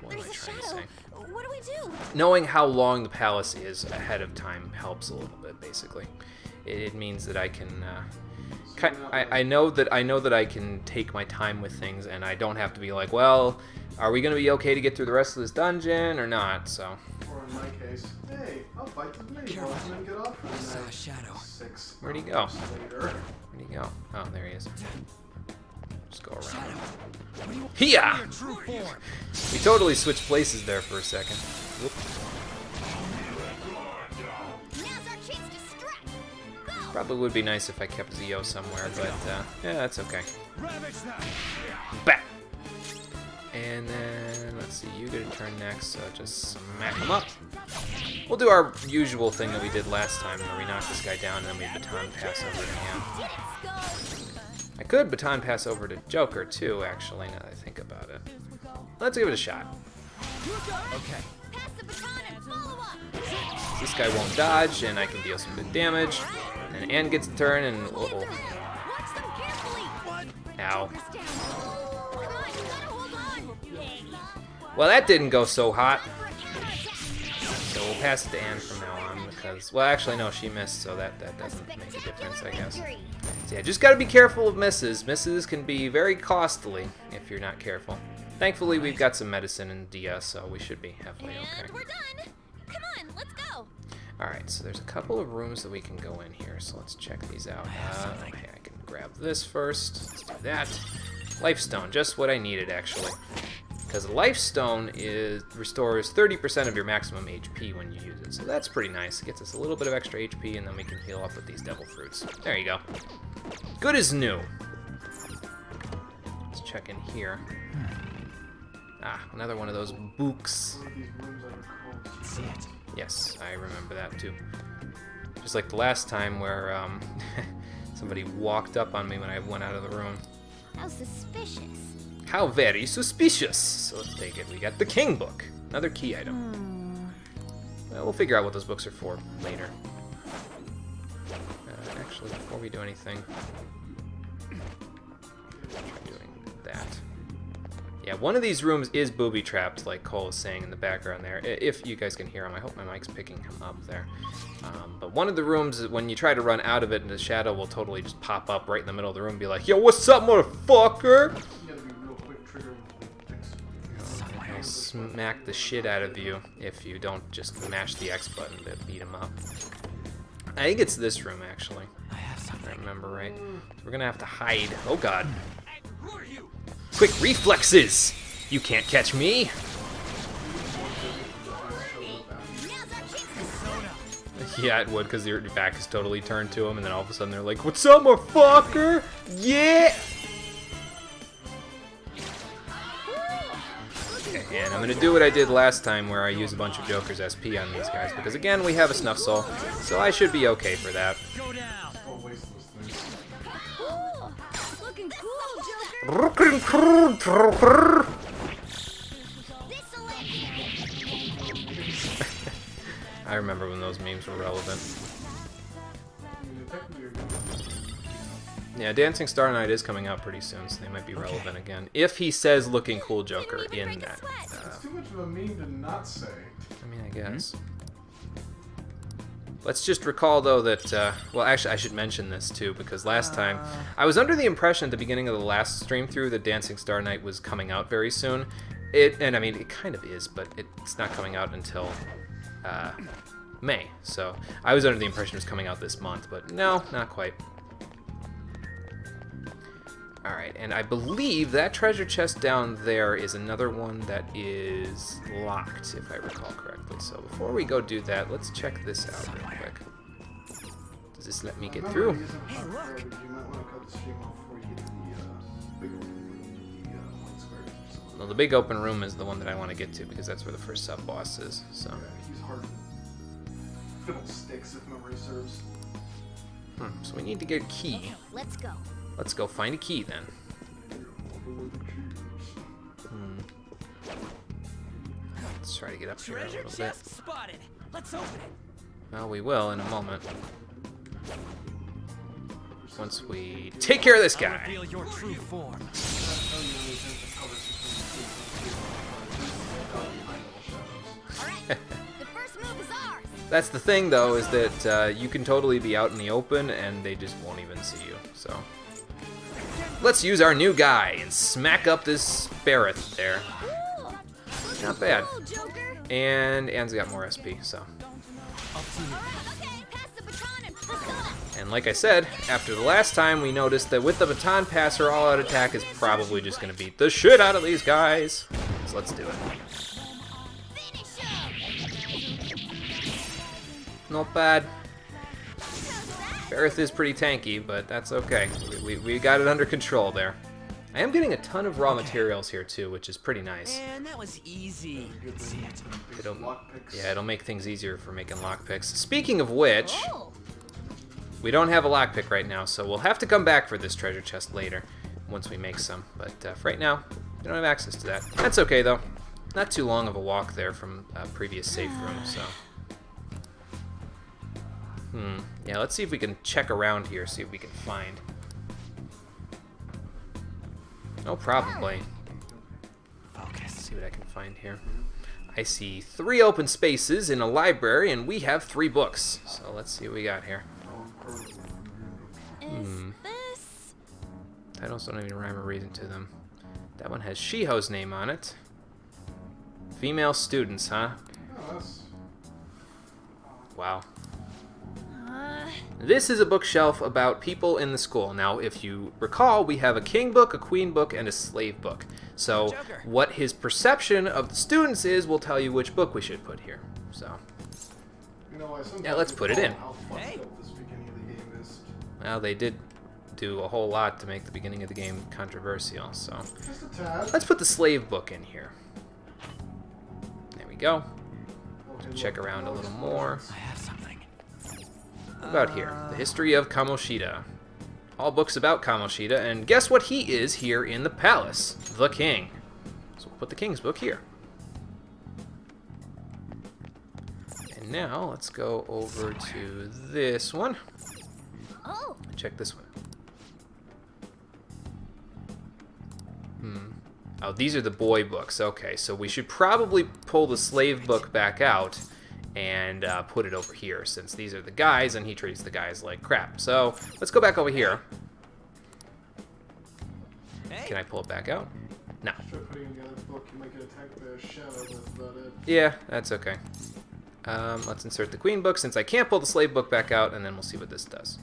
What am I There's a trying to shadow. say? What do we do? Knowing how long the palace is ahead of time helps a little bit. Basically, it means that I can. I know that I can take my time with things, and I don't have to be like, well, are we gonna be okay to get through the rest of this dungeon or not? So. Or in my case, hey, I'll fight the mini boss and then get off for I saw the a night. shadow. 6 Where'd he go? hours later. Where'd he go? Oh, there he is. Just go around. Shadow. What do you want? Hiya! Your true form. We totally switched places there for a second. Whoop. Now's our chance to strike. Go. Probably would be nice if I kept Zeo somewhere, but yeah, that's okay. Bat! And then, let's see, you get a turn next, so just smack him up. We'll do our usual thing that we did last time, where we knock this guy down and then we baton pass over to him. I could baton pass over to Joker, too, actually, now that I think about it. Let's give it a shot. Okay. Pass the baton and follow up. This guy won't dodge, and I can deal some good damage. And then Ann gets a turn, and Watch them carefully. ow. Come on, you gotta hold on. Well, that didn't go so hot. So we'll pass it to Anne from now on because, well, actually, no, she missed, so that doesn't make a difference, I guess. So yeah, just gotta be careful of misses. Misses can be very costly if you're not careful. Thankfully, we've got some medicine in DS, so we should be halfway okay. And we're done. Come on, let's go. Alright, so there's a couple of rooms that we can go in here, so let's check these out. Okay, I can grab this first. Let's do that. Lifestone, just what I needed, actually. Because Lifestone restores 30% of your maximum HP when you use it, so that's pretty nice. It gets us a little bit of extra HP, and then we can heal up with these devil fruits. There you go. Good as new. Let's check in here. Ah, another one of those books. See it. Yes, I remember that too. Just like the last time where somebody walked up on me when I went out of the room. How suspicious. How very suspicious. So let's take it. We got the King Book. Another key item. Well, we'll figure out what those books are for later. Actually, before we do anything, try doing that. Yeah, one of these rooms is booby-trapped, like Cole was saying in the background there. If you guys can hear him, I hope my mic's picking him up there. But one of the rooms, when you try to run out of it, the shadow will totally just pop up right in the middle of the room and be like, "Yo, what's up, motherfucker?" You gotta be real quick trigger with the X. He'll smack the shit out of you if you don't just mash the X button to beat him up. I think it's this room, actually. If I remember right. So we're gonna have to hide. Oh, God. Who are you? Quick reflexes! You can't catch me! Yeah, it would, because your back is totally turned to them, and then all of a sudden they're like, "What's up, motherfucker? Yeah!" Okay, and I'm gonna do what I did last time, where I use a bunch of Joker's SP on these guys, because again, we have a Snuff Soul, so I should be okay for that. Go down. Don't waste those things. Looking cool, Joker. Looking cool, Joker! This'll let I remember when those memes were relevant. I mean, technically you're good. Yeah, Dancing Star Knight is coming out pretty soon, so they might be relevant again. If he says "looking cool, Joker" in that. It's too much of a meme to not say. I mean, I guess. Let's just recall, though, that, well, actually, I should mention this, too, because last time, I was under the impression at the beginning of the last stream through that Dancing Star Knight was coming out very soon. And I mean, it kind of is, but it's not coming out until May. So I was under the impression it was coming out this month, but no, not quite. Alright, and I believe that treasure chest down there is another one that is locked, if I recall correctly. So before we go do that, let's check this out real quick. Does this let me get through? Hey, look! You might want to cut the stream off before you get to the big one, the white square. Well, the big open room is the one that I want to get to, because that's where the first sub-boss is, so. Yeah, he's hard to fiddlesticks if memory serves. So we need to get a key. Let's go. Let's go find a key, then. Let's try to get up here a Treasure little bit. chest spotted. Let's open it. Well, we will in a moment. Once we take care of this I'll guy. reveal your true form. Alright, the first move is ours. That's the thing, though, is that you can totally be out in the open and they just won't even see you, so. Let's use our new guy and smack up this Barrett there. Cool. Not bad. Cool, Joker. And Anne's got more SP, so. Alright, okay, pass the baton and persona. And like I said, after the last time, we noticed that with the baton passer, all-out attack is probably just going to beat the shit out of these guys. So let's do it. Finish him. Not bad. Barrett is pretty tanky, but that's okay. We got it under control there. I am getting a ton of raw materials here too, which is pretty nice. And that was easy. See it. It'll make things easier for making lockpicks. Speaking of which, Oh. we don't have a lockpick right now, so we'll have to come back for this treasure chest later, once we make some. But for right now, we don't have access to that. That's okay though. Not too long of a walk there from a previous safe room, so. Yeah, let's see if we can check around here, see if we can find. Oh, probably. Focus. Let's see what I can find here. I see 3 open spaces in a library, and we have 3 books. So let's see what we got here. Is this? Titles don't have any rhyme or reason to them. That one has Shiho's name on it. Female students, huh? Oh, that's... Wow. This is a bookshelf about people in the school. Now, if you recall, we have a king book, a queen book, and a slave book. So, Joker. what his perception of the students is will tell you which book we should put here. So, You know, Yeah, let's put it in. How fucked Hey. up this beginning of the game is. well, they did do a whole lot to make the beginning of the game controversial. So, Just a tad. let's put the slave book in here. There we go. Okay, Check look. around a little more. I have something. What about here? The history of Kamoshida. All books about Kamoshida, and guess what he is here in the palace? The king. So we'll put the king's book here. And now let's go over to this one. Oh, Check this one. Oh, these are the boy books. Okay, so we should probably pull the slave book back out and put it over here, since these are the guys and he treats the guys like crap. So let's go back over here. Hey. Can I pull it back out? No. Try putting in the other book, you might get attacked by a shadow, that's about it. Yeah, that's okay. Let's insert the queen book, since I can't pull the slave book back out, and then we'll see what this does.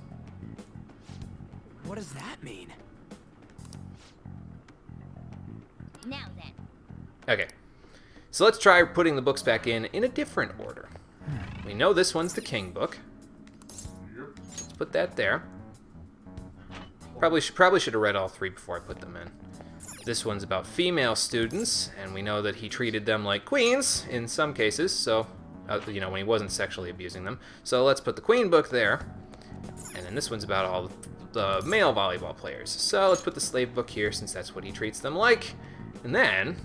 What does that mean? now then. Okay, so let's try putting the books back in a different order. We know this one's the king book. Let's put that there. Probably should have read all 3 before I put them in. This one's about female students, and we know that he treated them like queens in some cases, so, you know, when he wasn't sexually abusing them. So let's put the queen book there. And then this one's about all the male volleyball players. So let's put the slave book here, since that's what he treats them like. And then...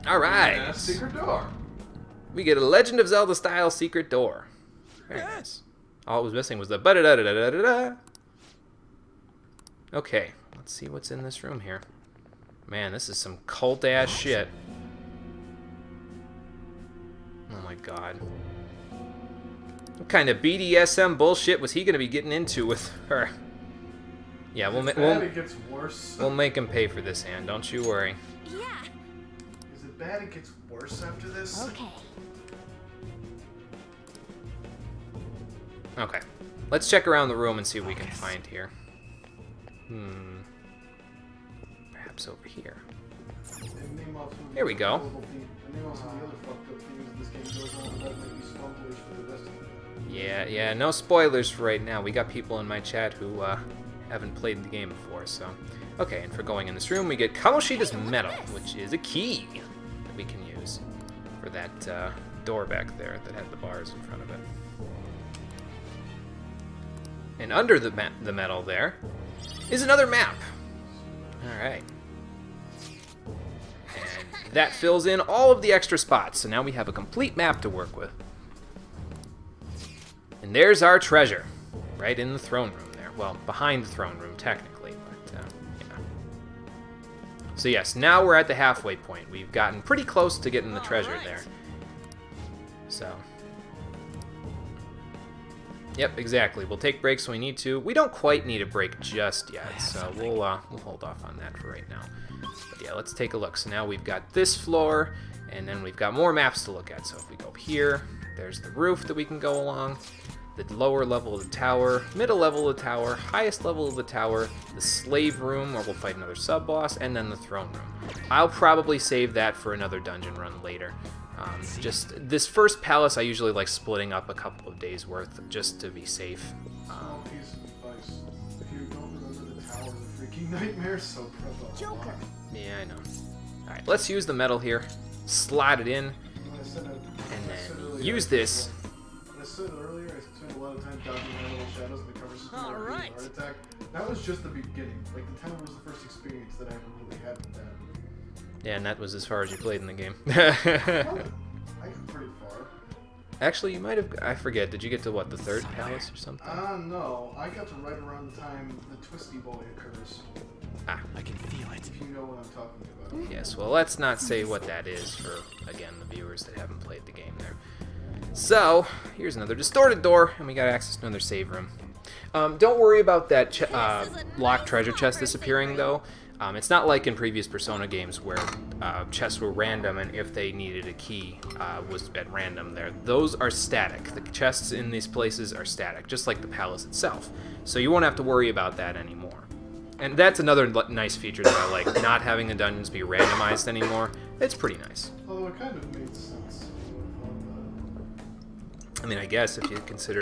Alright! Secret door. We get a Legend of Zelda style secret door. Very nice. All it was missing was the ba-da-da-da-da-da-da. Okay, let's see what's in this room here. Man, this is some cult ass shit. Oh my god. What kind of BDSM bullshit was he gonna be getting into with her? Yeah, It gets worse. we'll make him pay for this, Anne. Don't you worry. Yeah. Is it bad it gets worse after this? Okay. Okay. Let's check around the room and see what we can find here. Perhaps over here. And name off some of the Here we go. horrible thing- and name off some of the other fucked up things this game goes on that might be spoilers for the rest of it. Yeah, no spoilers for right now. We got people in my chat who haven't played the game before, so. Okay, and for going in this room, we get Kamoshida's medal, which is a key that we can use for that door back there that had the bars in front of it. And under the medal there is another map. Alright. And that fills in all of the extra spots, so now we have a complete map to work with. And there's our treasure, right in the throne room there. Well, behind the throne room, technically, but, yeah. So yes, now we're at the halfway point. We've gotten pretty close to getting the treasure there. So. Yep, exactly. We'll take breaks when we need to. We don't quite need a break just yet, so we'll hold off on that for right now. But yeah, let's take a look. So now we've got this floor, and then we've got more maps to look at. So if we go here, there's the roof that we can go along, the lower level of the tower, middle level of the tower, highest level of the tower, the slave room where we'll fight another sub-boss, and then the throne room. I'll probably save that for another dungeon run later. Just this first palace, I usually like splitting up a couple of days worth just to be safe. Small piece of advice. If you don't remember the tower, the freaking nightmare, so prep up. Joker. Yeah, I know. Alright, let's use the metal here, slide it in, When I said and then earlier, use this. When I said earlier, I spent a lot of time dodging my little shadows in the cover system. All or right. Heart attack. That was just the beginning. Like the tower was the first experience that I ever really had with that. Yeah, and that was as far as you played in the game. I got pretty far. Actually, you might have, I forget, did you get to what, the third palace or something? No, I got to right around the time the Twisty Boy occurs. I can feel it. If you know what I'm talking about. Yes, well, let's not say what that is for, again, the viewers that haven't played the game there. So, here's another distorted door, and we got access to another save room. Don't worry about that locked treasure chest disappearing, though. It's not like in previous Persona games where chests were random, and if they needed a key, was at random there. Those are static. The chests in these places are static, just like the palace itself. So you won't have to worry about that anymore. And that's another nice feature that I like, not having the dungeons be randomized anymore. It's pretty nice. Although it kind of made sense. I mean, I guess if you consider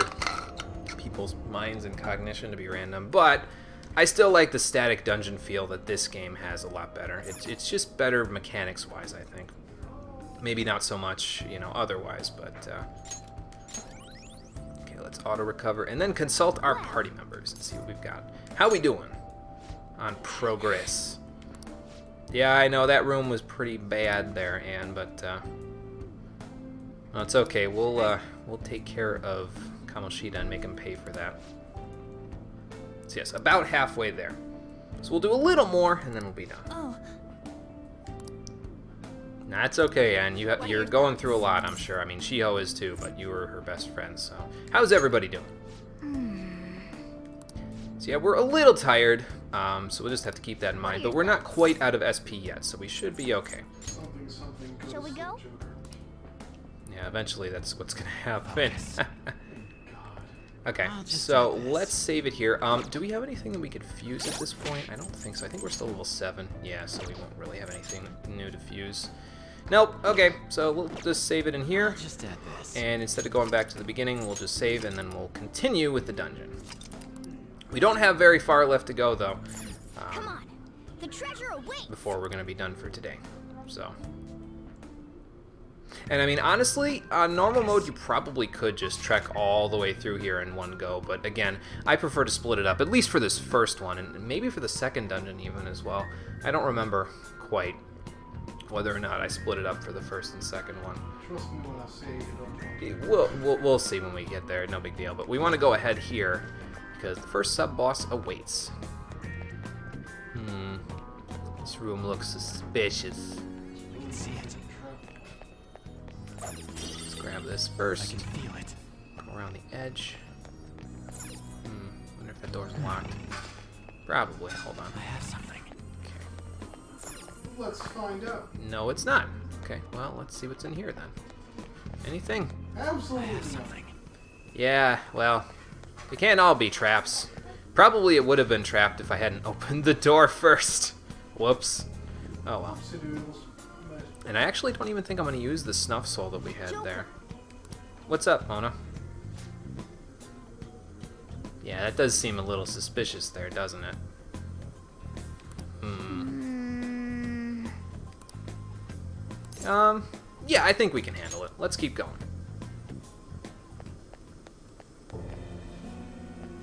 people's minds and cognition to be random, but I still like the static dungeon feel that this game has a lot better. It's just better mechanics-wise, I think. Maybe not so much, you know, otherwise, but... Okay, let's auto-recover, and then consult our party members and see what we've got. How we doing on progress? Yeah, I know that room was pretty bad there, Anne, but... well, it's okay. We'll take care of Kamoshida and make him pay for that. So yes, about halfway there. So we'll do a little more, and then we'll be done. Oh. Nah, it's okay, Anne. You're going through a lot, I'm sure. I mean, Shiho is too, but you were her best friend, so... How's everybody doing? So yeah, we're a little tired, so we'll just have to keep that in mind. But we're not quite out of SP yet, so we should be okay. Shall we go? Yeah, eventually that's what's gonna happen. Okay, so let's save it here. Do we have anything that we could fuse at this point? I don't think so. I think we're still level 7. Yeah, so we won't really have anything new to fuse. Nope. Okay, so we'll just save it in here. Just add this. And instead of going back to the beginning, we'll just save, and then we'll continue with the dungeon. We don't have very far left to go, though. Come on, the treasure awaits. Before we're gonna be done for today. So. And I mean, honestly, on normal mode, you probably could just trek all the way through here in one go. But again, I prefer to split it up, at least for this first one, and maybe for the second dungeon even as well. I don't remember quite whether or not I split it up for the first and second one. Trust me when I say you don't. We'll see when we get there, no big deal. But we want to go ahead here, because the first sub-boss awaits. This room looks suspicious. I can see it. Let's grab this first. I can feel it. Go around the edge. Wonder if that door's locked. Probably. Hold on. I have something. Let's find out. No, it's not. Okay, well, let's see what's in here then. Anything? Absolutely. I have something. Yeah, well, they can't all be traps. Probably it would have been trapped if I hadn't opened the door first. Whoops. Oh well. And I actually don't even think I'm going to use the snuff soul that we had there. What's up, Mona? Yeah, that does seem a little suspicious there, doesn't it? Yeah, I think we can handle it. Let's keep going.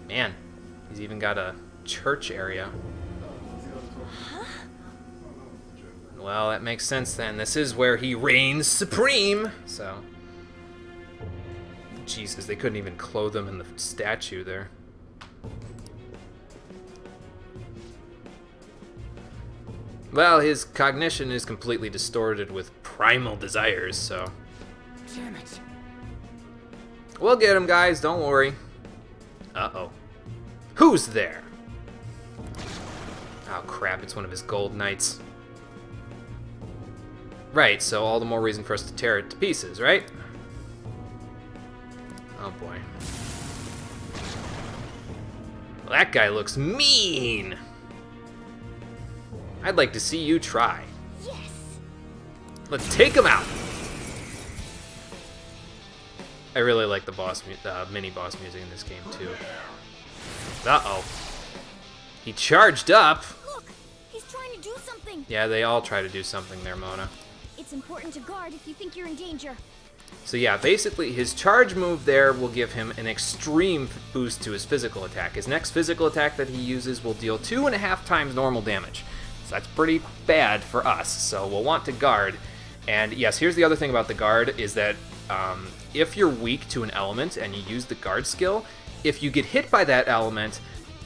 Man, he's even got a church area. Well, that makes sense then. This is where he reigns supreme. So, Jesus, they couldn't even clothe him in the statue there. Well, his cognition is completely distorted with primal desires, so... Damn it. We'll get him, guys. Don't worry. Uh-oh. Who's there? Oh, crap. It's one of his gold knights. Right, so all the more reason for us to tear it to pieces, right? Oh, boy. Well, that guy looks mean! I'd like to see you try. Yes. Let's take him out! I really like the mini-boss music in this game, too. Uh-oh. He charged up! Look, he's trying to do something. Yeah, they all try to do something there, Mona. It's important to guard if you think you're in danger. So yeah, basically his charge move there will give him an extreme boost to his physical attack. His next physical attack that he uses will deal 2.5 times normal damage. So that's pretty bad for us, so we'll want to guard. And yes, here's the other thing about the guard, is that if you're weak to an element and you use the guard skill, if you get hit by that element,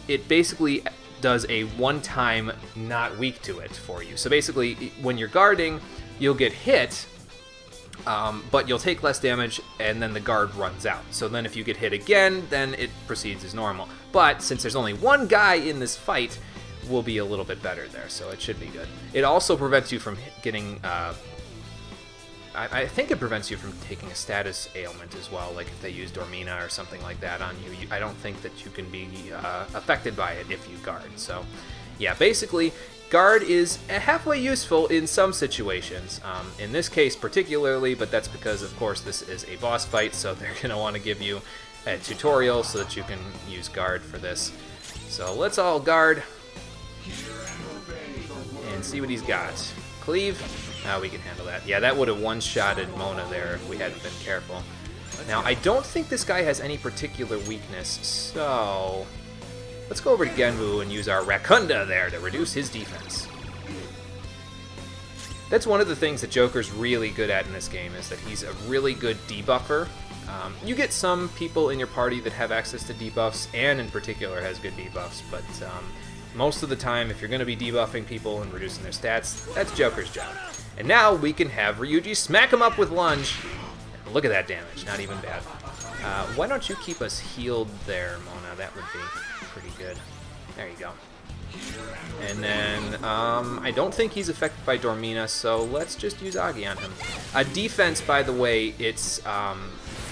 it basically does a one-time not weak to it for you. So basically, when you're guarding, you'll get hit, but you'll take less damage, and then the guard runs out. So then if you get hit again, then it proceeds as normal. But since there's only one guy in this fight, we'll be a little bit better there, so it should be good. It also prevents you from getting... I think it prevents you from taking a status ailment as well, like if they use Dormina or something like that on you. I don't think that you can be affected by it if you guard. So, yeah, basically, guard is halfway useful in some situations. In this case particularly, but that's because, of course, this is a boss fight, so they're going to want to give you a tutorial so that you can use guard for this. So let's all guard and see what he's got. Cleave. We can handle that. Yeah, that would have one-shotted Mona there if we hadn't been careful. Now, I don't think this guy has any particular weakness, so... let's go over to Genwu and use our Rakunda there to reduce his defense. That's one of the things that Joker's really good at in this game, is that he's a really good debuffer. You get some people in your party that have access to debuffs, and in particular has good debuffs, but most of the time, if you're going to be debuffing people and reducing their stats, that's Joker's job. And now we can have Ryuji smack him up with lunge. Look at that damage, not even bad. Why don't you keep us healed there, Mona? That would be pretty good. There you go. And then, I don't think he's affected by Dormina, so let's just use Agi on him. Defense, by the way, it's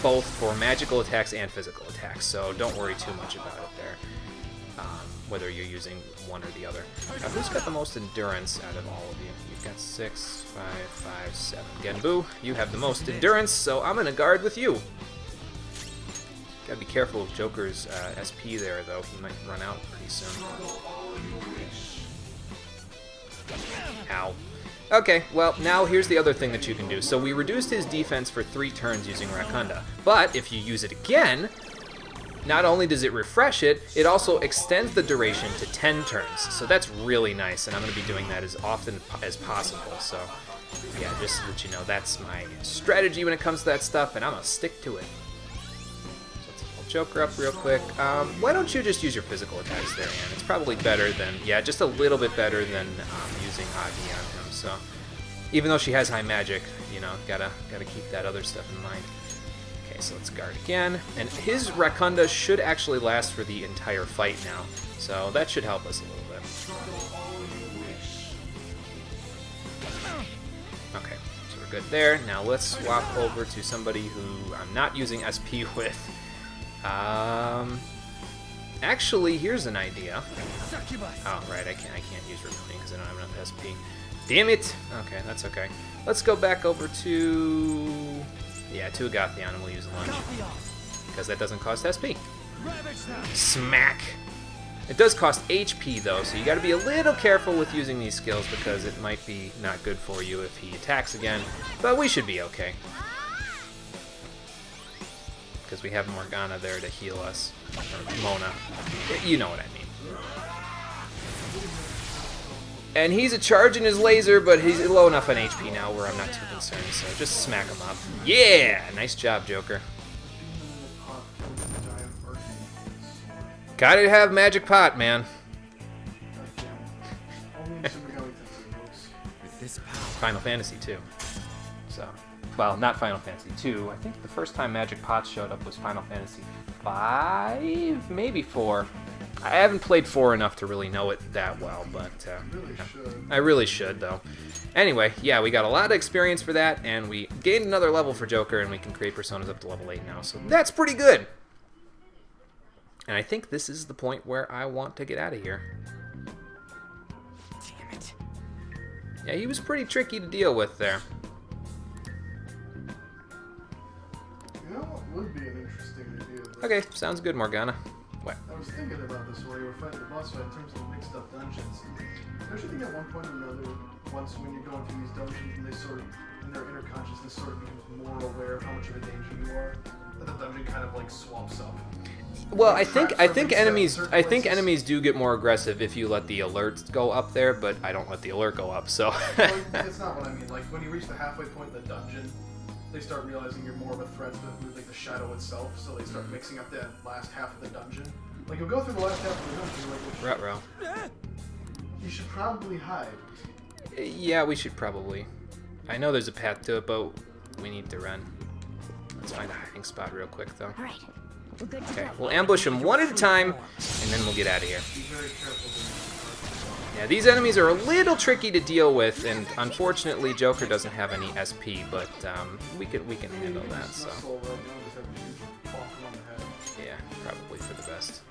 both for magical attacks and physical attacks, so don't worry too much about it there. Whether you're using one or the other. Who's got the most endurance out of all of you? You've got 6, 5, 5, 7. Genbu, you have the most endurance, so I'm gonna guard with you. Gotta be careful of Joker's SP there, though. He might run out pretty soon. Ow. Okay, well, now here's the other thing that you can do. So we reduced his defense for 3 turns using Rakunda, but if you use it again, not only does it refresh it, it also extends the duration to 10 turns. So that's really nice, and I'm going to be doing that as often as possible. So, yeah, just so that you know, that's my strategy when it comes to that stuff, and I'm going to stick to it. So let's pull Joker up real quick. Why don't you just use your physical attacks there, Ann? It's probably better than, yeah, just a little bit better than using Agi on him. So, even though she has high magic, you know, gotta keep that other stuff in mind. Okay, so let's guard again. And his Rakunda should actually last for the entire fight now. So that should help us a little bit. Okay, so we're good there. Now let's swap over to somebody who I'm not using SP with. Actually, here's an idea. Oh, right, I can't use Ravine because I don't have enough SP. Damn it! Okay, that's okay. Let's go back over to... yeah, to Agathion, and we'll use lunge. Because that doesn't cost SP. Smack! It does cost HP, though, so you gotta be a little careful with using these skills because it might be not good for you if he attacks again. But we should be okay. Because we have Morgana there to heal us. Or Mona. You know what I mean. And he's charging his laser, but he's low enough on HP now where I'm not too concerned, so just smack him up. Yeah! Nice job, Joker. Gotta have Magic Pot, man. Final Fantasy 2. So, well, not Final Fantasy 2. I think the first time Magic Pot showed up was Final Fantasy 5, maybe 4. I haven't played 4 enough to really know it that well, but I really should, though. Anyway, yeah, we got a lot of experience for that, and we gained another level for Joker, and we can create personas up to level 8 now, so that's pretty good! And I think this is the point where I want to get out of here. Damn it. Yeah, he was pretty tricky to deal with there. You know what would be an interesting idea? Okay, sounds good, Morgana. What? I was thinking about this while you were fighting the boss fight in terms of mixed up dungeons. Don't you think at one point or another, once when you're going through these dungeons and they sort of, in their inner consciousness sort of becomes more aware of how much of a danger you are, that the dungeon kind of like swaps up? Well, I think enemies do get more aggressive if you let the alert go up there, but I don't let the alert go up, so. Well, that's not what I mean. Like when you reach the halfway point in the dungeon, they start realizing you're more of a threat to like the shadow itself, so they start mixing up that last half of the dungeon. Like, you'll go through the last half of the dungeon, like, Ruh-roh. you should probably hide. Yeah, we should probably. I know there's a path to it, but we need to run. Let's find a hiding spot real quick, though. All right, we're good to Okay, go. we'll ambush them one at a time, and then we'll get out of here. Be very careful doing Yeah, these enemies are a little tricky to deal with, and unfortunately, Joker doesn't have any SP, but we can handle that. So yeah, probably for the best.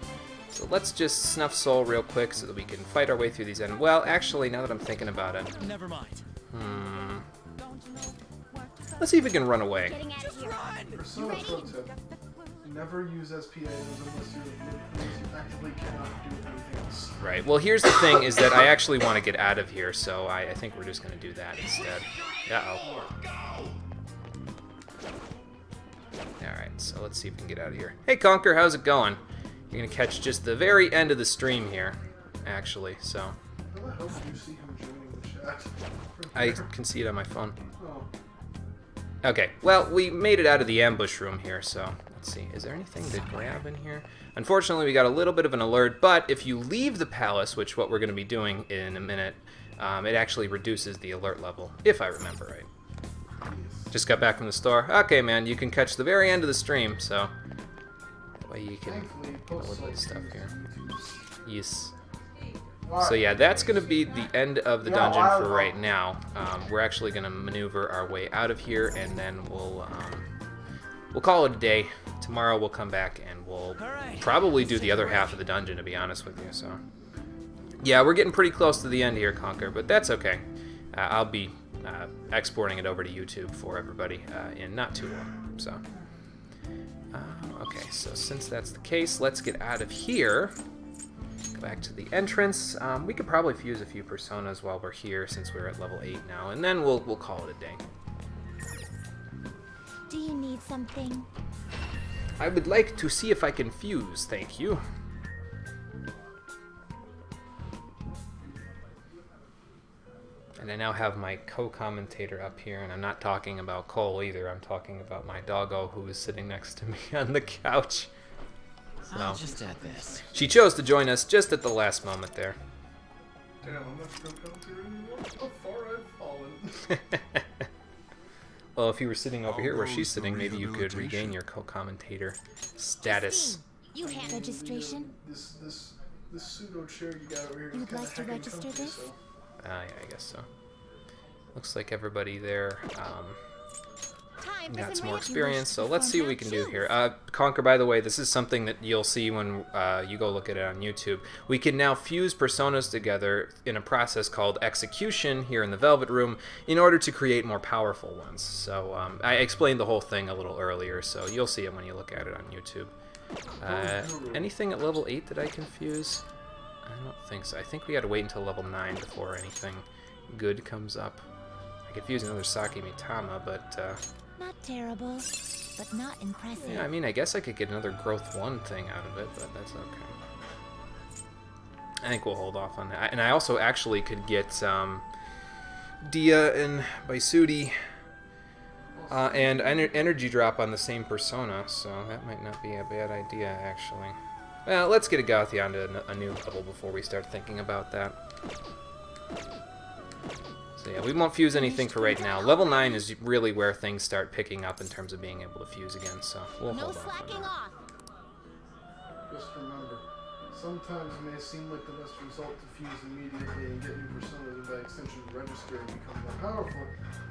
So let's just snuff Soul real quick so that we can fight our way through these enemies. Well, actually, now that I'm thinking about it, Never mind. let's see if we can run away. Getting out of here. Persona pro tip. Never use SP items unless you actively cannot do anything else. Right. Well, here's the thing: is that I actually want to get out of here, so I think we're just gonna do that instead. Uh-oh. All right. So let's see if we can get out of here. Hey, Conker, how's it going? You're gonna catch just the very end of the stream here, actually. So How the hell do you see him joining the chat? I can see it on my phone. Oh. Okay. Well, we made it out of the ambush room here, so let's see. Is there anything to grab in here? Unfortunately, we got a little bit of an alert, but if you leave the palace, which what we're going to be doing in a minute, it actually reduces the alert level, if I remember right. Just got back from the store. Okay, man, you can catch the very end of the stream, so that way you can Thankfully, get a little bit of post stuff here. Yes. Alright. So yeah, that's going to be the end of the Yeah, dungeon I for know. right now. We're actually going to maneuver our way out of here, and then we'll call it a day. Tomorrow we'll come back and we'll probably do the other half of the dungeon, to be honest with you. So yeah, we're getting pretty close to the end here, Conker, but that's okay. I'll be exporting it over to YouTube for everybody in not too long. So okay, so since that's the case, let's get out of here. Go back to the entrance. We could probably fuse a few personas while we're here, since we're at level 8 now, and then we'll call it a day. Do you need something? I would like to see if I can fuse, thank you. And I now have my co-commentator up here, and I'm not talking about Cole either. I'm talking about my doggo who is sitting next to me on the couch. I'll just add this. She chose to join us just at the last moment there. Damn, I'm not going to come to anymore. How far I've fallen. Well, if you were sitting over here where she's sitting, maybe you could regain your co-commentator status. You handle Registration? This pseudo chair you got over here You is would kind like of to heckin' register comfy, this? so. Yeah, I guess so. Looks like everybody there time for got some some more rage. experience, so let's see what we can do here. Conker, by the way, this is something that you'll see when you go look at it on YouTube. We can now fuse personas together in a process called execution here in the Velvet Room in order to create more powerful ones. So I explained the whole thing a little earlier, so you'll see it when you look at it on YouTube. Anything at level 8 that I can fuse? I don't think so. I think we gotta wait until level 9 before anything good comes up. I could fuse another Saki Mitama, but Not terrible, but not impressive. yeah, I mean, I guess I could get another Growth 1 thing out of it, but that's okay. I think we'll hold off on that. And I also actually could get Dia and Baisudi and Energy Drop on the same persona, so that might not be a bad idea, actually. Well, let's get a Gauthion to a new level before we start thinking about that. So yeah, we won't fuse anything for right now. Level 9 is really where things start picking up in terms of being able to fuse again, so we'll No hold off on slacking that. off. Just remember, sometimes it may seem like the best result to fuse immediately and get new personas and by extension register and become more powerful.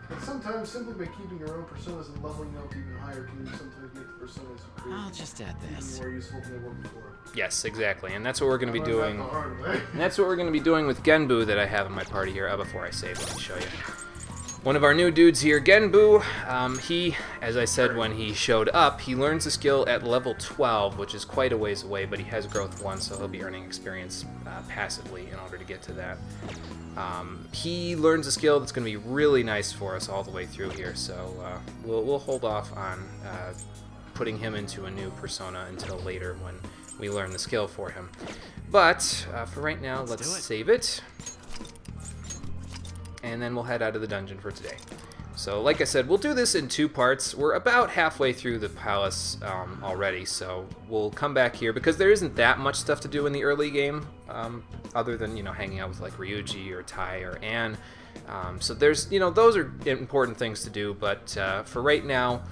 But sometimes simply by keeping your own personas and leveling up even higher can sometimes make the personas you create I'll just add even this. more useful than they were before. Yes, exactly, and that's what we're going to be I learned that doing. the hard way. And that's what we're going to be doing with Genbu that I have in my party here. Before I save, let me show you. One of our new dudes here, Genbu, he, as I said when he showed up, he learns the skill at level 12, which is quite a ways away, but he has growth 1, so he'll be earning experience passively in order to get to that. He learns a skill that's going to be really nice for us all the way through here, so we'll hold off on putting him into a new persona until later when we learn the skill for him. But for right now, let's save it. And then we'll head out of the dungeon for today. So like I said, we'll do this in 2 parts. We're about halfway through the palace already, so we'll come back here because there isn't that much stuff to do in the early game, other than, you know, hanging out with like Ryuji or Tai or Anne. So there's, you know, those are important things to do, but for right now,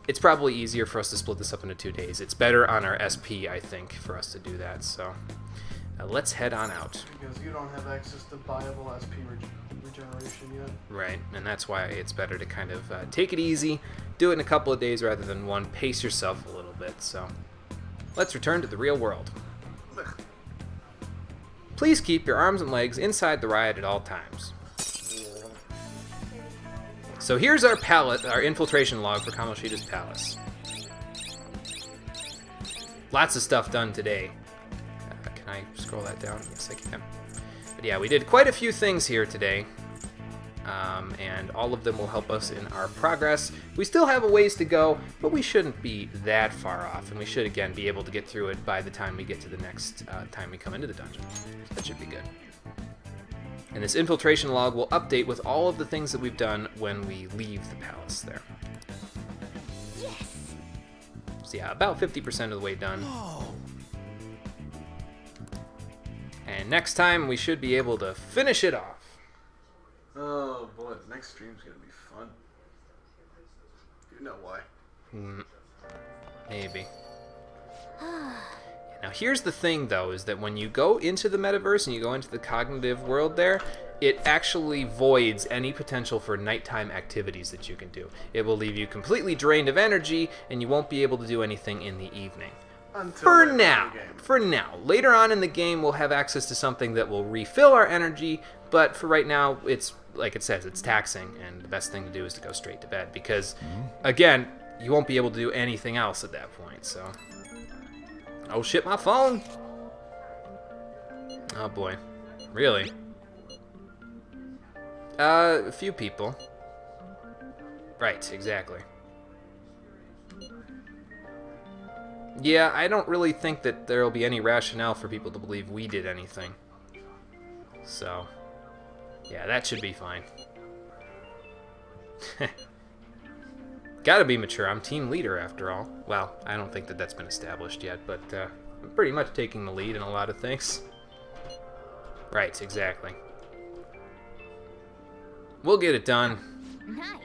it's probably easier for us to split this up into 2 days. It's better on our SP, I think, for us to do that, so let's head on out. Because you don't have access to viable SP regeneration yet. Right, and that's why it's better to kind of take it easy, do it in a couple of days rather than one, pace yourself a little bit. So let's return to the real world. Please keep your arms and legs inside the riot at all times. So here's our infiltration log for Kamoshida's palace. Lots of stuff done today. Can I scroll that down? Yes, I can. But yeah, we did quite a few things here today, and all of them will help us in our progress. We still have a ways to go, but we shouldn't be that far off, and we should, again, be able to get through it by the time we get to the next time we come into the dungeon. That should be good. And this infiltration log will update with all of the things that we've done when we leave the palace there. Yes! So yeah, about 50% of the way done. And next time we should be able to finish it off. Oh boy, the next stream's gonna be fun. You know why. Maybe. Now here's the thing though, is that when you go into the metaverse and you go into the cognitive world there, it actually voids any potential for nighttime activities that you can do. It will leave you completely drained of energy and you won't be able to do anything in the evening. For now. Later on in the game, we'll have access to something that will refill our energy, but for right now, it's, like it says, it's taxing, and the best thing to do is to go straight to bed, because, again, you won't be able to do anything else at that point, so... Oh shit, my phone! Oh boy. Really? A few people. Right, exactly. Yeah, I don't really think that there will be any rationale for people to believe we did anything. So, yeah, that should be fine. Gotta be mature. I'm team leader after all. Well, I don't think that that's been established yet, but I'm pretty much taking the lead in a lot of things. Right, exactly. We'll get it done. Nice.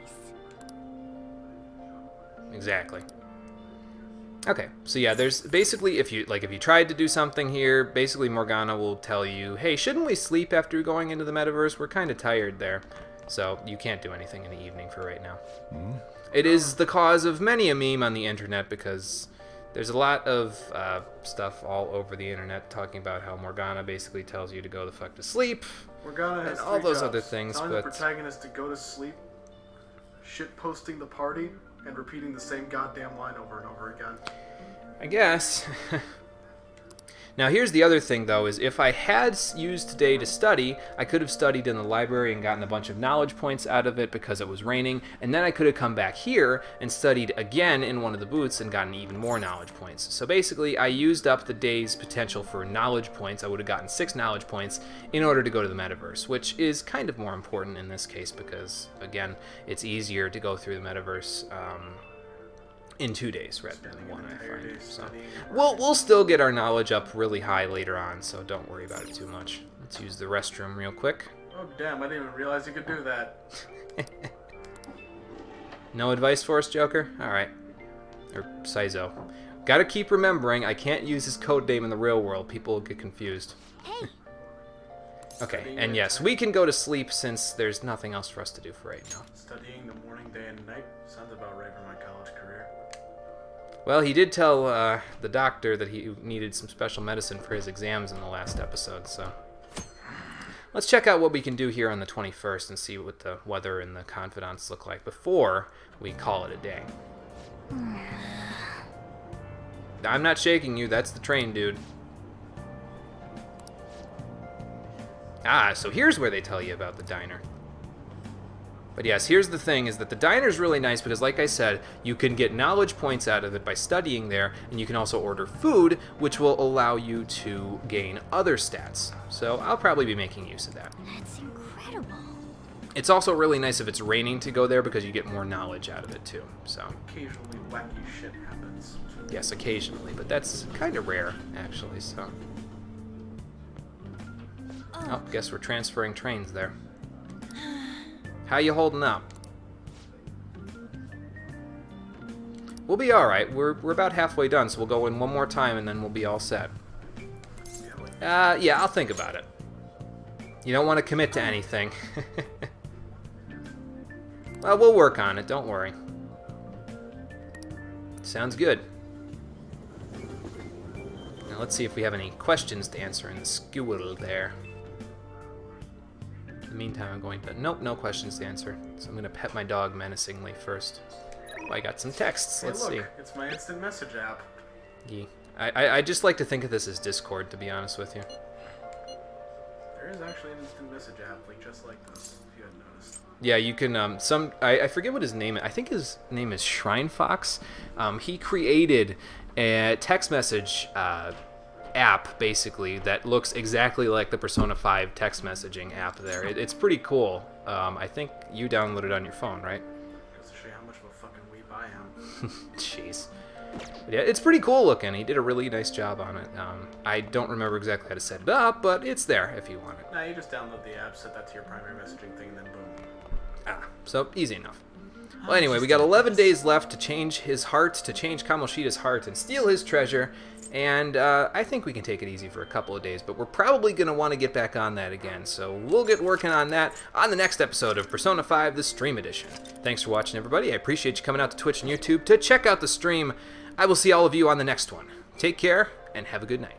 Exactly. Okay, so yeah, there's basically, if you tried to do something here, basically Morgana will tell you, hey, shouldn't we sleep after going into the metaverse? We're kind of tired there. So you can't do anything in the evening for right now. It is the cause of many a meme on the internet because there's a lot of stuff all over the internet talking about how Morgana basically tells you to go the fuck to sleep. Morgana has and all three those jobs: other things, telling but the protagonist to go to sleep, shit-posting the party, and repeating the same goddamn line over and over again. I guess. Now here's the other thing though, is if I had used today to study, I could have studied in the library and gotten a bunch of knowledge points out of it because it was raining, and then I could have come back here and studied again in one of the booths and gotten even more knowledge points. So basically I used up the day's potential for knowledge points. I would have gotten 6 knowledge points in order to go to the metaverse, which is kind of more important in this case because, again, it's easier to go through the metaverse in 2 days rather than 1, I find. So we'll still get our knowledge up really high later on, so don't worry about it too much. Let's use the restroom real quick. Oh damn, I didn't even realize you could do that. No advice for us, Joker? Alright. Or Saizo. Gotta keep remembering, I can't use his code name in the real world. People will get confused. Hey. Okay, and yes, we can go to sleep since there's nothing else for us to do for right now. Studying the morning, day, and night sounds about right for my college career. Well, he did tell the doctor that he needed some special medicine for his exams in the last episode, so... Let's check out what we can do here on the 21st and see what the weather and the confidants look like before we call it a day. I'm not shaking you, that's the train, dude. Ah, so here's where they tell you about the diner. But yes, here's the thing, is that the diner's really nice because, like I said, you can get knowledge points out of it by studying there, and you can also order food, which will allow you to gain other stats. So I'll probably be making use of that. That's incredible. It's also really nice if it's raining to go there because you get more knowledge out of it too. So Occasionally wacky shit happens. yes, occasionally, but that's kind of rare actually. So oh, guess we're transferring trains there. How you holding up? We'll be all right. We're about halfway done, so we'll go in one more time and then we'll be all set. Yeah, I'll think about it. You don't want to commit to anything. Well, we'll work on it. Don't worry. Sounds good. Now let's see if we have any questions to answer in the school there. In the meantime, I'm going to... Nope, no questions to answer. So I'm going to pet my dog menacingly first. Oh, I got some texts. Let's see. It's my instant message app. Yeah. I just like to think of this as Discord, to be honest with you. There is actually an instant message app, like just like this, if you hadn't noticed. Yeah, you can, I forget what his name is. I think his name is Shrine Fox. He created a text message app, basically, that looks exactly like the Persona 5 text messaging app there. It's pretty cool. I think you downloaded it on your phone, right? Goes to show you how much of a fucking weep I am. Jeez. But yeah, it's pretty cool looking. He did a really nice job on it. I don't remember exactly how to set it up, but it's there if you want it. Nah, you just download the app, set that to your primary messaging thing, and then boom. So easy enough. Well, anyway, we got 11 days left to change his heart, to change Kamoshida's heart, and steal his treasure. And I think we can take it easy for a couple of days, but we're probably going to want to get back on that again. So we'll get working on that on the next episode of Persona 5, the Stream Edition. Thanks for watching, everybody. I appreciate you coming out to Twitch and YouTube to check out the stream. I will see all of you on the next one. Take care, and have a good night.